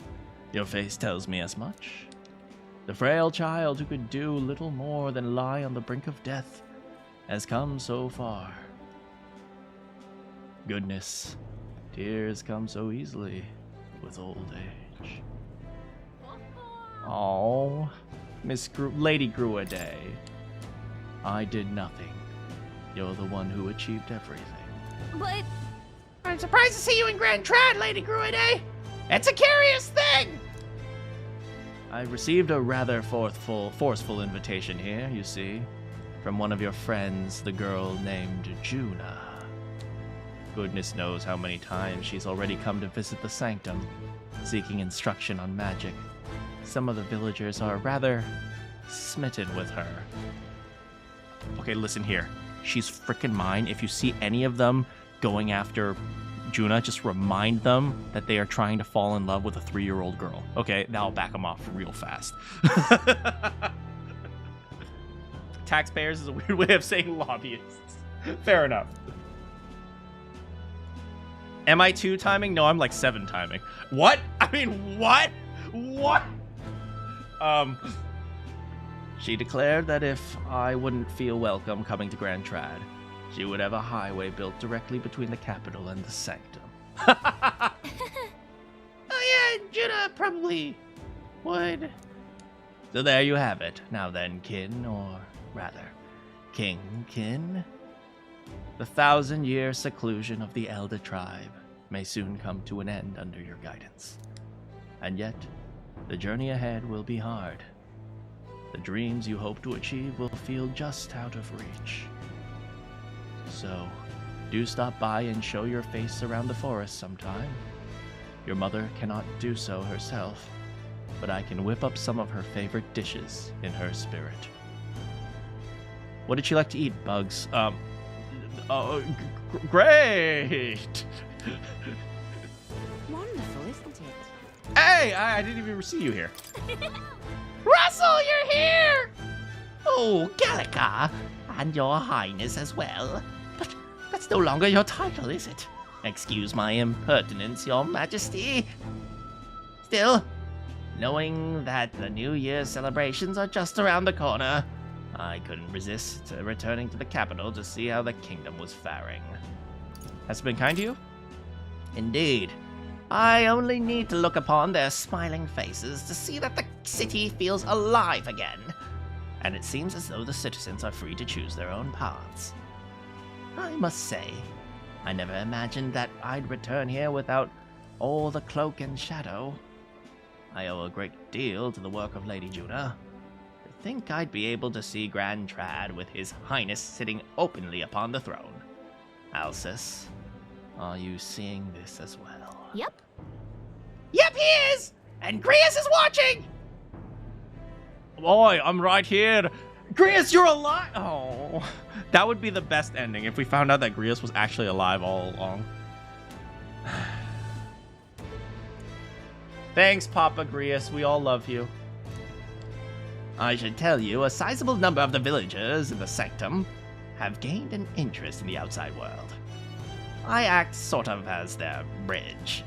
Your face tells me as much. The frail child who could do little more than lie on the brink of death has come so far. Goodness, tears come so easily with old age. Oh, Lady Gruaday. I did nothing. You're the one who achieved everything. But I'm surprised to see you in Grand Trad, Lady Gruaday. It's a curious thing. I received a rather forceful invitation here, you see, from one of your friends, the girl named Juna. Goodness knows how many times she's already come to visit the Sanctum, seeking instruction on magic. Some of the villagers are rather smitten with her. Okay, listen here. She's frickin' mine. If you see any of them going after Juna, just remind them that they are trying to fall in love with a 3-year-old girl. Okay, that'll back them off real fast. Taxpayers is a weird way of saying lobbyists. Fair enough. Am I 2 timing? No, I'm like 7 timing. What? I mean, what? What? She declared that if I wouldn't feel welcome coming to Grand Trad, she would have a highway built directly between the capital and the Sanctum. Oh yeah, Juna probably would. So there you have it. Now then, kin, or rather, king. The 1,000-year seclusion of the Elder tribe may soon come to an end under your guidance. And yet, the journey ahead will be hard. The dreams you hope to achieve will feel just out of reach. So, do stop by and show your face around the forest sometime. Your mother cannot do so herself, but I can whip up some of her favorite dishes in her spirit. What did she like to eat, Bugs? Great! Wonderful, isn't it? Hey, I didn't even see you here. Russell, you're here! Oh, Gallica, and your highness as well. But that's no longer your title, is it? Excuse my impertinence, your majesty. Still, knowing that the New Year's celebrations are just around the corner, I couldn't resist returning to the capital to see how the kingdom was faring. Has it been kind to you? Indeed. I only need to look upon their smiling faces to see that the city feels alive again. And it seems as though the citizens are free to choose their own paths. I must say, I never imagined that I'd return here without all the cloak and shadow. I owe a great deal to the work of Lady Juna. To think I'd be able to see Grand Trad with His Highness sitting openly upon the throne. Alcest, are you seeing this as well? Yep. Yep, he is! And Grius is watching! Boy, I'm right here. Grius, you're alive! Oh, that would be the best ending if we found out that Grius was actually alive all along. Thanks, Papa Grius. We all love you. I should tell you, a sizable number of the villagers in the Sanctum have gained an interest in the outside world. I act sort of as their bridge.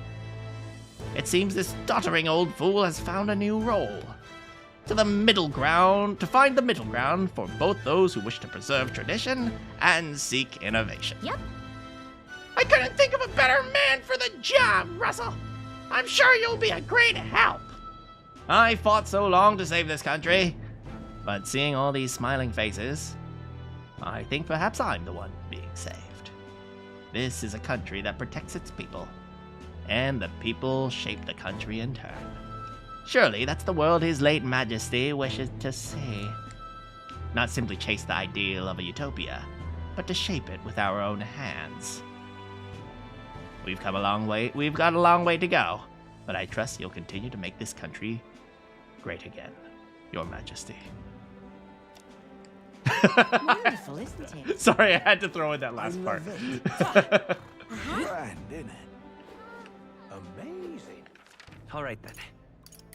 It seems this doddering old fool has found a new role. To find the middle ground for both those who wish to preserve tradition and seek innovation. Yep. I couldn't think of a better man for the job, Russell. I'm sure you'll be a great help. I fought so long to save this country, but seeing all these smiling faces, I think perhaps I'm the one being saved. This is a country that protects its people, and the people shape the country in turn. Surely that's the world His late Majesty wishes to see. Not simply chase the ideal of a utopia, but to shape it with our own hands. We've got a long way to go, but I trust you'll continue to make this country great again, Your Majesty. Wonderful, isn't it? Sorry, I had to throw in that last part. Grand, isn't it? Amazing. All right then.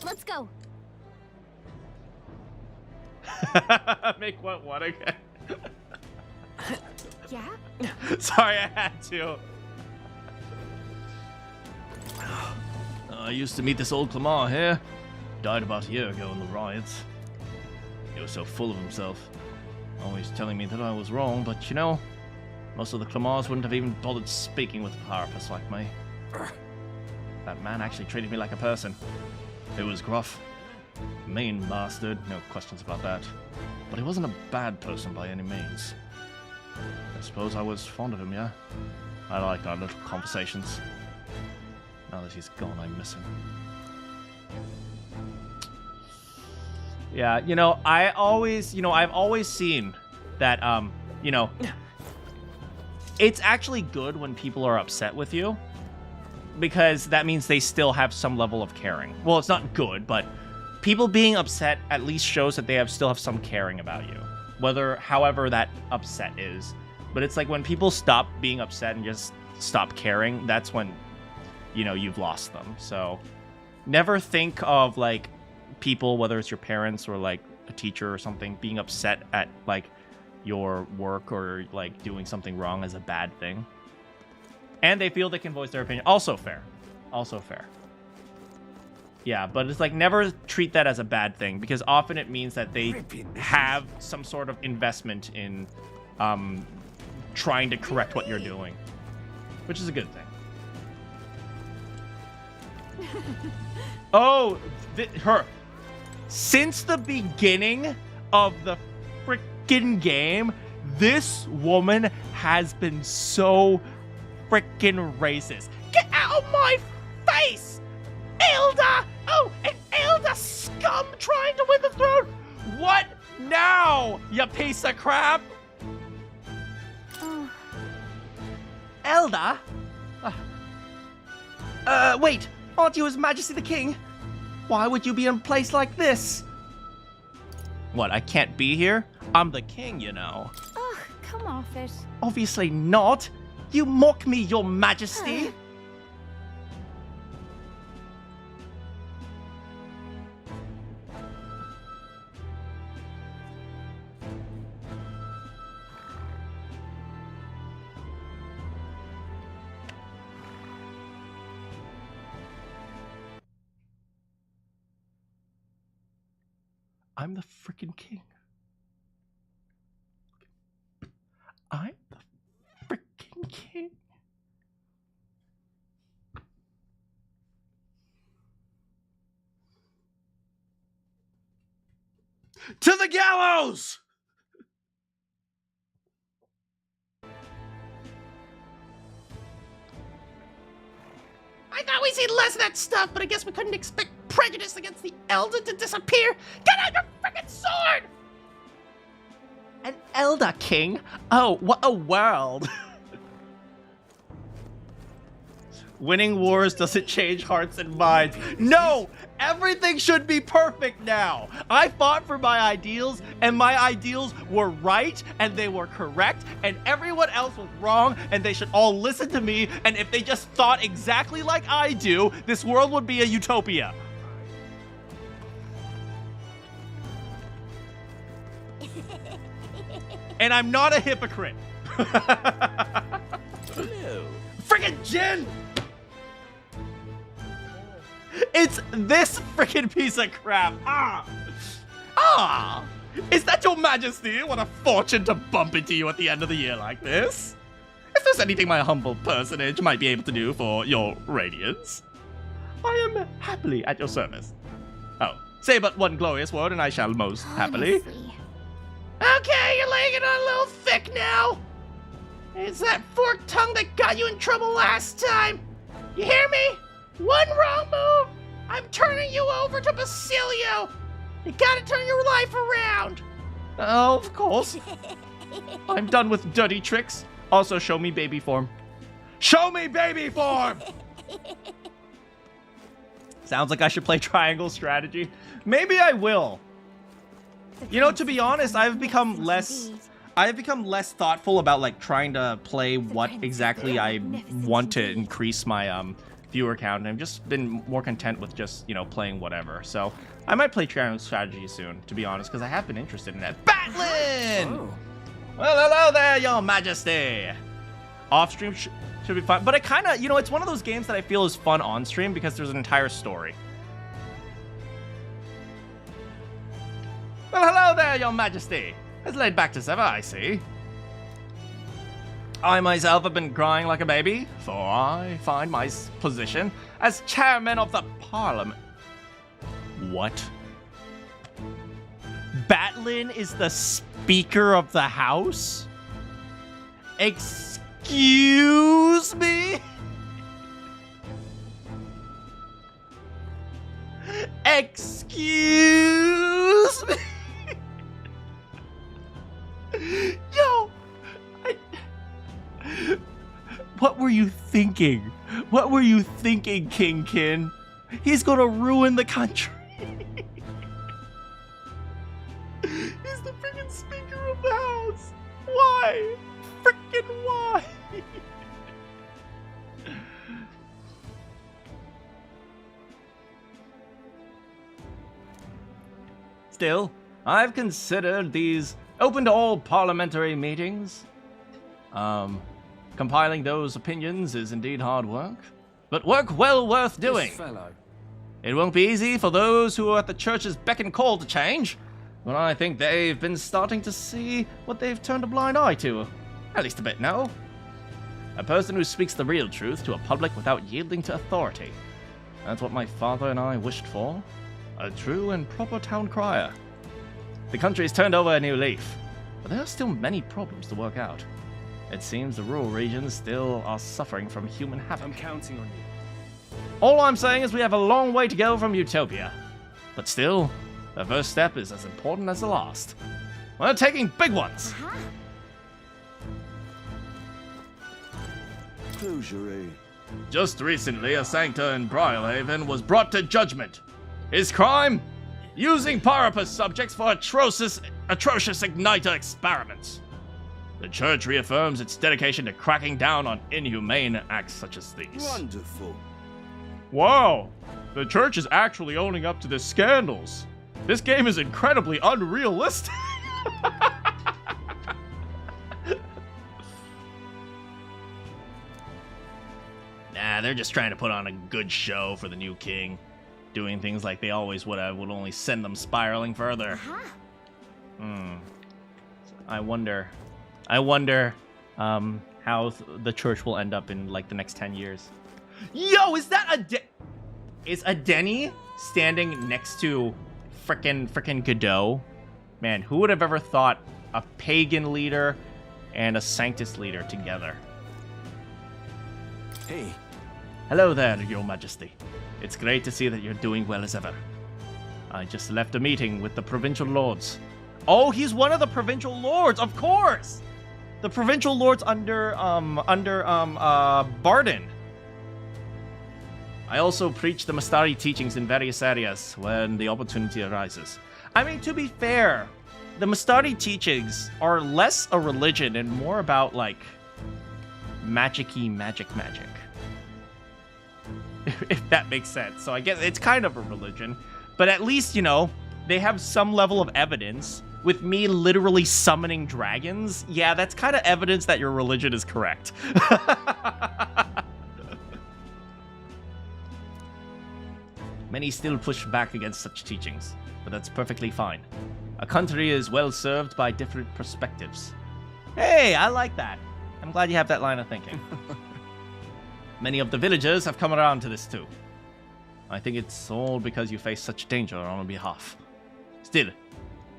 Let's go. Make what one again? Yeah? Sorry, I had to. I used to meet this old Clamar here. Died about a year ago in the riots. He was so full of himself. Always telling me that I was wrong, but you know, most of the Clamars wouldn't have even bothered speaking with a carapace like me. That man actually treated me like a person. It was gruff. Mean bastard, no questions about that. But he wasn't a bad person by any means. I suppose I was fond of him, yeah? I liked our little conversations. Now that he's gone, I miss him. Yeah, you know, I've always seen that, you know, it's actually good when people are upset with you, because that means they still have some level of caring. Well, it's not good, but people being upset at least shows that they still have some caring about you, however that upset is. But it's like when people stop being upset and just stop caring, that's when, you know, you've lost them. So never think of like people, whether it's your parents or like a teacher or something, being upset at like your work or like doing something wrong as a bad thing. And they feel they can voice their opinion. Also fair. Also fair. Yeah, but it's like never treat that as a bad thing, because often it means that they have some sort of investment in trying to correct what you're doing, which is a good thing. Oh, since the beginning of the freaking game, this woman has been so freaking racist. Get out of my face! Elder! Oh, an elder scum trying to win the throne! What now, you piece of crap? Elder? Wait, aren't you His Majesty the King? Why would you be in a place like this? What, I can't be here? I'm the king, you know. Ugh, come off it. Obviously not. You mock me, Your Majesty. I'm the freaking king. I'm the freaking king. To the gallows! I thought we'd see less of that stuff, but I guess we couldn't expect prejudice against the elder to disappear. Get out your frickin' sword! An elder king? Oh, what a world. Winning wars doesn't change hearts and minds. No! Everything should be perfect now! I fought for my ideals, and my ideals were right, and they were correct, and everyone else was wrong, and they should all listen to me, and if they just thought exactly like I do, this world would be a utopia. And I'm not a hypocrite. No. Friggin' Jin! It's this freaking piece of crap. Is that Your Majesty? What a fortune to bump into you at the end of the year like this. If there's anything my humble personage might be able to do for your radiance, I am happily at your service. Oh, say but one glorious word and I shall most happily. Okay, you're laying it on a little thick now. It's that forked tongue that got you in trouble last time. You hear me? One wrong move, I'm turning you over to Basilio. You gotta turn your life around. Oh, of course. I'm done with dirty tricks. Also, show me baby form. Show me baby form! Sounds like I should play triangle strategy. Maybe I will. You know, to be honest, I've become less I've become less thoughtful about like trying to play what exactly I want to increase my viewer count, and I've just been more content with just, you know, playing whatever. So I might play Triangle Strategy soon, to be honest, because I have been interested in that. Batlin! Oh. Well, hello there, Your Majesty. Off stream should be fun, but it kind of, you know, it's one of those games that I feel is fun on stream because there's an entire story. Well, hello there, Your Majesty. As laid back as ever, I see. I myself have been crying like a baby, for I find my position as chairman of the Parliament. What? Batlin is the Speaker of the House? Excuse me? Excuse me? Yo! What were you thinking? What were you thinking, King Kin? He's gonna ruin the country. He's the freaking Speaker of the House. Why? Freaking why? Still, I've considered these open to all parliamentary meetings. Compiling those opinions is indeed hard work, but work well worth doing. This fellow. It won't be easy for those who are at the church's beck and call to change, but I think they've been starting to see what they've turned a blind eye to. At least a bit, no? A person who speaks the real truth to a public without yielding to authority. That's what my father and I wished for. A true and proper town crier. The country's turned over a new leaf, but there are still many problems to work out. It seems the rural regions still are suffering from human havoc. I'm counting on you. All I'm saying is we have a long way to go from utopia. But still, the first step is as important as the last. We're taking big ones! Closure. Just recently, a sanctor in Briarhaven was brought to judgment. His crime? Using Parapus subjects for atrocious igniter experiments. The church reaffirms its dedication to cracking down on inhumane acts such as these. Wonderful. Wow, the church is actually owning up to the scandals. This game is incredibly unrealistic. Nah, they're just trying to put on a good show for the new king. Doing things like they always would have would only send them spiraling further. I wonder how the church will end up in like the next 10 years. Yo, is that is a Denny standing next to frickin' Godot? Man, who would have ever thought a pagan leader and a sanctus leader together? Hey. Hello there, Your Majesty. It's great to see that you're doing well as ever. I just left a meeting with the provincial lords. Oh, he's one of the provincial lords, of course! The provincial lords under Barden. I also preach the Mastari teachings in various areas when the opportunity arises. I mean, to be fair, the Mastari teachings are less a religion and more about, like, magic-y magic. If that makes sense. So I guess it's kind of a religion, but at least, you know, they have some level of evidence. With me literally summoning dragons, yeah, that's kind of evidence that your religion is correct. Many still push back against such teachings, but that's perfectly fine. A country is well served by different perspectives. Hey, I like that. I'm glad you have that line of thinking. Many of the villagers have come around to this too. I think it's all because you face such danger on our behalf. Still,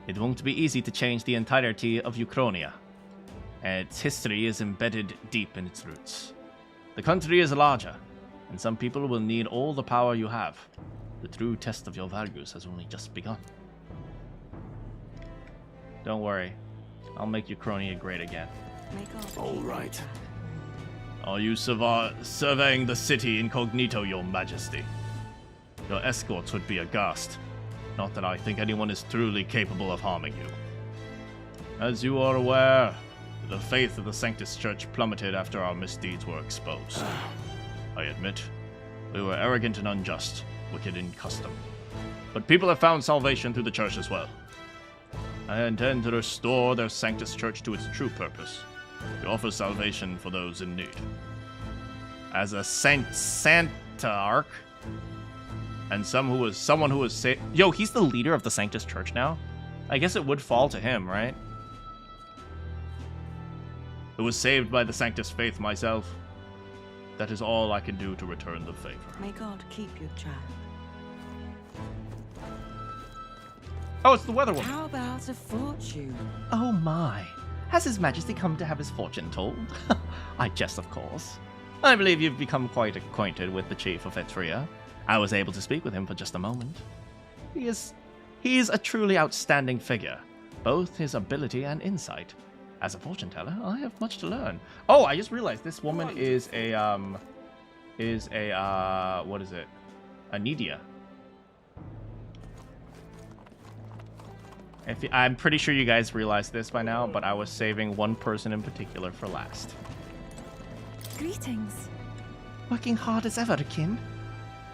it won't be easy to change the entirety of Uchronia. Its history is embedded deep in its roots. The country is larger, and some people will need all the power you have. The true test of your values has only just begun. Don't worry, I'll make Uchronia great again. All right. Are you surveying the city incognito, Your Majesty? Your escorts would be aghast. Not that I think anyone is truly capable of harming you. As you are aware, the faith of the Sanctus Church plummeted after our misdeeds were exposed. I admit, we were arrogant and unjust, wicked in custom. But people have found salvation through the Church as well. I intend to restore their Sanctus Church to its true purpose, to offer salvation for those in need. As a Santarch, and someone who was saved. Yo, he's the leader of the Sanctus Church now? I guess it would fall to him, right? Who was saved by the Sanctus faith myself. That is all I can do to return the favor. May God keep your child. Oh, it's the weather woman. How about a fortune? Oh my. Has His Majesty come to have his fortune told? I jest, of course. I believe you've become quite acquainted with the Chief of Etria. I was able to speak with him for just a moment. He is a truly outstanding figure, both his ability and insight. As a fortune teller, I have much to learn. Oh, I just realized this woman is a what is it? A Nidia. I'm pretty sure you guys realized this by now, but I was saving one person in particular for last. Greetings. Working hard as ever, kin.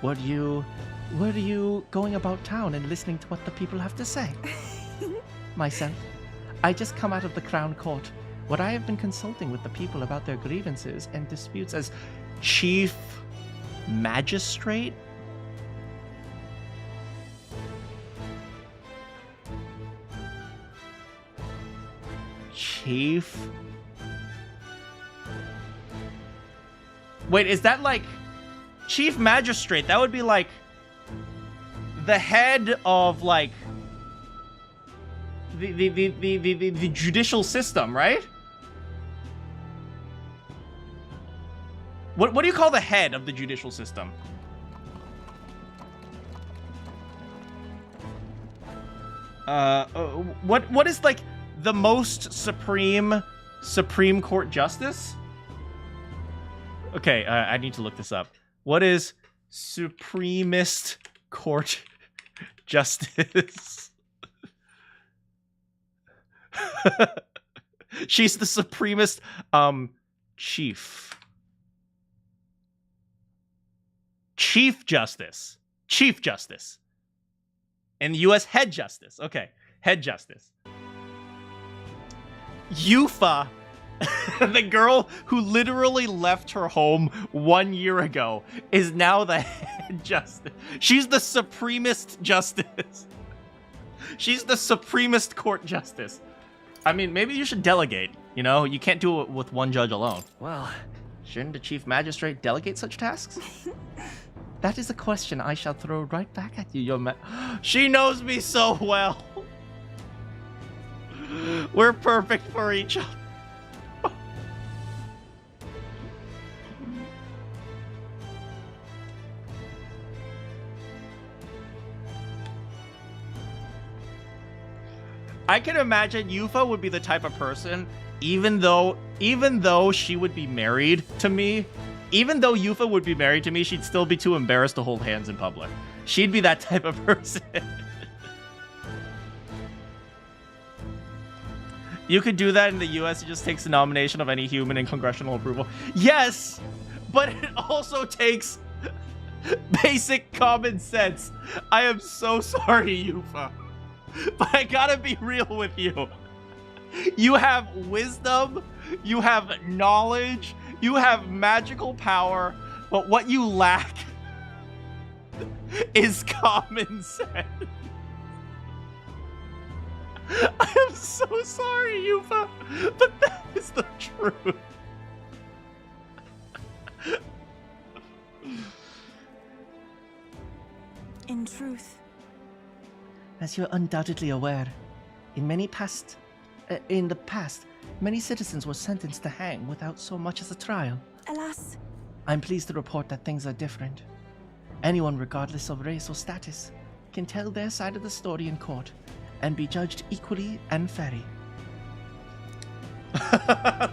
Were you going about town and listening to what the people have to say? Myself, I just come out of the Crown Court, where I have been consulting with the people about their grievances and disputes as Chief Magistrate. Chief. Wait, is that like Chief Magistrate? That would be like the head of like the judicial system, right? What do you call the head of the judicial system? What is like the most Supreme Court Justice? Okay, I need to look this up. What is Supremest Court Justice? She's the Supremest Chief Justice. Chief Justice. In the US, Head Justice. Okay, Head Justice. Yufa, the girl who literally left her home 1 year ago, is now the Head Justice. She's the Supremest Justice. She's the Supremest Court Justice. I mean, maybe you should delegate, you know? You can't do it with one judge alone. Well, shouldn't the Chief Magistrate delegate such tasks? That is a question I shall throw right back at you, Your She knows me so well. We're perfect for each other. I can imagine Yufa would be the type of person, even though she would be married to me, even though Yufa would be married to me, she'd still be too embarrassed to hold hands in public. She'd be that type of person. You could do that in the US. It just takes the nomination of any human and congressional approval. Yes, but it also takes basic common sense. I am so sorry, Yufa. But I gotta be real with you. You have wisdom, you have knowledge, you have magical power, but what you lack is common sense. I am so sorry, Yufa, but that is the truth. In truth, as you're undoubtedly aware, in the past, many citizens were sentenced to hang without so much as a trial. Alas. I'm pleased to report that things are different. Anyone, regardless of race or status, can tell their side of the story in court and be judged equally and fairly.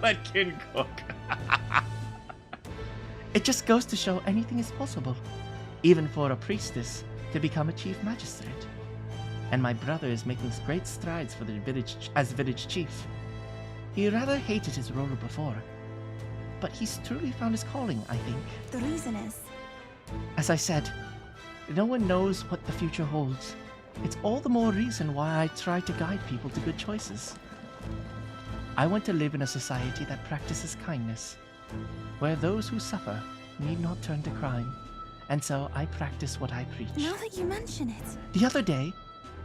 Let Kin cook. It just goes to show anything is possible, even for a priestess to become a chief magistrate. and my brother is making great strides for the village as village chief. He rather hated his role before, but he's truly found his calling, I think. The reason is? As I said, no one knows what the future holds. It's all the more reason why I try to guide people to good choices. I want to live in a society that practices kindness, where those who suffer need not turn to crime, and so I practice what I preach. Now that you mention it. The other day,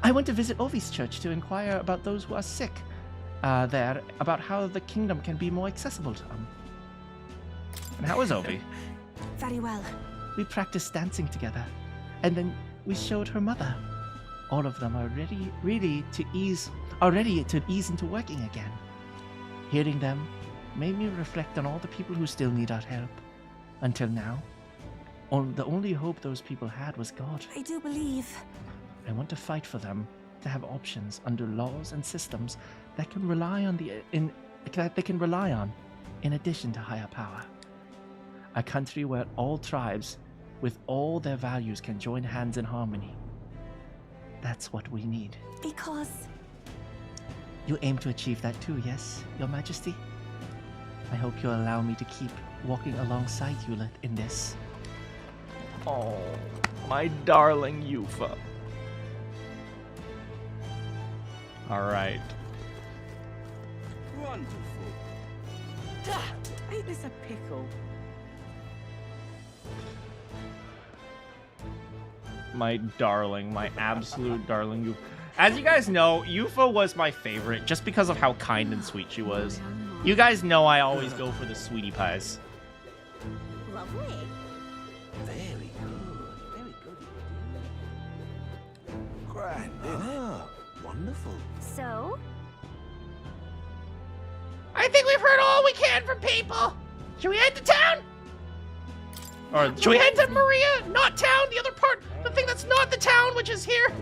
I went to visit Ovi's church to inquire about those who are sick there, about how the kingdom can be more accessible to them. And how was Ovi? Very well. We practiced dancing together, and then we showed her mother. All of them are ready to ease into working again. Hearing them made me reflect on all the people who still need our help. Until now, the only hope those people had was God. I do believe. I want to fight for them, to have options under laws and systems that can rely on in addition to higher power. A country where all tribes, with all their values, can join hands in harmony. That's what we need. Because... You aim to achieve that too, yes, Your Majesty? I hope you'll allow me to keep walking alongside you in this. Oh, my darling Yufa. Alright. Wonderful. Ain't this a pickle? My darling, my absolute darling Yufa. As you guys know, Yufa was my favorite just because of how kind and sweet she was. You guys know I always go for the sweetie pies. Lovely. Very good indeed. Grand, wonderful. So? I think we've heard all we can from people. Should we head to town? Or Should we head to Maria? Not town, the other part, the thing that's not the town, which is here.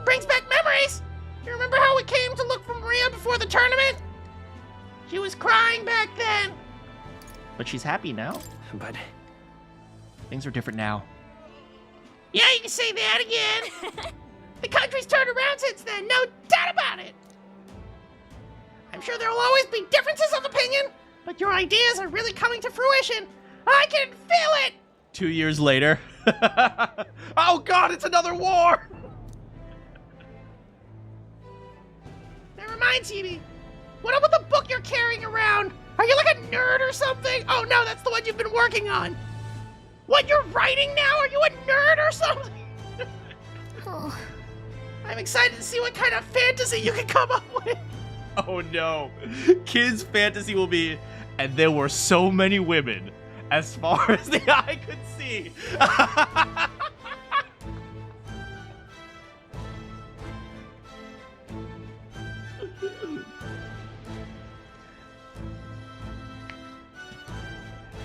Brings back memories. You remember how we came to look for Maria before the tournament? She was crying back then. But she's happy now. But things are different now. Yeah, you can say that again. The country's turned around since then, no doubt about it. I'm sure there'll always be differences of opinion, but your ideas are really coming to fruition. I can feel it. 2 years later. Oh God, it's another war. That reminds me. What about the book you're carrying around? Are you like a nerd or something? Oh no, that's the one you've been working on. What you're writing now? Are you a nerd or something? Oh. I'm excited to see what kind of fantasy you can come up with. Oh no. Kids' fantasy will be, and there were so many women as far as the eye could see.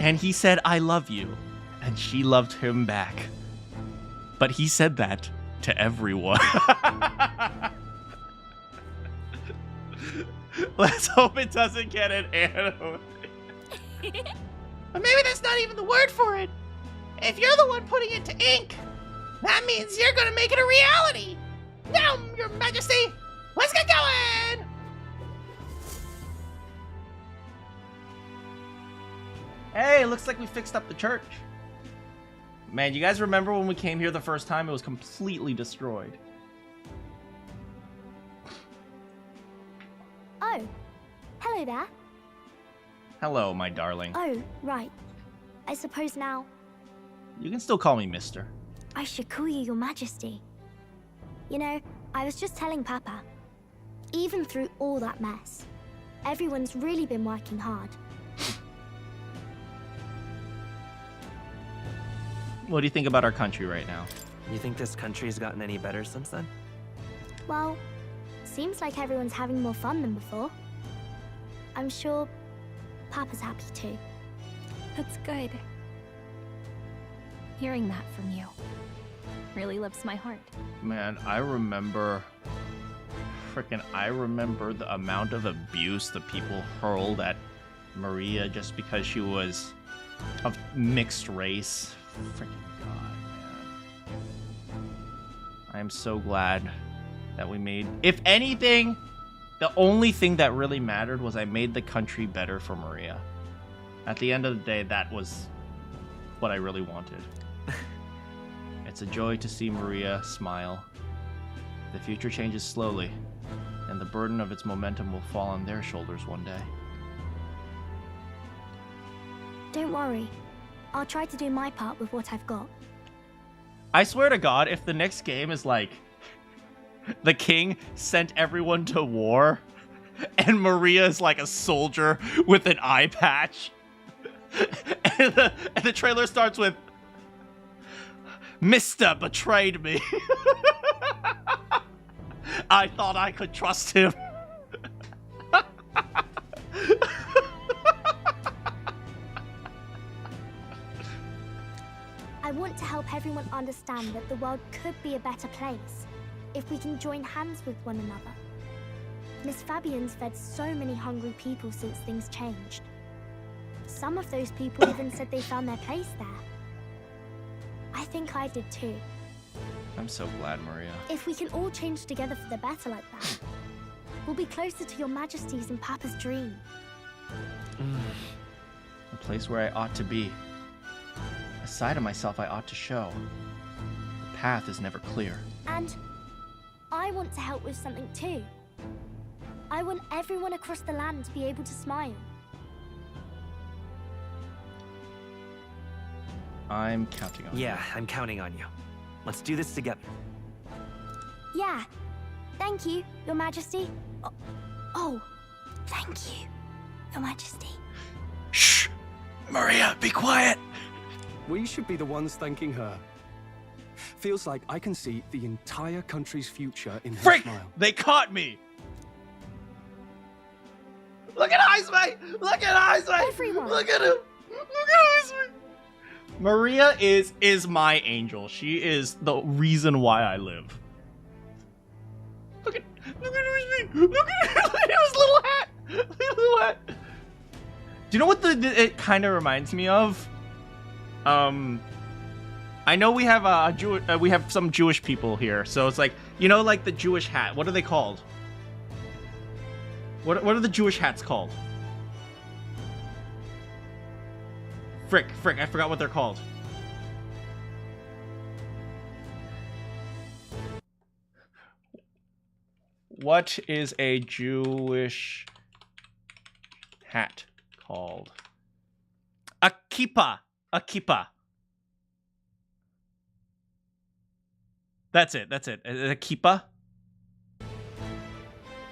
And he said, I love you. And she loved him back. But he said that to everyone. Let's hope it doesn't get an anime. But maybe that's not even the word for it. If you're the one putting it to ink, that means you're gonna make it a reality. Now, Your Majesty, let's get going! Hey, looks like we fixed up the church. Man, you guys remember when we came here the first time? It was completely destroyed. Oh, hello there. Hello, my darling. Oh, right. I suppose now You can still call me Mister. I should call you Your Majesty. You know, I was just telling Papa, even through all that mess, everyone's really been working hard. What do you think about our country right now? You think this country's gotten any better since then? Well, seems like everyone's having more fun than before. I'm sure Papa's happy too. That's good. Hearing that from you really lifts my heart. Man, I remember the amount of abuse that people hurled at Maria just because she was of mixed race. Freaking God, man. I am so glad that we made. If anything, the only thing that really mattered was I made the country better for Maria. At the end of the day, that was what I really wanted. It's a joy to see Maria smile. The future changes slowly, and the burden of its momentum will fall on their shoulders one day. Don't worry. I'll try to do my part with what I've got. I swear to God, if the next game is like the king sent everyone to war and Maria is like a soldier with an eye patch and the trailer starts with Mr. betrayed me. I thought I could trust him. I want to help everyone understand that the world could be a better place if we can join hands with one another. Miss Fabian's fed so many hungry people since things changed. Some of those people even said they found their place there. I think I did too. I'm so glad, Maria. If we can all change together for the better like that, we'll be closer to your Majesty's and Papa's dream. A place where I ought to be. A side of myself I ought to show. The path is never clear. And I want to help with something too. I want everyone across the land to be able to smile. I'm counting on you. Yeah, I'm counting on you. Let's do this together. Yeah. Thank you, Your Majesty. Oh, thank you, Your Majesty. Shh! Maria, be quiet! We should be the ones thanking her. Feels like I can see the entire country's future in her Frick! smile. They caught me! Look at Iceman! Look at Iceman! Everyone. Look at him! Look at Iceman! Maria is my angel. She is the reason why I live. Look at Iceman! Look at his little hat! Little hat! Do you know what it kind of reminds me of? I know we have we have some Jewish people here, so it's like, you know, like the Jewish hat. What are they called? What are the Jewish hats called? Frick, I forgot what they're called. What is a Jewish hat called? A kippah. A kippah. That's it. A kippah?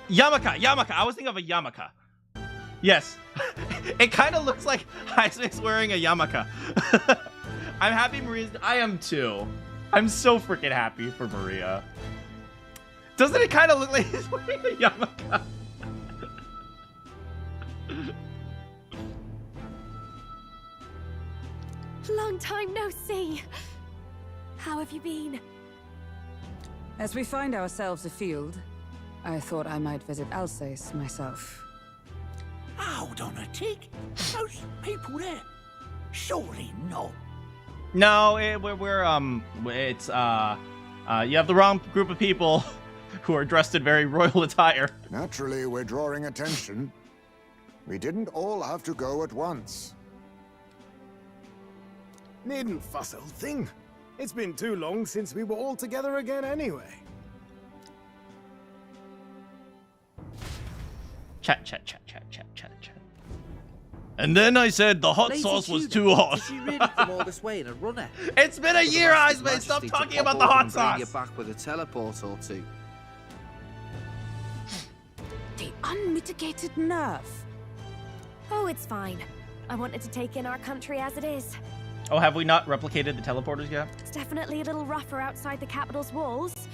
Yarmulke. I was thinking of a yarmulke. Yes. It kind of looks like Isaac's wearing a yarmulke. I'm happy Maria's... I am too. I'm so freaking happy for Maria. Doesn't it kind of look like he's wearing a yarmulke? Long time no see. How have you been? As we find ourselves afield, I thought I might visit Alsace myself. Hold on a tick. Those people there? Surely not. No, it's you have the wrong group of people who are dressed in very royal attire. Naturally, we're drawing attention. We didn't all have to go at once. Needn't fuss, old thing. It's been too long since we were all together again anyway. Chat. And then I said the hot Lady sauce was Tudor, too hot. Did you really come all this way in a runner? It's been a year, Iceman. Stop talking about the hot sauce. Bring you back with a teleport or two. The unmitigated nerve. Oh, it's fine. I wanted to take in our country as it is. Oh, have we not replicated the teleporters yet? It's definitely a little rougher outside the capital's walls.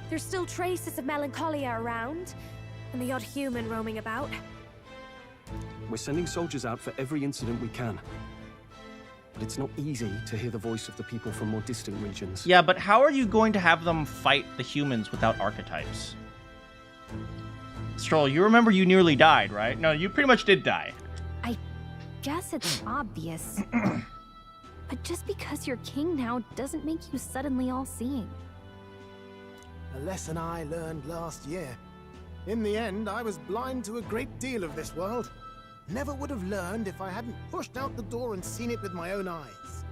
There's still traces of melancholia around, and the odd human roaming about. We're sending soldiers out for every incident we can. But it's not easy to hear the voice of the people from more distant regions. Yeah, but how are you going to have them fight the humans without archetypes? Stroll, you remember you nearly died, right? No, you pretty much did die. I guess it's obvious. But just because you're king now doesn't make you suddenly all-seeing. A lesson I learned last year. In the end, I was blind to a great deal of this world. Never would have learned if I hadn't pushed out the door and seen it with my own eyes.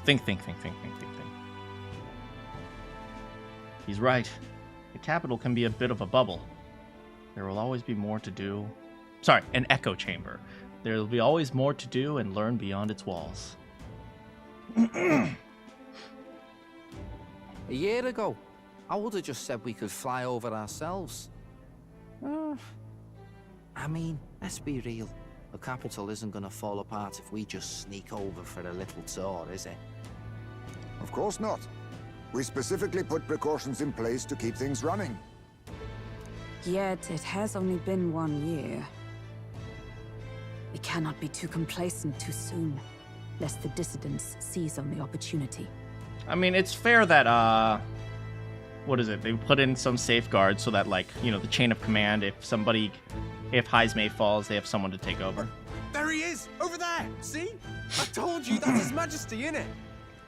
Think. He's right. The capital can be a bit of a bubble. There will always be more to do. Sorry, an echo chamber. There will be always more to do and learn beyond its walls. A year ago, I would have just said we could fly over ourselves. I mean, let's be real. The capital isn't going to fall apart if we just sneak over for a little tour, is it? Of course not. We specifically put precautions in place to keep things running. Yet it has only been 1 year. We cannot be too complacent too soon, lest the dissidents seize on the opportunity. I mean, it's fair that, what is it? They put in some safeguards so that, like, you know, the chain of command, if Heismay falls, they have someone to take over. There he is! Over there! See? I told you, that's His Majesty, innit?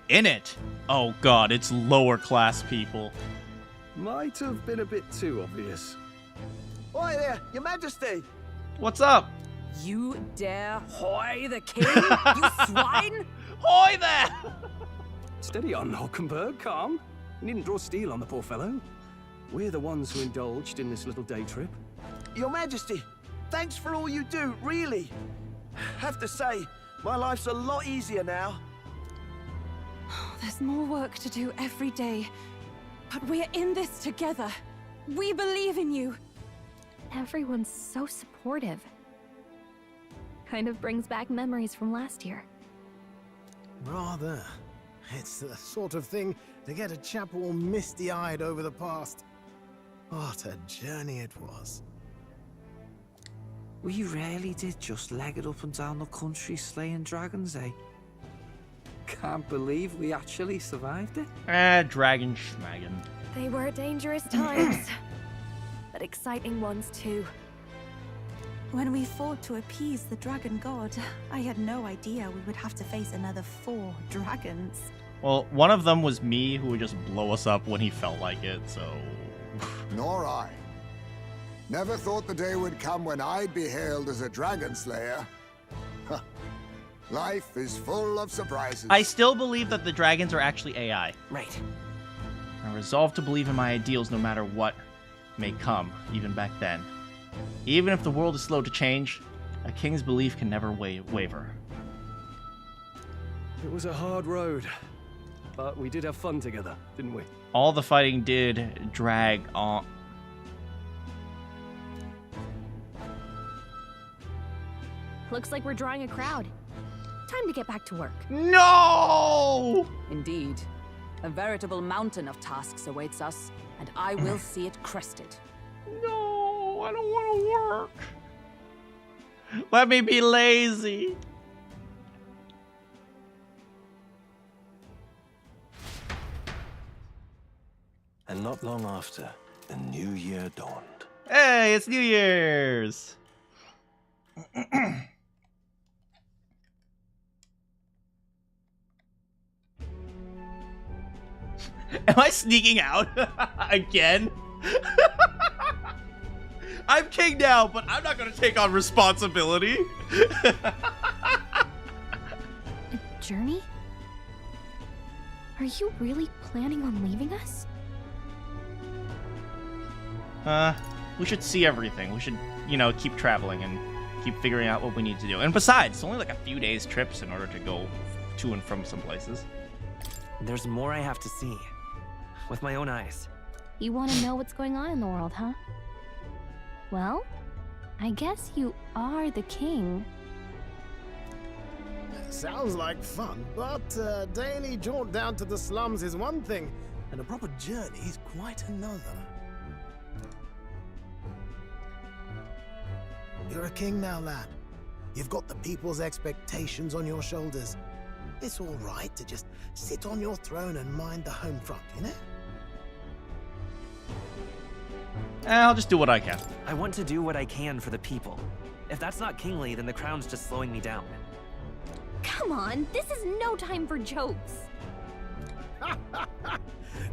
In it? Oh god, it's lower class people. Might have been a bit too obvious. Oi there, Your Majesty! What's up? You dare hoy the king, you swine? Hoy there! Steady on, Hulkenberg, calm. You needn't draw steel on the poor fellow. We're the ones who indulged in this little day trip. Your Majesty, thanks for all you do, really. Have to say, my life's a lot easier now. There's more work to do every day, but we're in this together. We believe in you. Everyone's so supportive. Kind of brings back memories from last year. Rather. It's the sort of thing to get a chap all misty-eyed over the past. What a journey it was. We really did just leg it up and down the country slaying dragons, eh? Can't believe we actually survived it. Dragon schmaggin. They were dangerous times, but exciting ones too. When we fought to appease the dragon god, I had no idea we would have to face another 4 dragons. Well, one of them was me, who would just blow us up when he felt like it, so... Nor I. Never thought the day would come when I'd be hailed as a dragon slayer. Life is full of surprises. I still believe that the dragons are actually AI. Right. I resolve to believe in my ideals no matter what may come, even back then. Even if the world is slow to change, a king's belief can never waver. It was a hard road, but we did have fun together, didn't we? All the fighting did drag on. Looks like we're drawing a crowd. Time to get back to work. No! Indeed. A veritable mountain of tasks awaits us, and I will see it crested. No, I don't want to work. Let me be lazy. And not long after, the new year dawned. Hey, it's New Year's. Am I sneaking out again? I'm king now, but I'm not going to take on responsibility. Journey? Are you really planning on leaving us? We should see everything. We should, you know, keep traveling and keep figuring out what we need to do. And besides, it's only like a few days trips in order to go to and from some places. There's more I have to see. With my own eyes. You want to know what's going on in the world, huh? Well, I guess you are the king. Sounds like fun, but a daily jaunt down to the slums is one thing, and a proper journey is quite another. You're a king now, lad. You've got the people's expectations on your shoulders. It's all right to just sit on your throne and mind the home front, you know? I'll just do what I can. I want to do what I can for the people. If that's not kingly, then the crown's just slowing me down. Come on, this is no time for jokes.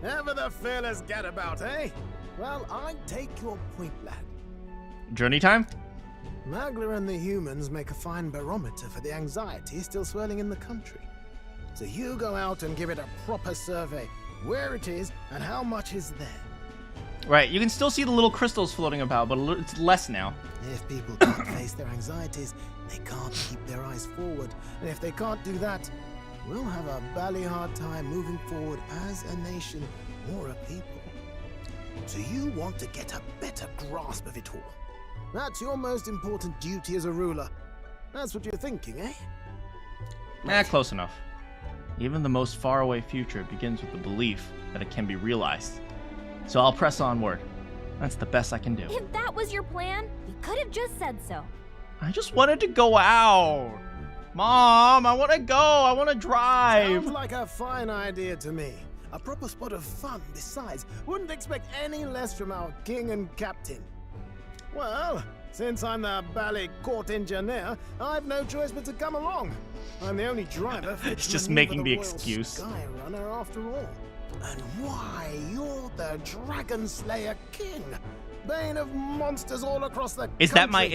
Ever the fearless gadabout, eh? Well, I take your point, lad. Journey time? Magla and the humans make a fine barometer for the anxiety still swirling in the country. So you go out and give it a proper survey. Where it is and how much is there. Right, you can still see the little crystals floating about, but it's less now. If people can't face their anxieties, they can't keep their eyes forward. And if they can't do that, we'll have a bally hard time moving forward as a nation or a people. So you want to get a better grasp of it all. That's your most important duty as a ruler. That's what you're thinking, eh? Close enough. Even the most faraway future begins with the belief that it can be realized. So I'll press onward. That's the best I can do. If that was your plan, you could have just said so. I just wanted to go out. Mom, I want to go. I want to drive. Sounds like a fine idea to me. A proper spot of fun besides. Wouldn't expect any less from our king and captain. Well, since I'm the bally court engineer, I've no choice but to come along. I'm the only driver. It's just making the excuse. Skyrunner after all. And why, you're the Dragon Slayer King. Bane of monsters all across the country. Is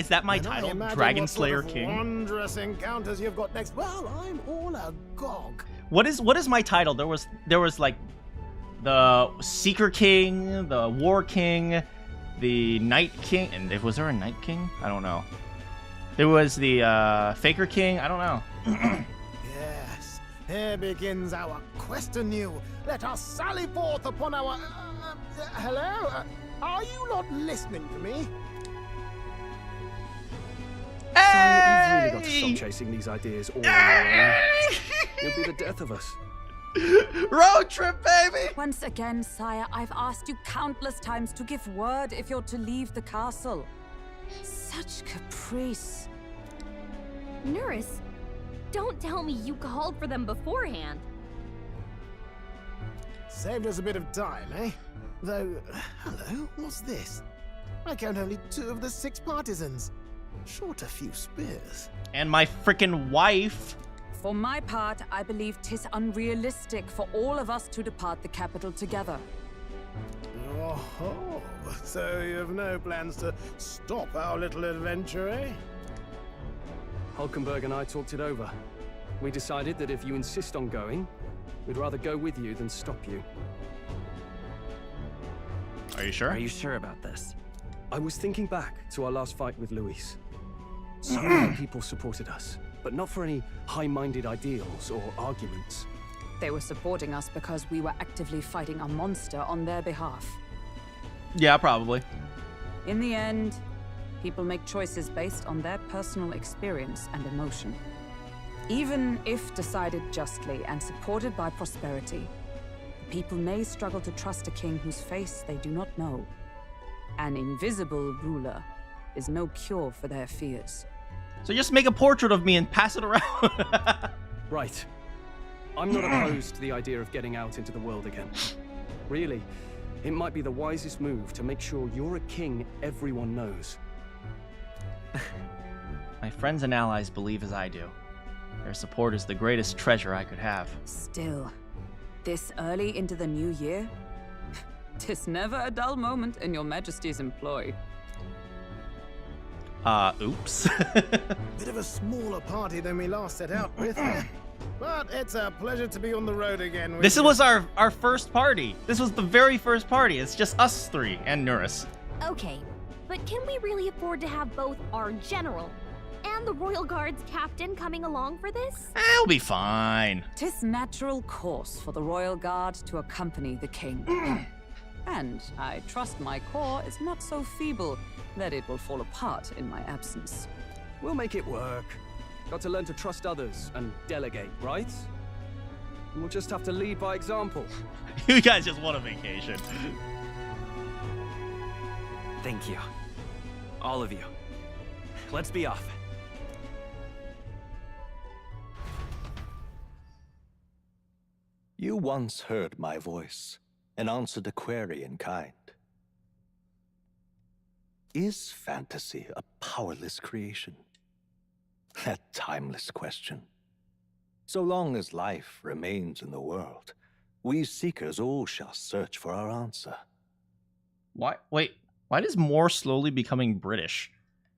that my title? Dragon Slayer King? Wondrous encounters you've got next. Well, I'm all agog. What is my title? There was like the Seeker King, the War King, the Night King, and was there a Night King? I don't know. There was the Faker King. I don't know. Yes, here begins our quest anew. Let us sally forth upon our... hello? Are you not listening to me? Sire, you've really got to stop chasing these ideas all on your own. You'll be the death of us. Road trip, baby! Once again, sire, I've asked you countless times to give word if you're to leave the castle. Such caprice. Nurse, don't tell me you called for them beforehand. Saved us a bit of time, eh? Though, hello, what's this? I count only 2 of the 6 partisans. Short a few spears. And my frickin' wife. For my part, I believe 'tis unrealistic for all of us to depart the capital together. Oh, so you have no plans to stop our little adventure, eh? Hulkenberg and I talked it over. We decided that if you insist on going, we'd rather go with you than stop you. Are you sure? Are you sure about this? I was thinking back to our last fight with Luis. So many people supported us, but not for any high-minded ideals or arguments. They were supporting us because we were actively fighting a monster on their behalf. Yeah, probably. In the end, people make choices based on their personal experience and emotion. Even if decided justly and supported by prosperity, people may struggle to trust a king whose face they do not know. An invisible ruler is no cure for their fears. So just make a portrait of me and pass it around. Right. I'm not opposed to the idea of getting out into the world again. Really, it might be the wisest move to make sure you're a king everyone knows. My friends and allies believe as I do. Their support is the greatest treasure I could have. Still, this early into the new year? 'Tis never a dull moment in your majesty's employ. Oops. Bit of a smaller party than we last set out with. But it's a pleasure to be on the road again. This was our first party. This was the very first party. It's just us 3 and Nuris. Okay, but can we really afford to have both our general and the Royal Guard's captain coming along for this? I'll be fine. 'Tis natural course for the Royal Guard to accompany the king. And I trust my corps is not so feeble that it will fall apart in my absence. We'll make it work. Got to learn to trust others and delegate, right? We'll just have to lead by example. You guys just want a vacation. Thank you. All of you. Let's be off. You once heard my voice and answered a query in kind. Is fantasy a powerless creation? That timeless question. So long as life remains in the world, We seekers all shall search for our answer. Why? Wait, why is Moore slowly becoming British?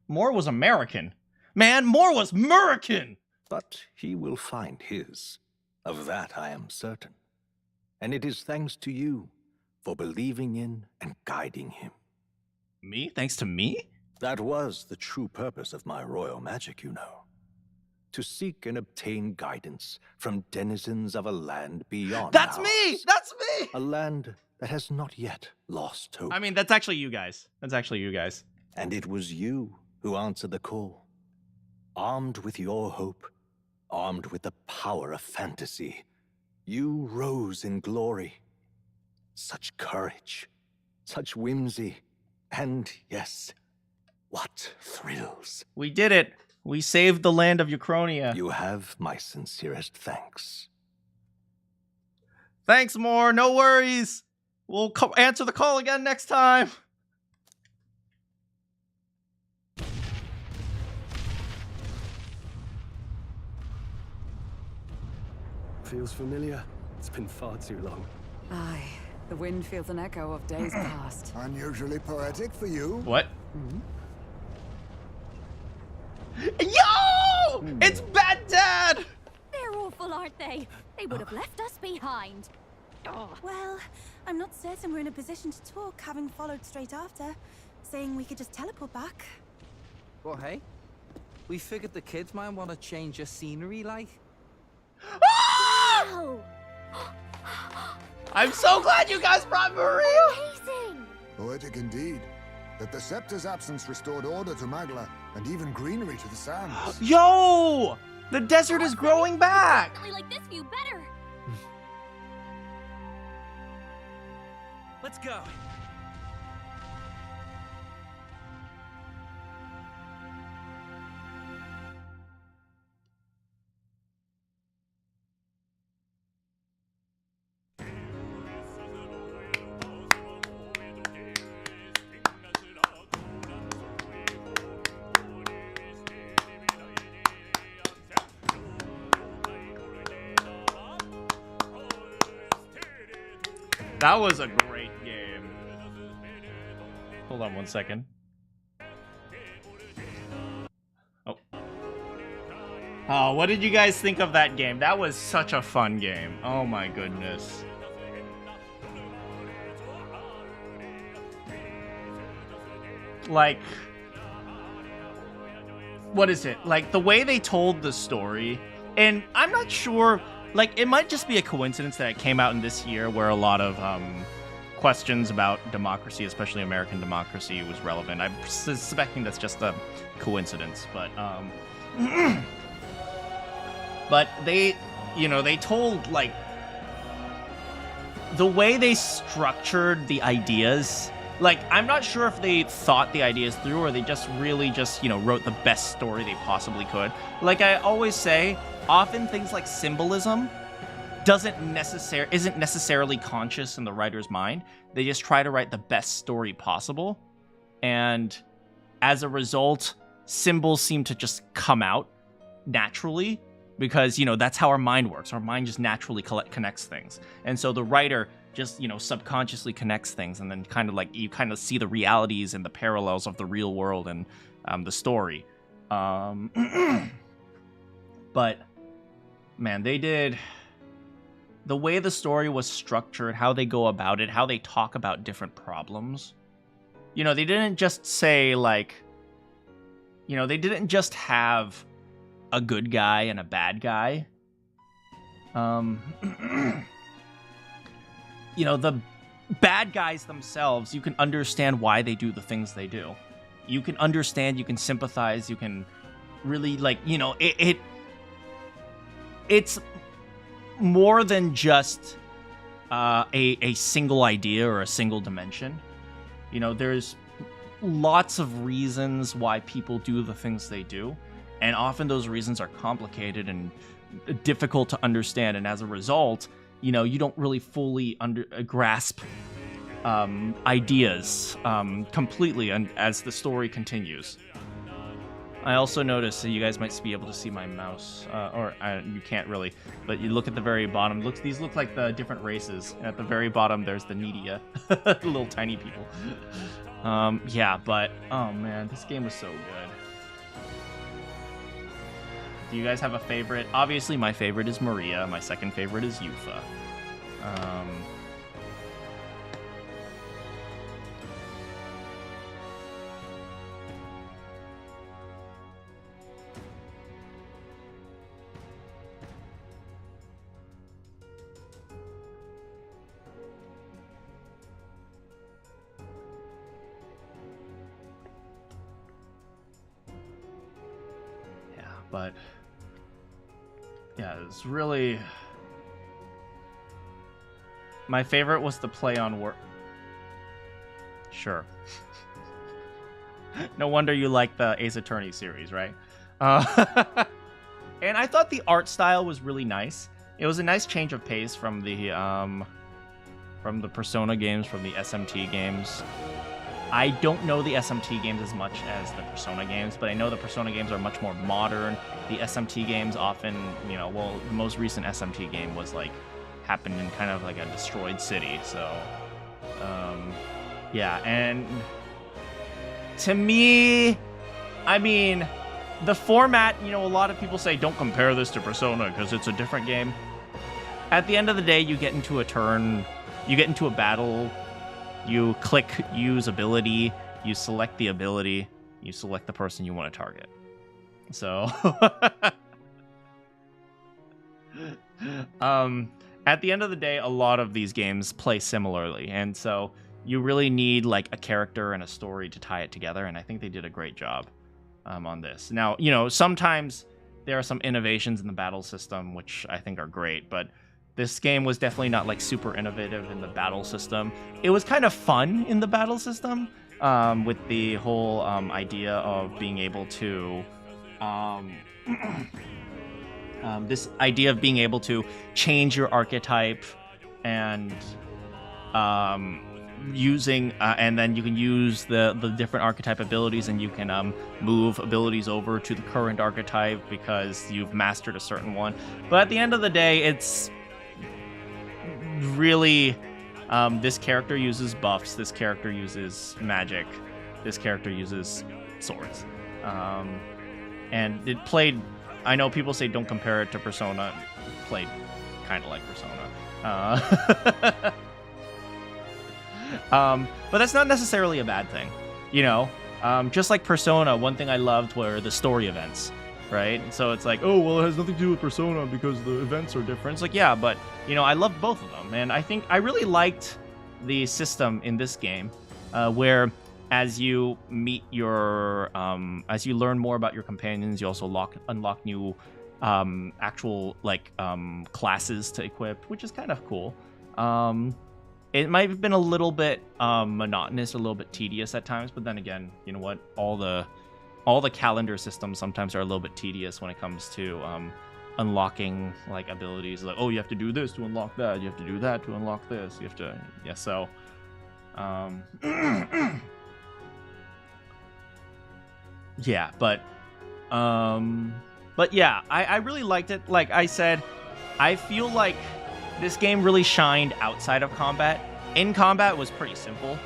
Moore was American. Man, Moore was American! But he will find his. Of that I am certain. And it is thanks to you for believing in and guiding him. Me? Thanks to me? That was the true purpose of my royal magic, you know. To seek and obtain guidance from denizens of a land beyond That's ours. me! That's me! A land that has not yet lost hope. I mean, that's actually you guys. That's actually you guys. And it was you who answered the call. Armed with your hope, armed with the power of fantasy, you rose in glory. Such courage, such whimsy, and yes, what thrills. We did it. We saved the land of Uchronia. You have my sincerest thanks. Thanks, Moore. No worries. We'll answer the call again next time. Feels familiar. It's been far too long. Aye, the wind feels an echo of days past. Unusually poetic for you. What? Yo! It's Bad Dad! They're awful, aren't they? They would have left us behind. Oh. Well, I'm not certain we're in a position to talk, having followed straight after, saying we could just teleport back. Well, hey, we figured the kids might want to change your scenery, like. Wow! I'm so glad you guys brought Maria! Amazing! Poetic indeed. That the scepter's absence restored order to Magla, and even greenery to the sands. Yo! The desert is growing back! I like this view better. Let's go. That was a great game. Hold on one second. Oh, what did you guys think of that game? That was such a fun game. Oh my goodness. Like, what is it? Like, the way they told the story, and I'm not sure, like, it might just be a coincidence that it came out in this year where a lot of questions about democracy, especially American democracy, was relevant. I'm suspecting that's just a coincidence, but but they, you know, they told, like, the way they structured the ideas, like, I'm not sure if they thought the ideas through or they just really just, you know, wrote the best story they possibly could. Like I always say, often things like symbolism isn't necessarily conscious in the writer's mind. They just try to write the best story possible. And as a result, symbols seem to just come out naturally because, you know, that's how our mind works. Our mind just naturally connects things. And so the writer just, you know, subconsciously connects things, and then kind of like you kind of see the realities and the parallels of the real world and the story. But man, they did, the way the story was structured, how they go about it, how they talk about different problems. You know, they didn't just say, like, you know, they didn't just have a good guy and a bad guy. You know, the bad guys themselves, you can understand why they do the things they do. You can understand, you can sympathize, you can really, like, you know, it's more than just a single idea or a single dimension. You know, there's lots of reasons why people do the things they do, and often those reasons are complicated and difficult to understand, and as a result, you know, you don't really fully grasp ideas completely as the story continues. I also noticed that you guys might be able to see my mouse, you can't really, but you look at the very bottom. These look like the different races. And at the very bottom, there's the Nidia, little tiny people. Yeah, but oh man, this game was so good. Do you guys have a favorite? Obviously, my favorite is Maria. My second favorite is Yufa. But yeah, it's really my favorite was the play on word. Sure. No wonder you like the Ace Attorney series, right? And I thought the art style was really nice. It was a nice change of pace from the Persona games, from the SMT games. I don't know the SMT games as much as the Persona games, but I know the Persona games are much more modern. The SMT games often, you know, well, the most recent SMT game was like happened in kind of like a destroyed city. So, yeah, and to me, I mean, the format, you know, a lot of people say don't compare this to Persona because it's a different game. At the end of the day, you get into a turn, you get into a battle. You click use ability, you select the ability, you select the person you want to target. So, at the end of the day, a lot of these games play similarly. And so you really need like a character and a story to tie it together. And I think they did a great job on this. Now, you know, sometimes there are some innovations in the battle system, which I think are great, but this game was definitely not like super innovative in the battle system. It was kind of fun in the battle system, with the whole idea of being able to, this idea of being able to change your archetype and using, and then you can use the different archetype abilities, and you can move abilities over to the current archetype because you've mastered a certain one. But at the end of the day, it's really, this character uses buffs, this character uses magic, this character uses swords. And it played, I know people say don't compare it to Persona, it played kind of like Persona. But that's not necessarily a bad thing, you know? Just like Persona, one thing I loved were the story events. Right? So it's like, oh, well, it has nothing to do with Persona because the events are different. It's like, yeah, but, you know, I love both of them. And I think I really liked the system in this game, where as you meet your, as you learn more about your companions, you also unlock new actual, like, classes to equip, which is kind of cool. It might have been a little bit monotonous, a little bit tedious at times, but then again, you know what? All the calendar systems sometimes are a little bit tedious when it comes to unlocking like abilities. Like, oh, you have to do this to unlock that. You have to do that to unlock this. You have to, yeah. So, yeah, but yeah, I really liked it. Like I said, I feel like this game really shined outside of combat. In combat, it was pretty simple.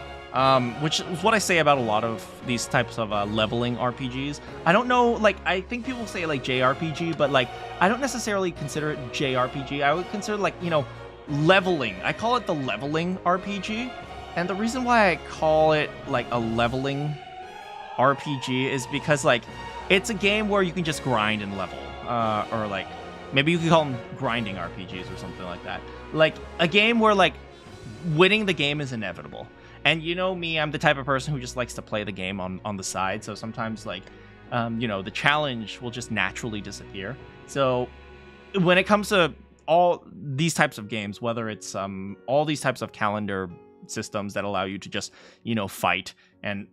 Which is what I say about a lot of these types of leveling RPGs. I don't know, like, I think people say, like, JRPG, but, like, I don't necessarily consider it JRPG. I would consider, like, you know, leveling. I call it the leveling RPG. And the reason why I call it, like, a leveling RPG is because, like, it's a game where you can just grind and level. Or, like, maybe you could call them grinding RPGs or something like that. Like, a game where, like, winning the game is inevitable. And you know me, I'm the type of person who just likes to play the game on the side. So sometimes, like, you know, the challenge will just naturally disappear. So when it comes to all these types of games, whether it's all these types of calendar systems that allow you to just, you know, fight. And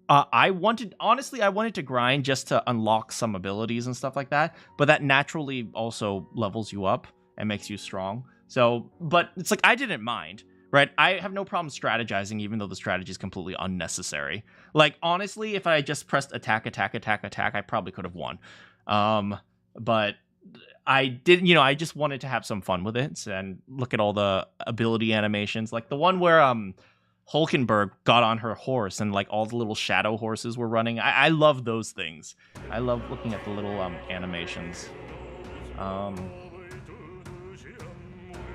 I wanted to grind just to unlock some abilities and stuff like that. But that naturally also levels you up and makes you strong. So, but it's like, I didn't mind. right? I have no problem strategizing, even though the strategy is completely unnecessary. Like, honestly, if I just pressed attack, I probably could have won. But I didn't, I just wanted to have some fun with it and look at all the ability animations. Like the one where Hulkenberg got on her horse and like all the little shadow horses were running. I love those things. I love looking at the little animations.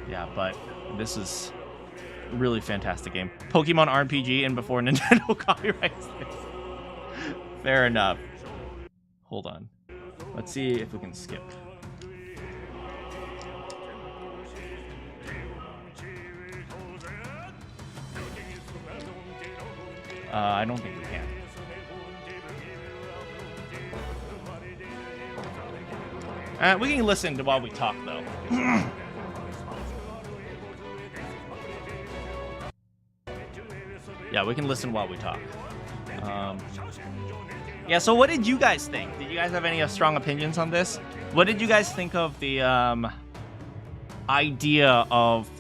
Yeah, but this is a really fantastic game. Pokemon RPG and before Nintendo copyrights this. Fair enough. Hold on. Let's see if we can skip. I don't think we can. We can listen to while we talk, though. Yeah, we can listen while we talk. Yeah, so what did you guys think? Did you guys have any strong opinions on this? What did you guys think of the idea of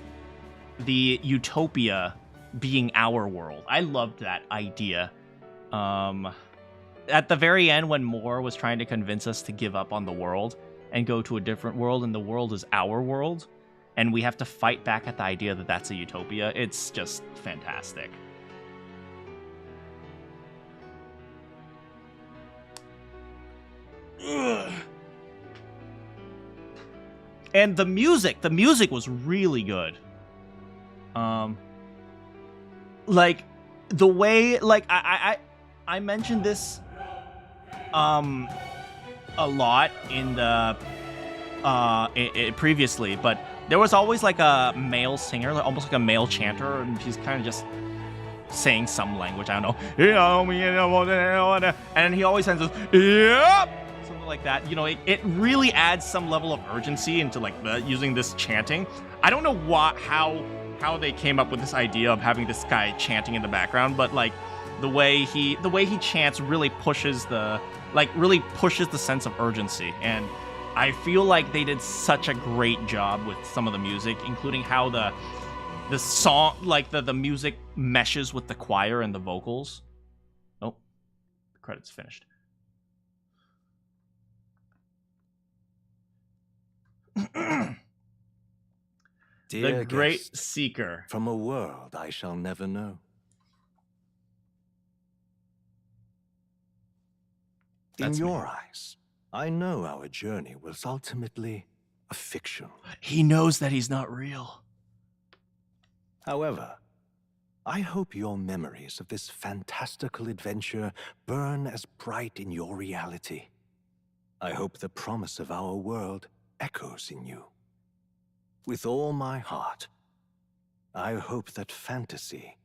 the utopia being our world? I loved that idea. At the very end, when Moore was trying to convince us to give up on the world and go to a different world, and the world is our world, and we have to fight back at the idea that that's a utopia, it's just fantastic. Ugh. And the music was really good. Like the way, like I mentioned this a lot in the previously, but there was always like a male singer, like almost like a male chanter, and he's kind of just saying some language, I don't know, and he always ends with yep, something like that. It really adds some level of urgency into like using this chanting. I don't know how they came up with this idea of having this guy chanting in the background, but like the way he chants really pushes the sense of urgency, and I feel like they did such a great job with some of the music, including how the song, like the music meshes with the choir and the vocals. Oh, the credits finished. Dear The Great guest, Seeker. From a world I shall never know. In your eyes, I know our journey was ultimately a fiction. He knows that he's not real. However, I hope your memories of this fantastical adventure burn as bright in your reality. I hope the promise of our world echoes in you. With all my heart, I hope that fantasy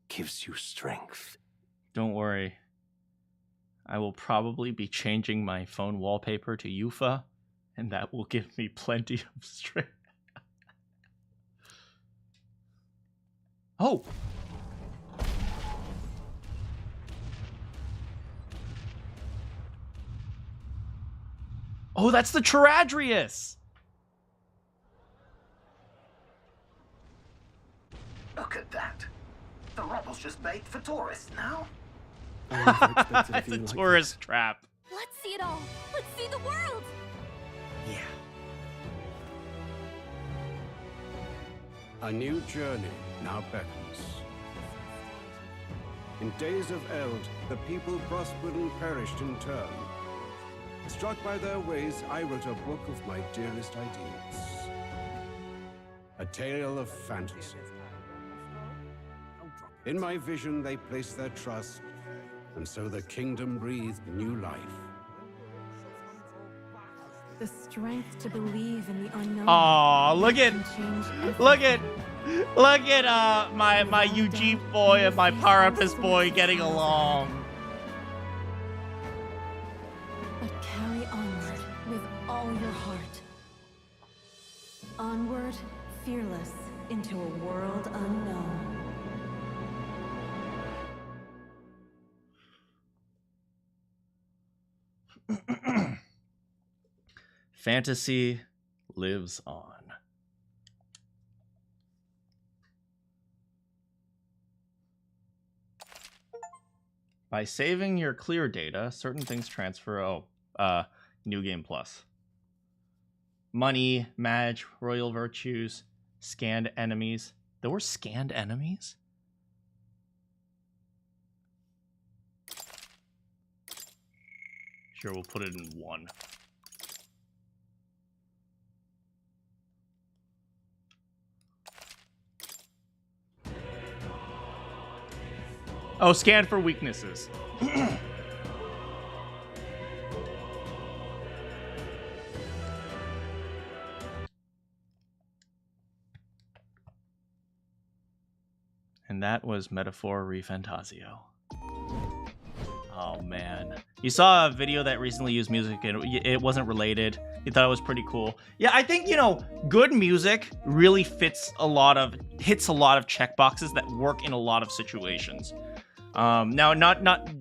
gives you strength. Don't worry. I will probably be changing my phone wallpaper to Yufa, and that will give me plenty of strength. Oh! Oh, that's the Charadrius! Look at that. The rubble's just bait for tourists now. It's a tourist trap. Let's see it all. Let's see the world. Yeah. A new journey now beckons. In days of eld, the people prospered and perished in turn. Struck by their ways, I wrote a book of my dearest ideas. A tale of fantasy. In my vision, they placed their trust, and so the kingdom breathed new life. The strength to believe in the unknown. Aw, look at my Eugene boy and my Parapus boy getting along. But carry onward with all your heart. Onward, fearless, into a world unknown. Fantasy lives on. By saving your clear data, certain things transfer. New game plus. Money, madge, royal virtues, scanned enemies. There were scanned enemies? Sure, we'll put it in 1. Oh, scan for weaknesses. And that was Metaphor ReFantazio. Oh man. You saw a video that recently used music and it wasn't related. You thought it was pretty cool. Yeah, I think, you know, good music really hits a lot of checkboxes that work in a lot of situations. Now,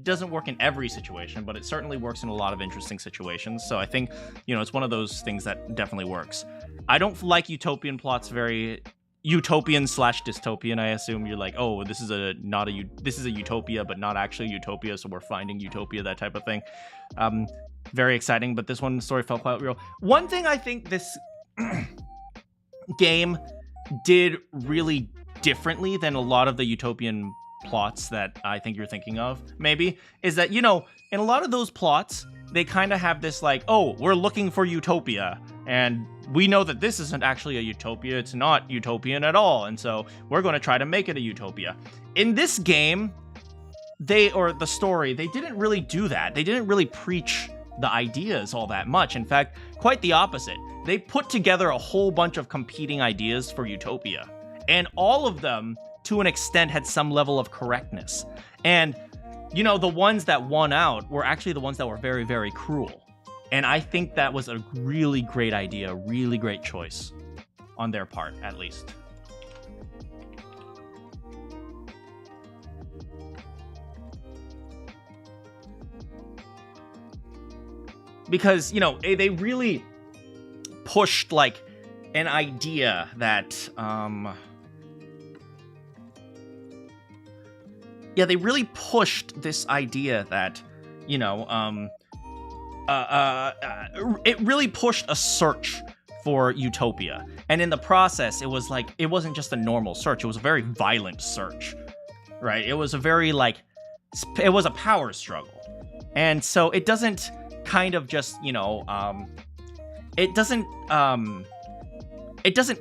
doesn't work in every situation, but it certainly works in a lot of interesting situations. So I think, you know, it's one of those things that definitely works. I don't like utopian plots very... Utopian/dystopian, I assume. You're like, oh, this is a utopia, but not actually utopia, so we're finding utopia, that type of thing. Very exciting, but this one story felt quite real. One thing I think this game did really differently than a lot of the utopian plots that I think you're thinking of, maybe, is that, you know, in a lot of those plots, they kind of have this like, oh, we're looking for utopia, and we know that this isn't actually a utopia, it's not utopian at all, and so we're going to try to make it a utopia. In this game, they didn't really do that. They didn't really preach the ideas all that much. In fact, quite the opposite. They put together a whole bunch of competing ideas for utopia, and all of them, to an extent, had some level of correctness. And, you know, the ones that won out were actually the ones that were very, very cruel. And I think that was a really great idea, really great choice on their part, at least. Because, you know, they really pushed, like, an idea that, yeah, they really pushed this idea that, you know, it really pushed a search for utopia. And in the process, it was like, it wasn't just a normal search, it was a very violent search, right? It was a very, like, it was a power struggle. And so it doesn't kind of just, you know, it doesn't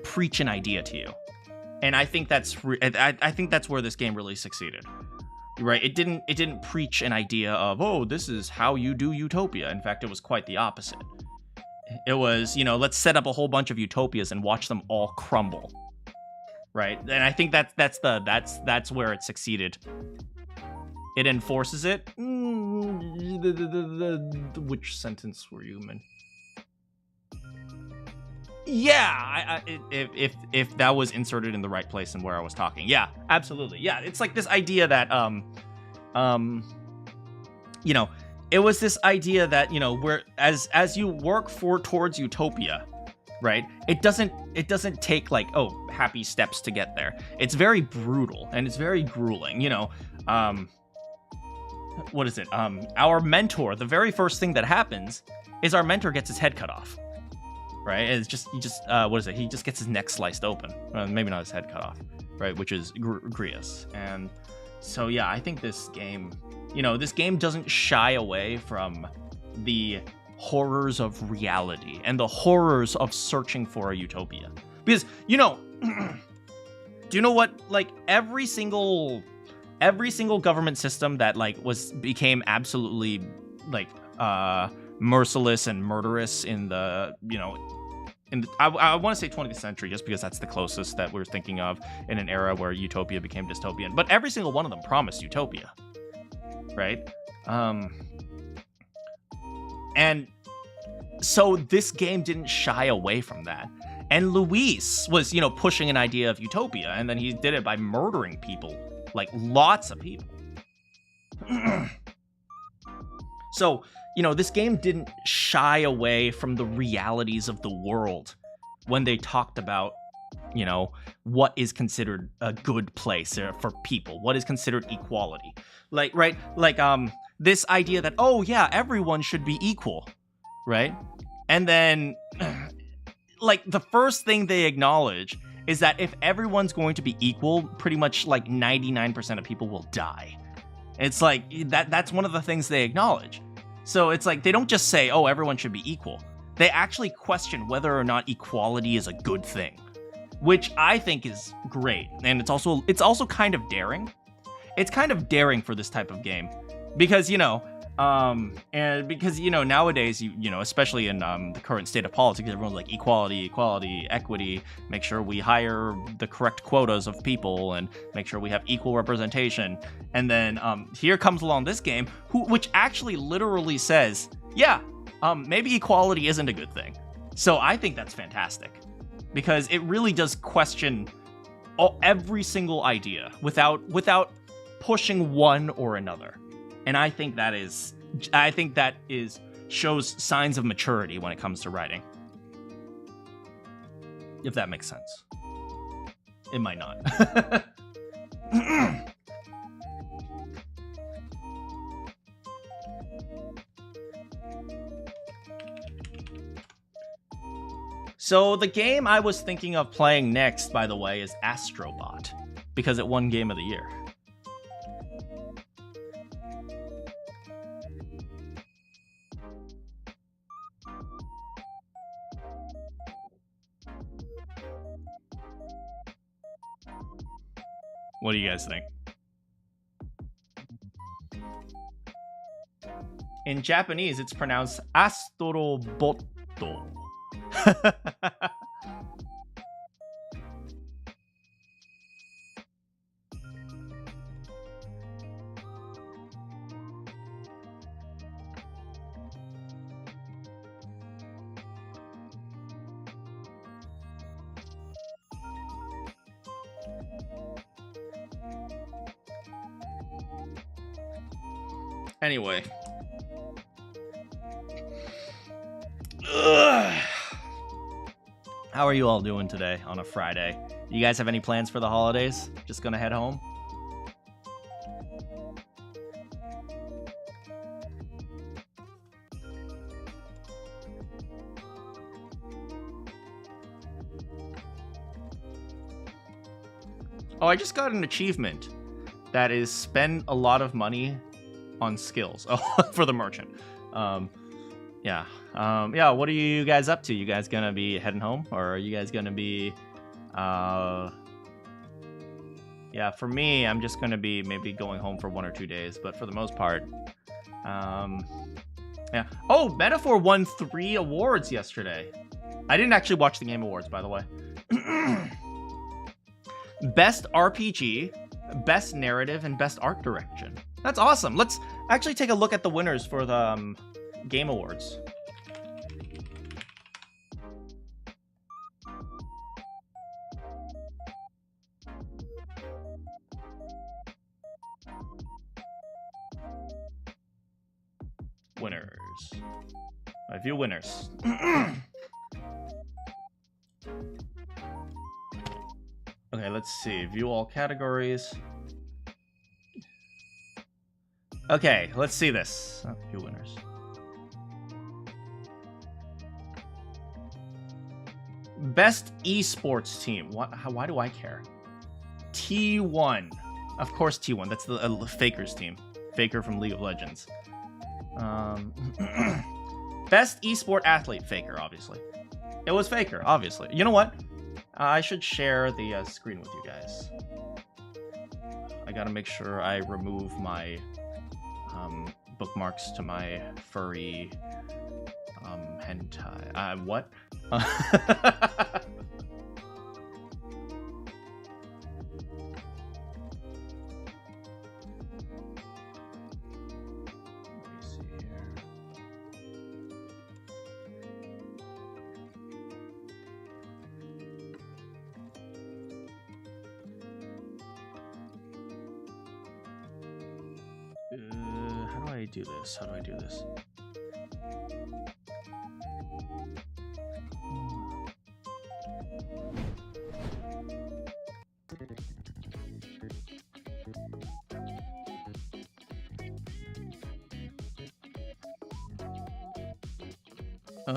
preach an idea to you. And I think that's, I think that's where this game really succeeded. Right, it didn't preach an idea of, oh, this is how you do utopia. In fact, it was quite the opposite. It was, you know, let's set up a whole bunch of utopias and watch them all crumble. Right, and I think that's where it succeeded. It enforces it. Which sentence were you in? Yeah, if that was inserted in the right place and where I was talking. Yeah, absolutely. Yeah, it's like this idea that, you know, it was this idea that, you know, where as you work towards utopia, right? It doesn't take like, oh, happy steps to get there. It's very brutal and it's very grueling, you know. What is it? Our mentor, the very first thing that happens is our mentor gets his head cut off. Right, it's just what is it? He just gets his neck sliced open. Maybe not his head cut off, right? Which is Grius. And so yeah, I think this game, you know, this game doesn't shy away from the horrors of reality and the horrors of searching for a utopia. Because, you know, do you know what? Like every single government system that like became absolutely like merciless and murderous in the, you know, I want to say 20th century just because that's the closest that we're thinking of in an era where utopia became dystopian. But every single one of them promised utopia, right? And so this game didn't shy away from that. And Luis was, you know, pushing an idea of utopia, and then he did it by murdering people, like lots of people. So, you know, this game didn't shy away from the realities of the world when they talked about you know, what is considered a good place for people, what is considered equality. Like, right, like, this idea that, oh yeah, everyone should be equal, right? And then, like, the first thing they acknowledge is that if everyone's going to be equal, pretty much like 99% of people will die. It's like, that's one of the things they acknowledge. So it's like, they don't just say, oh, everyone should be equal. They actually question whether or not equality is a good thing, which I think is great. And it's also kind of daring. It's kind of daring for this type of game because, you know, nowadays, you know, especially in the current state of politics, everyone's like equality, equity, make sure we hire the correct quotas of people and make sure we have equal representation. And then here comes along this game, which actually literally says, yeah, maybe equality isn't a good thing. So I think that's fantastic because it really does question every single idea without pushing one or another. And I think that shows signs of maturity when it comes to writing. If that makes sense. It might not. So the game I was thinking of playing next, by the way, is Astrobot, because it won Game of the Year. What do you guys think? In Japanese, it's pronounced Astrobotto. Anyway. Ugh. How are you all doing today on a Friday? You guys have any plans for the holidays? Just gonna head home? Oh, I just got an achievement that is spend a lot of money on skills. Oh, for the merchant. Yeah. What are you guys up to? You guys gonna be heading home, or are you guys gonna be yeah, for me, I'm just gonna be maybe going home for 1 or 2 days, but for the most part, yeah. Oh, Metaphor won 3 awards yesterday. I didn't actually watch the Game Awards, by the way. Best RPG, Best Narrative, and Best Art Direction. That's awesome. Let's actually take a look at the winners for the Game Awards. Winners. I view winners. Okay, let's see. View all categories. Okay, let's see this. Oh, view winners. Best esports team. Why do I care? T1. Of course T1. That's the Faker's team. Faker from League of Legends. Best esport athlete. Faker, obviously. It was Faker, obviously. You know what? I should share the screen with you guys. I gotta make sure I remove my bookmarks to my furry hentai. What? Do this? How do I do this? Here.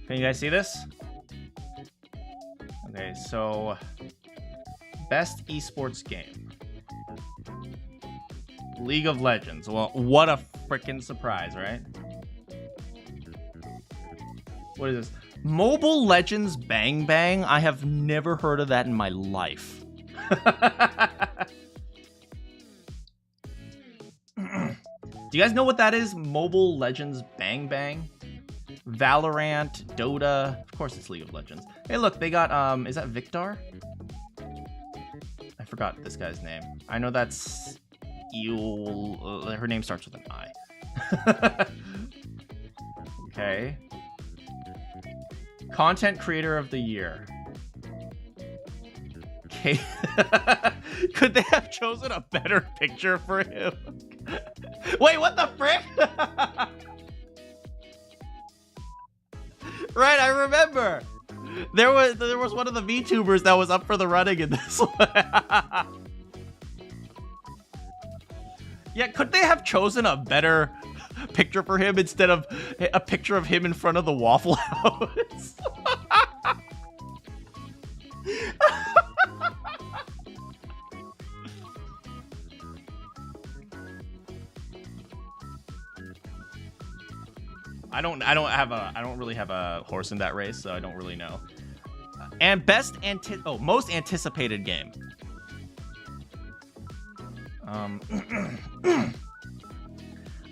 Can you guys see this? Okay, so best esports game. League of Legends. Well, what a freaking surprise, right? What is this? Mobile Legends Bang Bang? I have never heard of that in my life. Do you guys know what that is? Mobile Legends Bang Bang? Valorant, Dota. Of course it's League of Legends. Hey, look, they got, is that Victor? I forgot this guy's name. I know that's her name starts with an I. Okay. Content Creator of the Year. Okay. Could they have chosen a better picture for him? Wait, what the frick? Right, I remember. There was one of the VTubers that was up for the running in this one. Yeah, could they have chosen a better picture for him instead of a picture of him in front of the Waffle House? I don't really have a horse in that race, so I don't really know. And most anticipated game.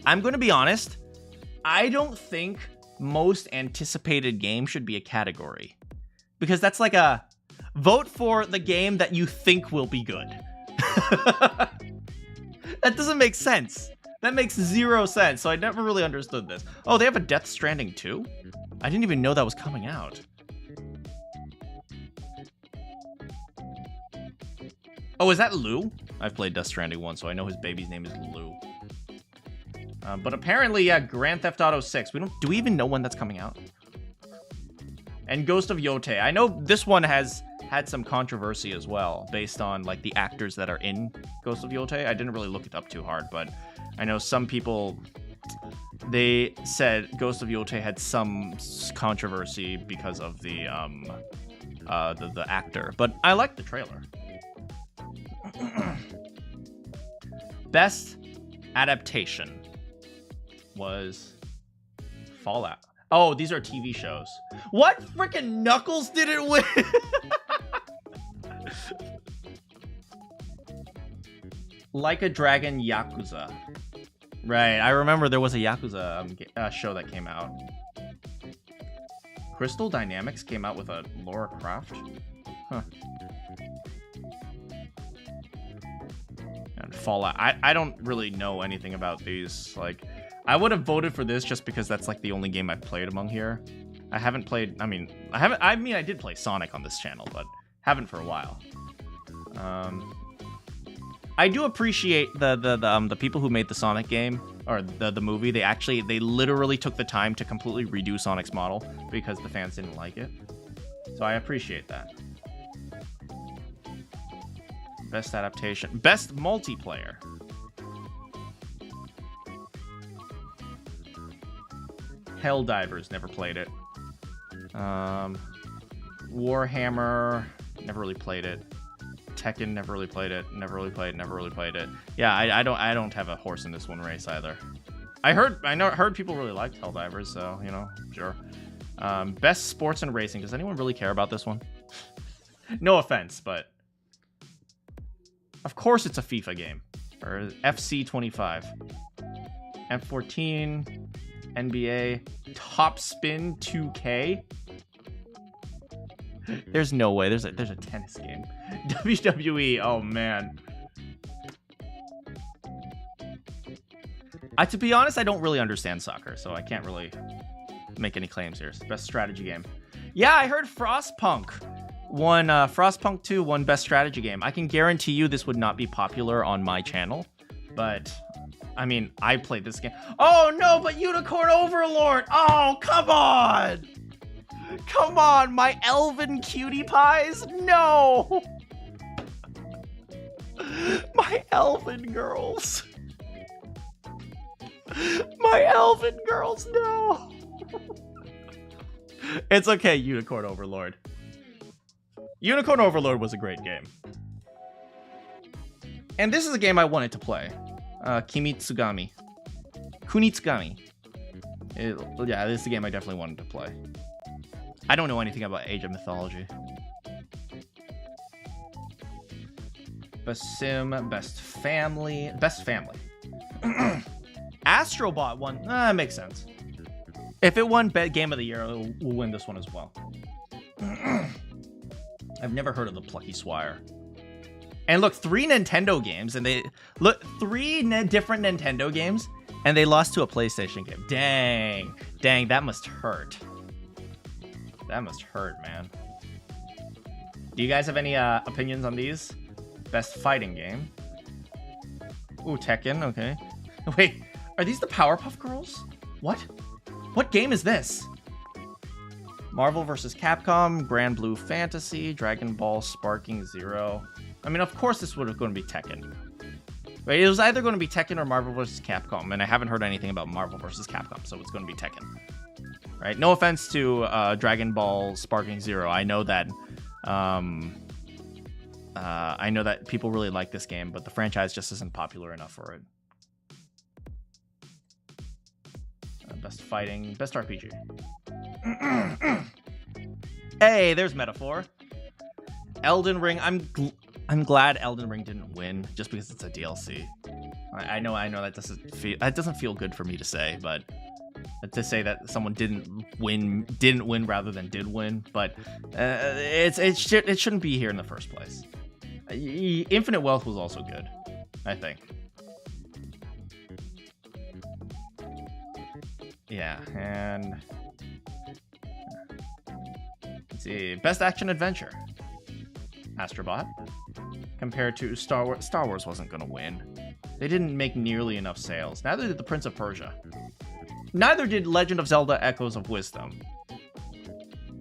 I'm going to be honest. I don't think most anticipated game should be a category, because that's like a vote for the game that you think will be good. That doesn't make sense. That makes zero sense, so I never really understood this. Oh, they have a Death Stranding 2? I didn't even know that was coming out. Oh, is that Lou? I've played Death Stranding 1, so I know his baby's name is Lou. But apparently, yeah, Grand Theft Auto 6. Do we even know when that's coming out? And Ghost of Yotei. I know this one has had some controversy as well, based on like the actors that are in Ghost of Yotei. I didn't really look it up too hard, but I know some people, they said Ghost of Yotei had some controversy because of the actor, but I like the trailer. Best adaptation was Fallout. Oh, these are TV shows. What freaking Knuckles did it win? Like a Dragon Yakuza. Right, I remember there was a Yakuza show that came out. Crystal Dynamics came out with a Lara Croft? Huh. And Fallout. I don't really know anything about these. Like, I would have voted for this just because that's like the only game I've played among here. I haven't played, I did play Sonic on this channel, but haven't for a while. I do appreciate the people who made the Sonic game, or the movie. They literally took the time to completely redo Sonic's model because the fans didn't like it. So I appreciate that. Best adaptation. Best multiplayer. Helldivers, never played it. Warhammer, never really played it. Tekken, never really played it. Never really played it. Yeah, I don't have a horse in this one race either. I heard people really liked Helldivers, so you know, sure. Best sports and racing. Does anyone really care about this one? No offense, but of course it's a FIFA game. Or FC 25. F14. NBA. Top Spin 2K. There's no way. There's a tennis game. WWE. Oh man. To be honest, I don't really understand soccer, so I can't really make any claims here. Best strategy game. Yeah, I heard Frostpunk won. Frostpunk 2 won best strategy game. I can guarantee you this would not be popular on my channel, but I mean, I played this game. Oh no, but Unicorn Overlord. Oh, come on. Come on, my elven cutie pies? No! My elven girls. My elven girls, no. It's okay, Unicorn Overlord. Unicorn Overlord was a great game. And this is a game I wanted to play. Kunitsugami. Yeah, this is a game I definitely wanted to play. I don't know anything about Age of Mythology. Best Sim, Best Family. Astrobot won. Makes sense. If it won Game of the Year, we'll win this one as well. I've never heard of the Plucky Swire. And look, 3 Nintendo games, and three different Nintendo games, and they lost to a PlayStation game. Dang, that must hurt. That must hurt, man. Do you guys have any opinions on these? Best fighting game. Ooh, Tekken, okay. Wait, are these the Powerpuff Girls? What? What game is this? Marvel vs. Capcom, Grand Blue Fantasy, Dragon Ball Sparking Zero. I mean, of course this was going to be Tekken. Right? It was either going to be Tekken or Marvel vs. Capcom, and I haven't heard anything about Marvel vs. Capcom, so it's going to be Tekken. Right? No offense to Dragon Ball Sparking Zero. I know that people really like this game, but the franchise just isn't popular enough for it. Best fighting, best RPG. Hey, there's Metaphor. Elden Ring. I'm glad Elden Ring didn't win just because it's a DLC. I know that doesn't feel good for me to say, but to say that someone didn't win rather than did win, but it shouldn't be here in the first place. Infinite Wealth was also good, I think. Yeah, and let's see, best action adventure. Astrobot. Compared to Star Wars wasn't gonna win. They didn't make nearly enough sales. Neither did The Prince of Persia. Neither did Legend of Zelda: Echoes of Wisdom.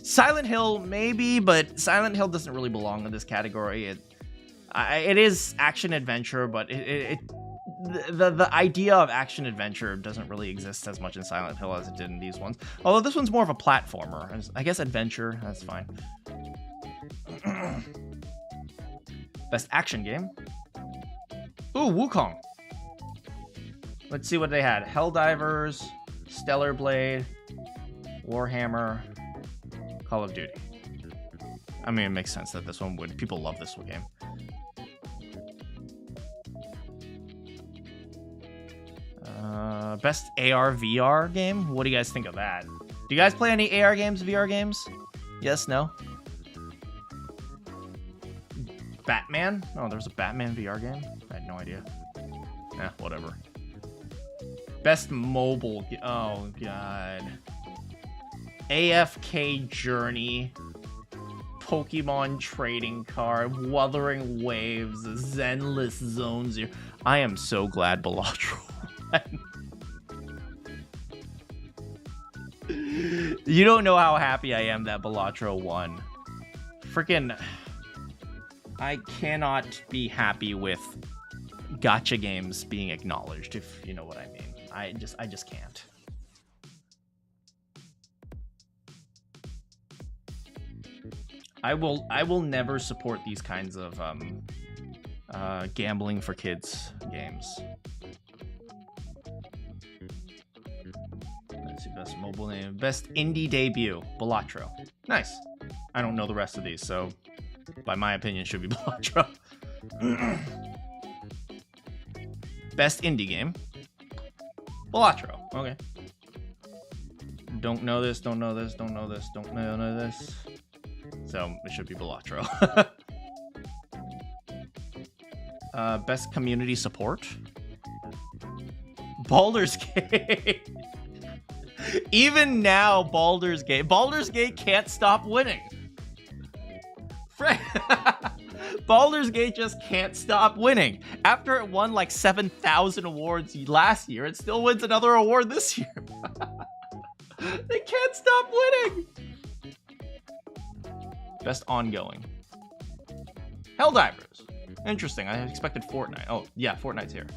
Silent Hill, maybe, but Silent Hill doesn't really belong in this category. It is action adventure, but the idea of action adventure doesn't really exist as much in Silent Hill as it did in these ones. Although this one's more of a platformer. I guess adventure, that's fine. Best action game. Ooh, Wukong. Let's see what they had. Helldivers, Stellar Blade, Warhammer, Call of Duty. I mean, it makes sense that this one would. People love this game. Best AR VR game? What do you guys think of that? Do you guys play any AR games, VR games? Yes, no? Batman? Oh, there was a Batman VR game? I had no idea. Whatever. Best mobile... Oh, God. AFK Journey. Pokemon Trading Card. Wuthering Waves. Zenless Zone Zero. I am so glad Balatro won. You don't know how happy I am that Balatro won. Freaking... I cannot be happy with gacha games being acknowledged, if you know what I mean. I just can't. I will never support these kinds of gambling for kids games. Let's see, best mobile name, best indie debut, Balatro. Nice. I don't know the rest of these, so by my opinion, should be Balatro. Best indie game, Balatro. Okay. Don't know this. Don't know this. Don't know this. Don't know this. So it should be Balatro. Best community support, Baldur's Gate. Even now, Baldur's Gate can't stop winning. Baldur's Gate just can't stop winning. After it won like 7,000 awards last year, it still wins another award this year. They can't stop winning. Best ongoing, Helldivers. Interesting. I expected Fortnite. Oh yeah, Fortnite's here.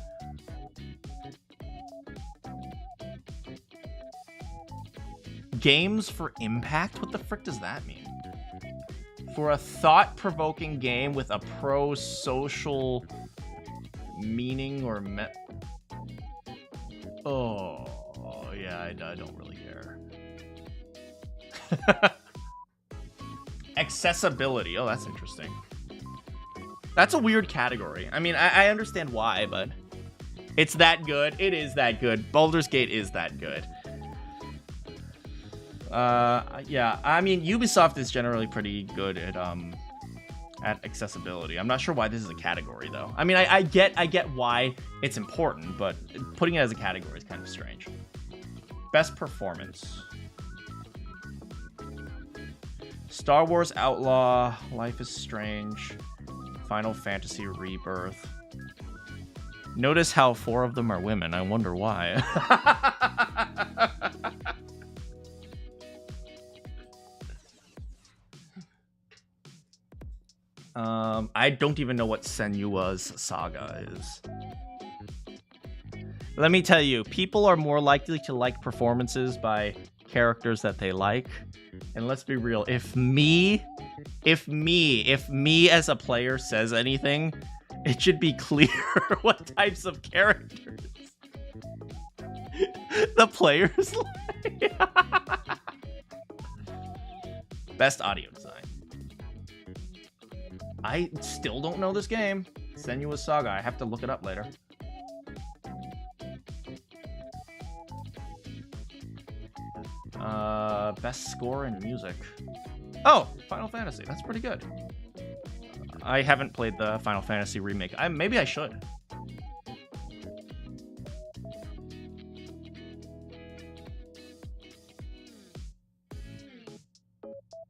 Games for impact? What the frick does that mean? For a thought-provoking game with a pro-social meaning or Oh, yeah, I don't really care. Accessibility. Oh, that's interesting. That's a weird category. I mean, I understand why, but it's that good. It is that good. Baldur's Gate is that good. Yeah, I mean, Ubisoft is generally pretty good at accessibility. I'm not sure why this is a category, though. I mean, I get why it's important, but putting it as a category is kind of strange. Best performance. Star Wars Outlaw, Life is Strange, Final Fantasy Rebirth. Notice how 4 of them are women. I wonder why. I don't even know what Senua's Saga is. Let me tell you, people are more likely to like performances by characters that they like. And let's be real, if me as a player says anything, it should be clear what types of characters the players like. Best audio design. I still don't know this game. Senua's Saga. I have to look it up later. Best score in music. Oh, Final Fantasy. That's pretty good. I haven't played the Final Fantasy remake. Maybe I should.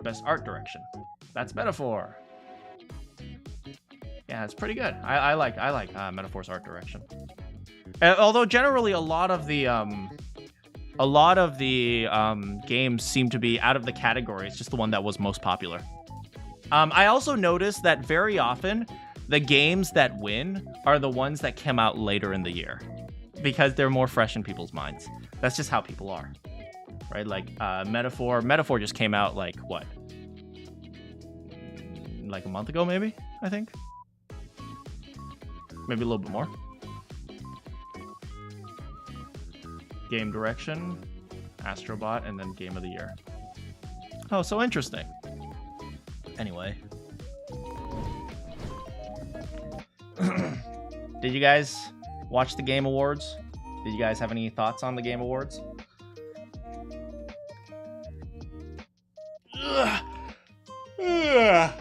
Best art direction. That's Metaphor. Yeah, it's pretty good. I like Metaphor's art direction. Although generally a lot of the games seem to be out of the category. It's just the one that was most popular. I also noticed that very often the games that win are the ones that came out later in the year because they're more fresh in people's minds. That's just how people are, right? Like Metaphor just came out like what? Like a month ago, maybe, I think. Maybe a little bit more. Game direction, Astrobot, and then Game of the Year. Oh, so interesting. Anyway. Did you guys watch the Game Awards? Did you guys have any thoughts on the Game Awards? Ugh. Ugh.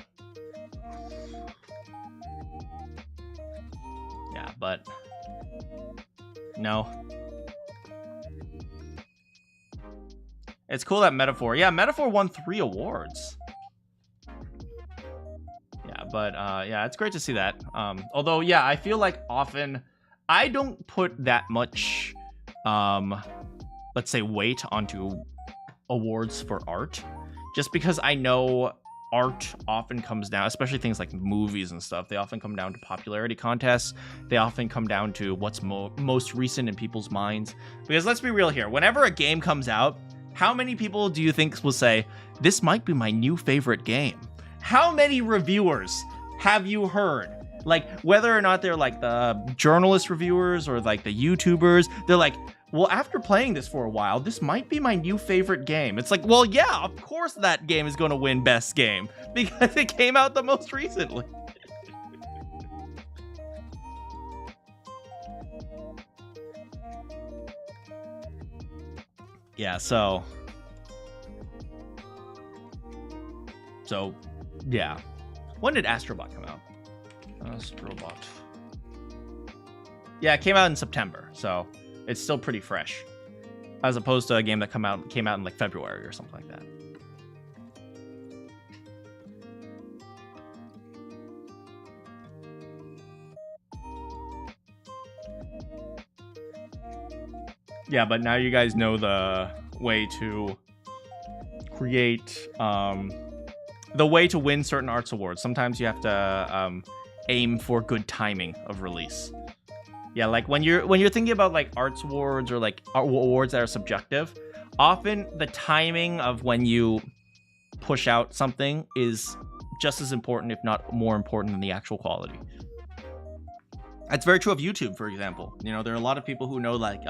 Yeah, but no. It's cool that Metaphor. Yeah, Metaphor won 3 awards. Yeah, but yeah, it's great to see that. Although, yeah, I feel like often I don't put that much, let's say, weight onto awards for art, just because I know art often comes down, especially things like movies and stuff, they often come down to popularity contests. They often come down to what's most recent in people's minds. Because let's be real here, whenever a game comes out, how many people do you think will say, this might be my new favorite game? How many reviewers have you heard? Like, whether or not they're like the journalist reviewers or like the YouTubers, they're like, well, after playing this for a while, this might be my new favorite game. It's like, well, yeah, of course that game is going to win best game because it came out the most recently. Yeah, so yeah. When did Astrobot come out? Astrobot. Yeah, it came out in September, so it's still pretty fresh, as opposed to a game that came out in like February or something like that. Yeah, but now you guys know the way to create, the way to win certain arts awards. Sometimes you have to aim for good timing of release. Yeah, like when you're thinking about like arts awards or like awards that are subjective, often the timing of when you push out something is just as important, if not more important, than the actual quality. That's very true of YouTube, for example. You know, there are a lot of people who know, like,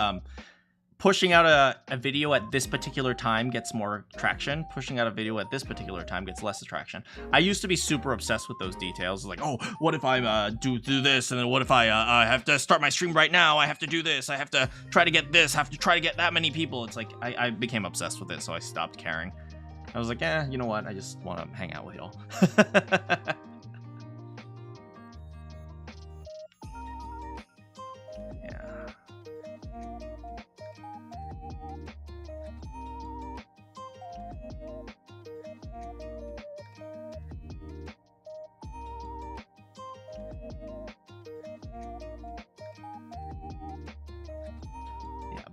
pushing out a video at this particular time gets more traction. Pushing out a video at this particular time gets less traction. I used to be super obsessed with those details. Like, oh, what if I do this? And then what if I have to start my stream right now? I have to do this. I have to try to get this. I have to try to get that many people. It's like, I became obsessed with it, so I stopped caring. I was like, you know what? I just want to hang out with y'all.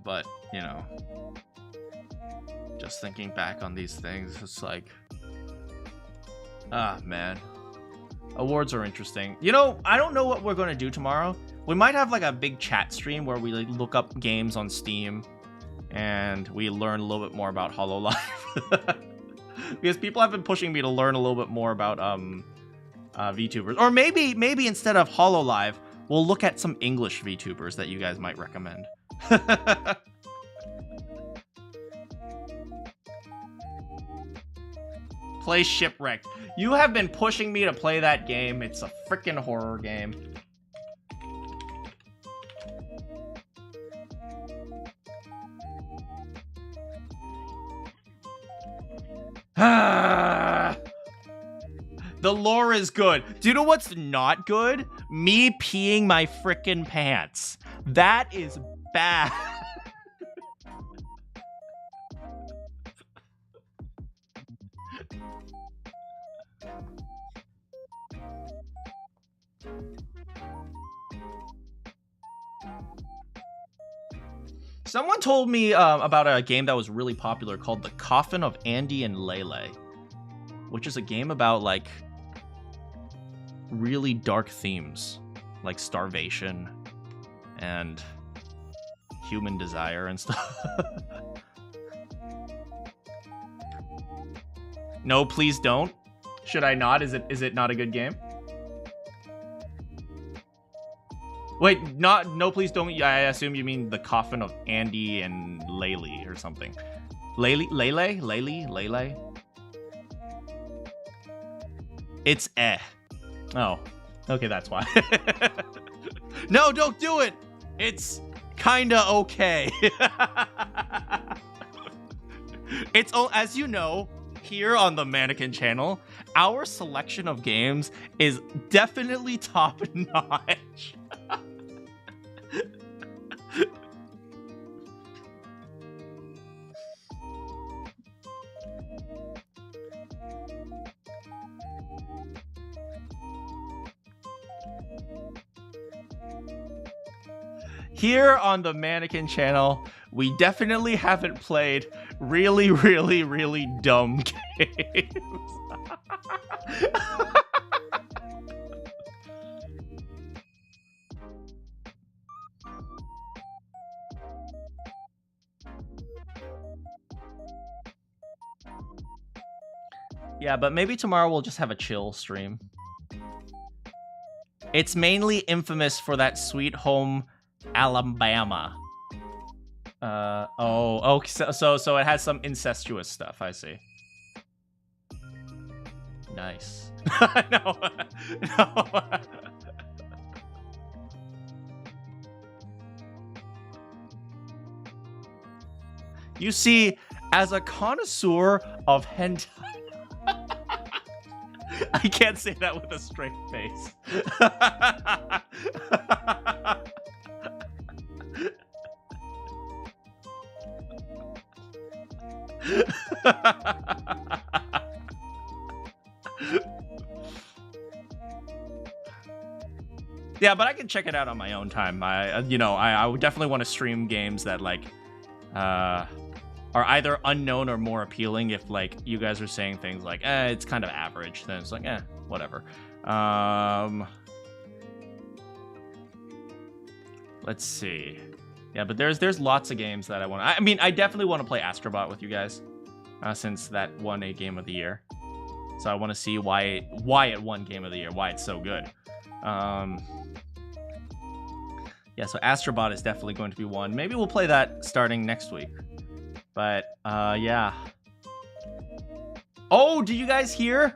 But, you know, just thinking back on these things, it's like, man, awards are interesting. You know, I don't know what we're going to do tomorrow. We might have like a big chat stream where we like look up games on Steam and we learn a little bit more about HoloLive. Because people have been pushing me to learn a little bit more about VTubers. Or maybe instead of HoloLive, we'll look at some English VTubers that you guys might recommend. Play Shipwrecked. You have been pushing me to play that game. It's a freaking horror game. The lore is good. Do you know what's not good? Me peeing my freaking pants. That is bad. Someone told me about a game that was really popular called The Coffin of Andy and Lele, which is a game about like really dark themes like starvation and human desire and stuff. No, please don't. Should I not? Is it not a good game? Wait, no, please don't. I assume you mean The Coffin of Andy and Lele or something. Lele? It's Oh, okay, that's why. No, don't do it. It's kinda okay. It's, as you know, here on the Manakyn channel, our selection of games is definitely top notch. Here on the Manakyn channel, we definitely haven't played really, really, really dumb games. Yeah, but maybe tomorrow we'll just have a chill stream. It's mainly infamous for that Sweet Home Alabama. So it has some incestuous stuff, I see. Nice. No. You see, as a connoisseur of hentai, I can't say that with a straight face. Yeah, but I can check it out on my own time. I would definitely want to stream games that like are either unknown or more appealing. If like you guys are saying things like it's kind of average, then it's like whatever. Let's see. Yeah, but there's lots of games that I want. I mean, I definitely want to play Astrobot with you guys, since that won a Game of the Year. So I want to see why it won Game of the Year, why it's so good. Yeah, so Astrobot is definitely going to be one. Maybe we'll play that starting next week. But yeah. Oh, did you guys hear?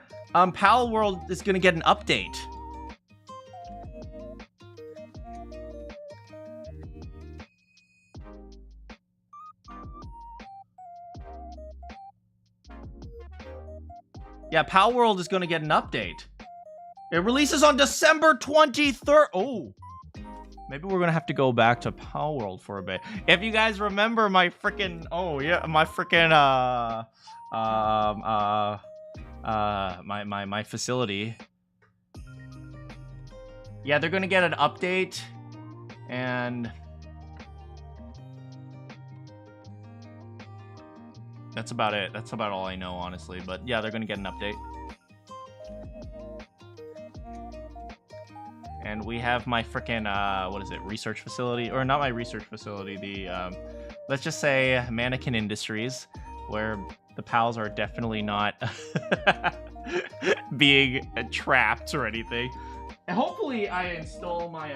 Pal World is gonna get an update. Yeah, Pal World is gonna get an update. It releases on December 23rd. Oh, maybe we're gonna have to go back to Pal World for a bit. If you guys remember my freaking, oh yeah, my freaking my facility. Yeah, they're gonna get an update, and that's about it. That's about all I know, honestly. But yeah, they're gonna get an update. And we have my freaking, what is it, research facility? Or not my research facility, the, let's just say Manakyn Industries, where the pals are definitely not being trapped or anything. And hopefully I install my,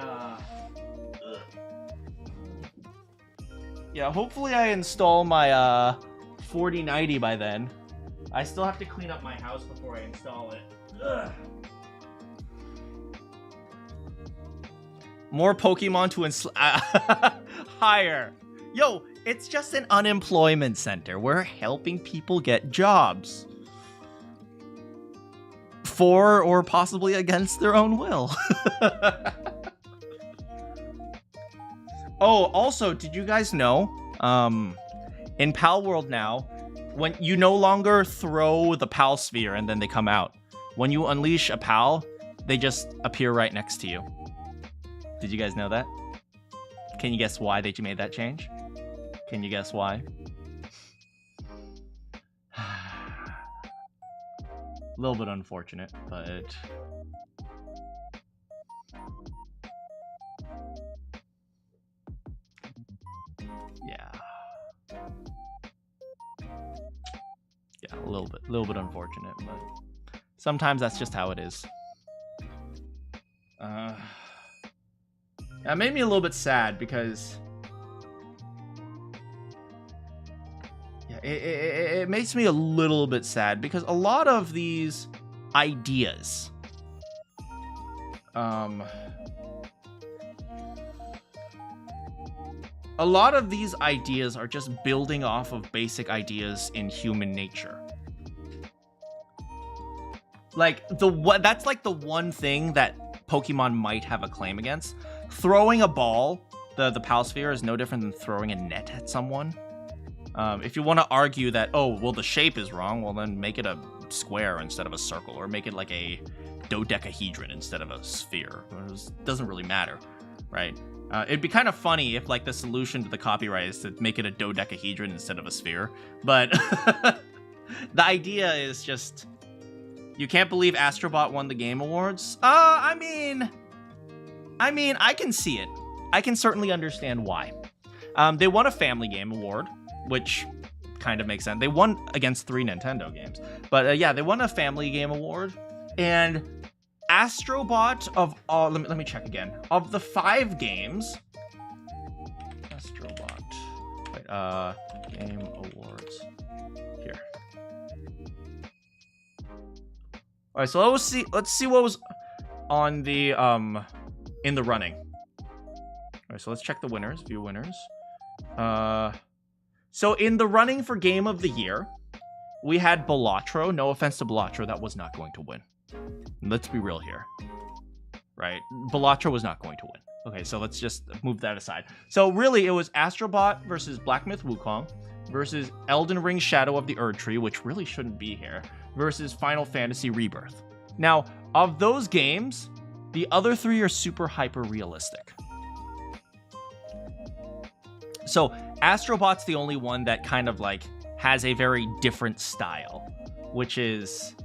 yeah, hopefully I install my, 4090 by then. I still have to clean up my house before I install it. Ugh. More Pokemon to hire. Yo, it's just an unemployment center. We're helping people get jobs. For or possibly against their own will. Oh, also, did you guys know? In Pal World now, when you no longer throw the Pal Sphere and then they come out. When you unleash a Pal, they just appear right next to you. Did you guys know that? Can you guess why they made that change? Can you guess why? A little bit unfortunate, but... yeah. Yeah, a little bit unfortunate, but sometimes that's just how it is. That made me a little bit sad because yeah, it makes me a little bit sad because a lot of these ideas are just building off of basic ideas in human nature. Like that's like the one thing that Pokemon might have a claim against. Throwing a ball, the Pal Sphere, is no different than throwing a net at someone. If you want to argue that, oh, well, the shape is wrong, well, then make it a square instead of a circle, or make it like a dodecahedron instead of a sphere. It doesn't really matter, right? It'd be kind of funny if, like, the solution to the copyright is to make it a dodecahedron instead of a sphere, but the idea is just... You can't believe Astrobot won the Game Awards? I mean, I can see it. I can certainly understand why. They won a Family Game Award, which kind of makes sense. They won against 3 Nintendo games. But yeah, they won a Family Game Award. And Astrobot of all... Let me check again. Of the 5 games... Astrobot. Wait, Game Awards. Here. All right, so let's see what was on the in the running. All right, so let's check the winners, view winners. So in the running for Game of the Year, we had Balatro. No offense to Balatro, that was not going to win. Let's be real here. Right? Balatro was not going to win. Okay, so let's just move that aside. So really, it was Astrobot versus Black Myth Wukong versus Elden Ring Shadow of the Erdtree, which really shouldn't be here, versus Final Fantasy Rebirth. Now, of those games, the other 3 are super hyper realistic. So Astrobot's the only one that kind of like has a very different style, which is,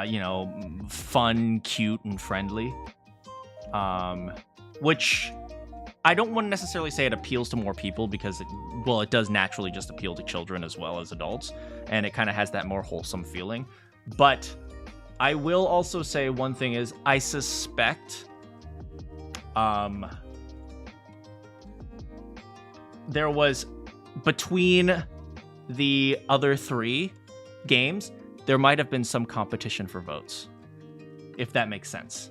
you know, fun, cute, and friendly. Which I don't want to necessarily say it appeals to more people because, it does naturally just appeal to children as well as adults, and it kind of has that more wholesome feeling. But I will also say one thing is I suspect there was, between the other 3 games, there might have been some competition for votes, if that makes sense.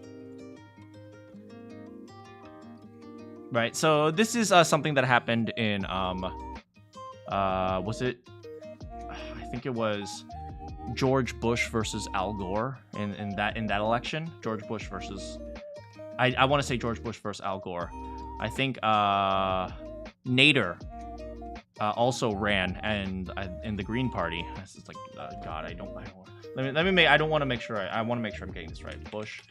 Right, so this is something that happened in, was it? I think it was George Bush versus Al Gore in that election. George Bush versus, I want to say George Bush versus Al Gore. I think Nader also ran and in the Green Party. This is like, God, I don't want to make sure I'm getting this right. Bush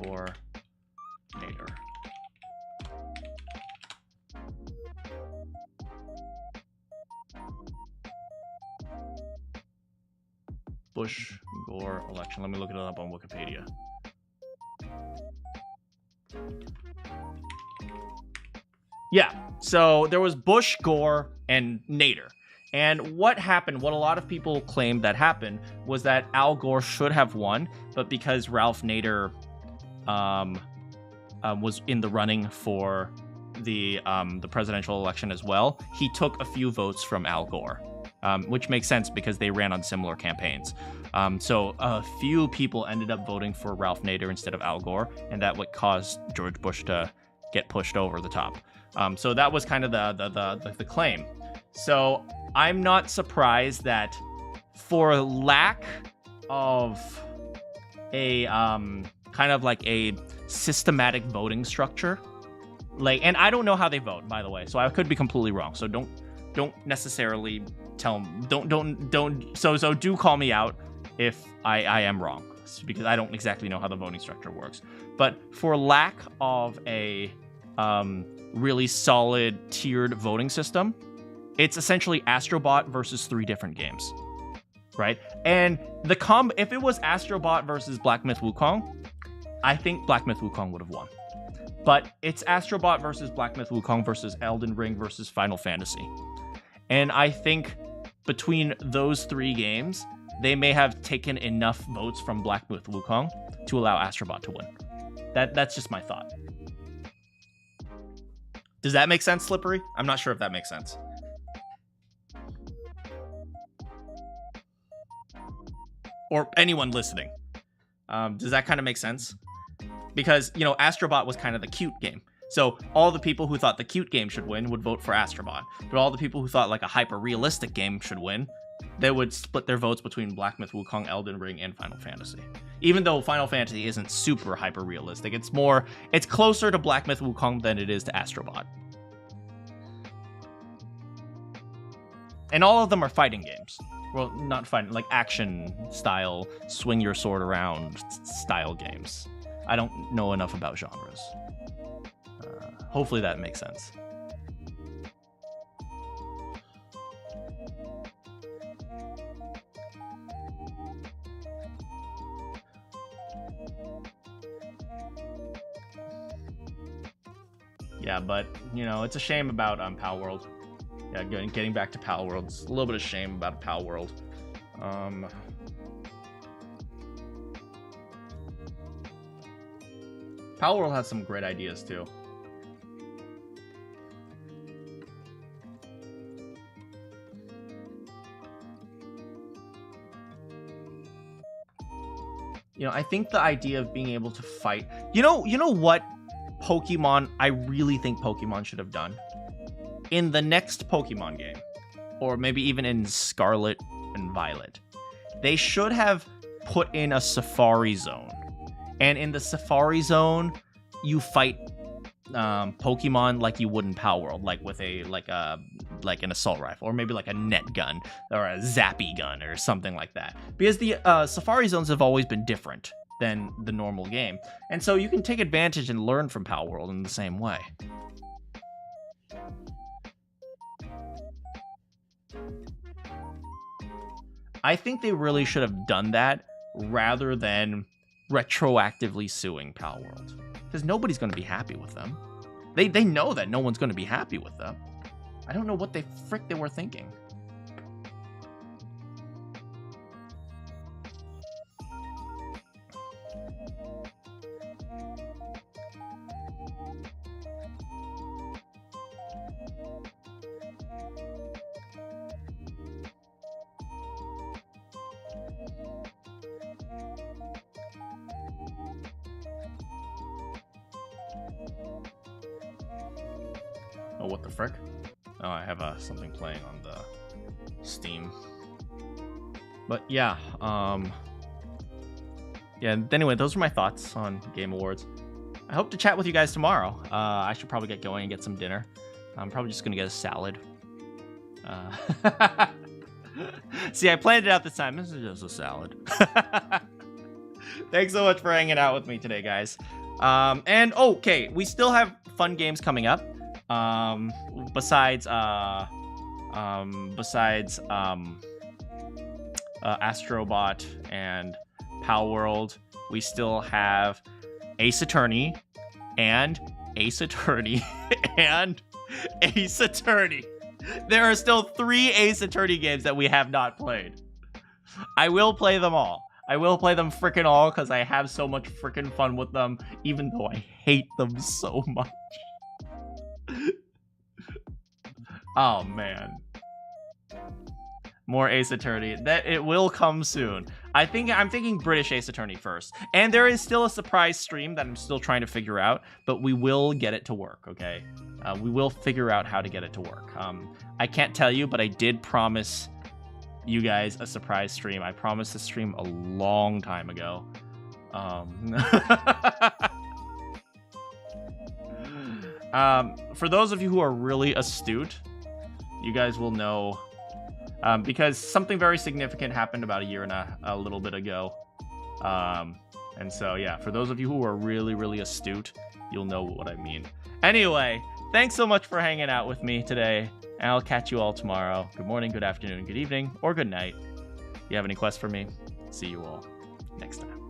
or Nader. Bush Gore election. Let me look it up on Wikipedia. Yeah, so there was Bush, Gore, and Nader. And what happened, what a lot of people claimed that happened, was that Al Gore should have won, but because Ralph Nader was in the running for the presidential election as well, he took a few votes from Al Gore. Which makes sense because they ran on similar campaigns. So a few people ended up voting for Ralph Nader instead of Al Gore, and that would cause George Bush to get pushed over the top. So that was kind of the claim. So I'm not surprised that for lack of a kind of like a systematic voting structure, and I don't know how they vote, by the way, so I could be completely wrong. So don't necessarily so do call me out if I am wrong, because I don't exactly know how the voting structure works. But for lack of a really solid tiered voting system, it's essentially Astrobot versus 3 different games, right? And if it was Astrobot versus Black Myth Wukong, I think Black Myth Wukong would have won. But it's Astrobot versus Black Myth Wukong versus Elden Ring versus Final Fantasy. And I think between those 3 games, they may have taken enough votes from Black Myth Wukong to allow Astrobot to win. That's just my thought. Does that make sense, Slippery? I'm not sure if that makes sense. Or anyone listening. Does that kind of make sense? Because, Astrobot was kind of the cute game. So all the people who thought the cute game should win would vote for Astrobot. But all the people who thought like a hyper-realistic game should win, they would split their votes between Black Myth Wukong, Elden Ring, and Final Fantasy. Even though Final Fantasy isn't super hyper-realistic, it's closer to Black Myth Wukong than it is to Astrobot. And all of them are fighting games. Well, not fighting, like action style, swing your sword around style games. I don't know enough about genres. Hopefully that makes sense. Yeah, but, it's a shame about Pal World. Yeah, getting back to Pal World. It's a little bit of shame about Pal World. Pal World has some great ideas, too. I think the idea of being able to fight... You know what Pokemon, I really think Pokemon should have done? In the next Pokemon game, or maybe even in Scarlet and Violet, they should have put in a Safari Zone. And in the Safari Zone, you fight Pokemon like you would in Pal World, like with an assault rifle, or maybe like a net gun or a zappy gun or something like that. Because the Safari Zones have always been different than the normal game, and so you can take advantage and learn from Pal World in the same way. I think they really should have done that rather than retroactively suing Pal World, because nobody's going to be happy with them. They know that no one's going to be happy with them. I don't know what they were thinking. Oh, what the frick? Oh, I have something playing on the Steam. But yeah, yeah. Anyway, those are my thoughts on Game Awards. I hope to chat with you guys tomorrow. I should probably get going and get some dinner. I'm probably just gonna get a salad. See, I planned it out this time. This is just a salad. Thanks so much for hanging out with me today, guys. And okay, we still have fun games coming up. Besides Astrobot and Pal World, we still have Ace Attorney and Ace Attorney and Ace Attorney. There are still 3 Ace Attorney games that we have not played. I will play them all. I will play them frickin' all because I have so much frickin' fun with them, even though I hate them so much. Oh man, more Ace Attorney. That it will come soon. I'm thinking British Ace Attorney first, and there is still a surprise stream that I'm still trying to figure out, but we will get it to work. Okay, we will figure out how to get it to work. I can't tell you, but I did promise you guys a surprise stream. I promised this stream a long time ago. For those of you who are really astute, you guys will know, because something very significant happened about a year and a little bit ago. And so, yeah, for those of you who are really, really astute, you'll know what I mean. Anyway, thanks so much for hanging out with me today, and I'll catch you all tomorrow. Good morning, good afternoon, good evening, or good night. If you have any quests for me, see you all next time.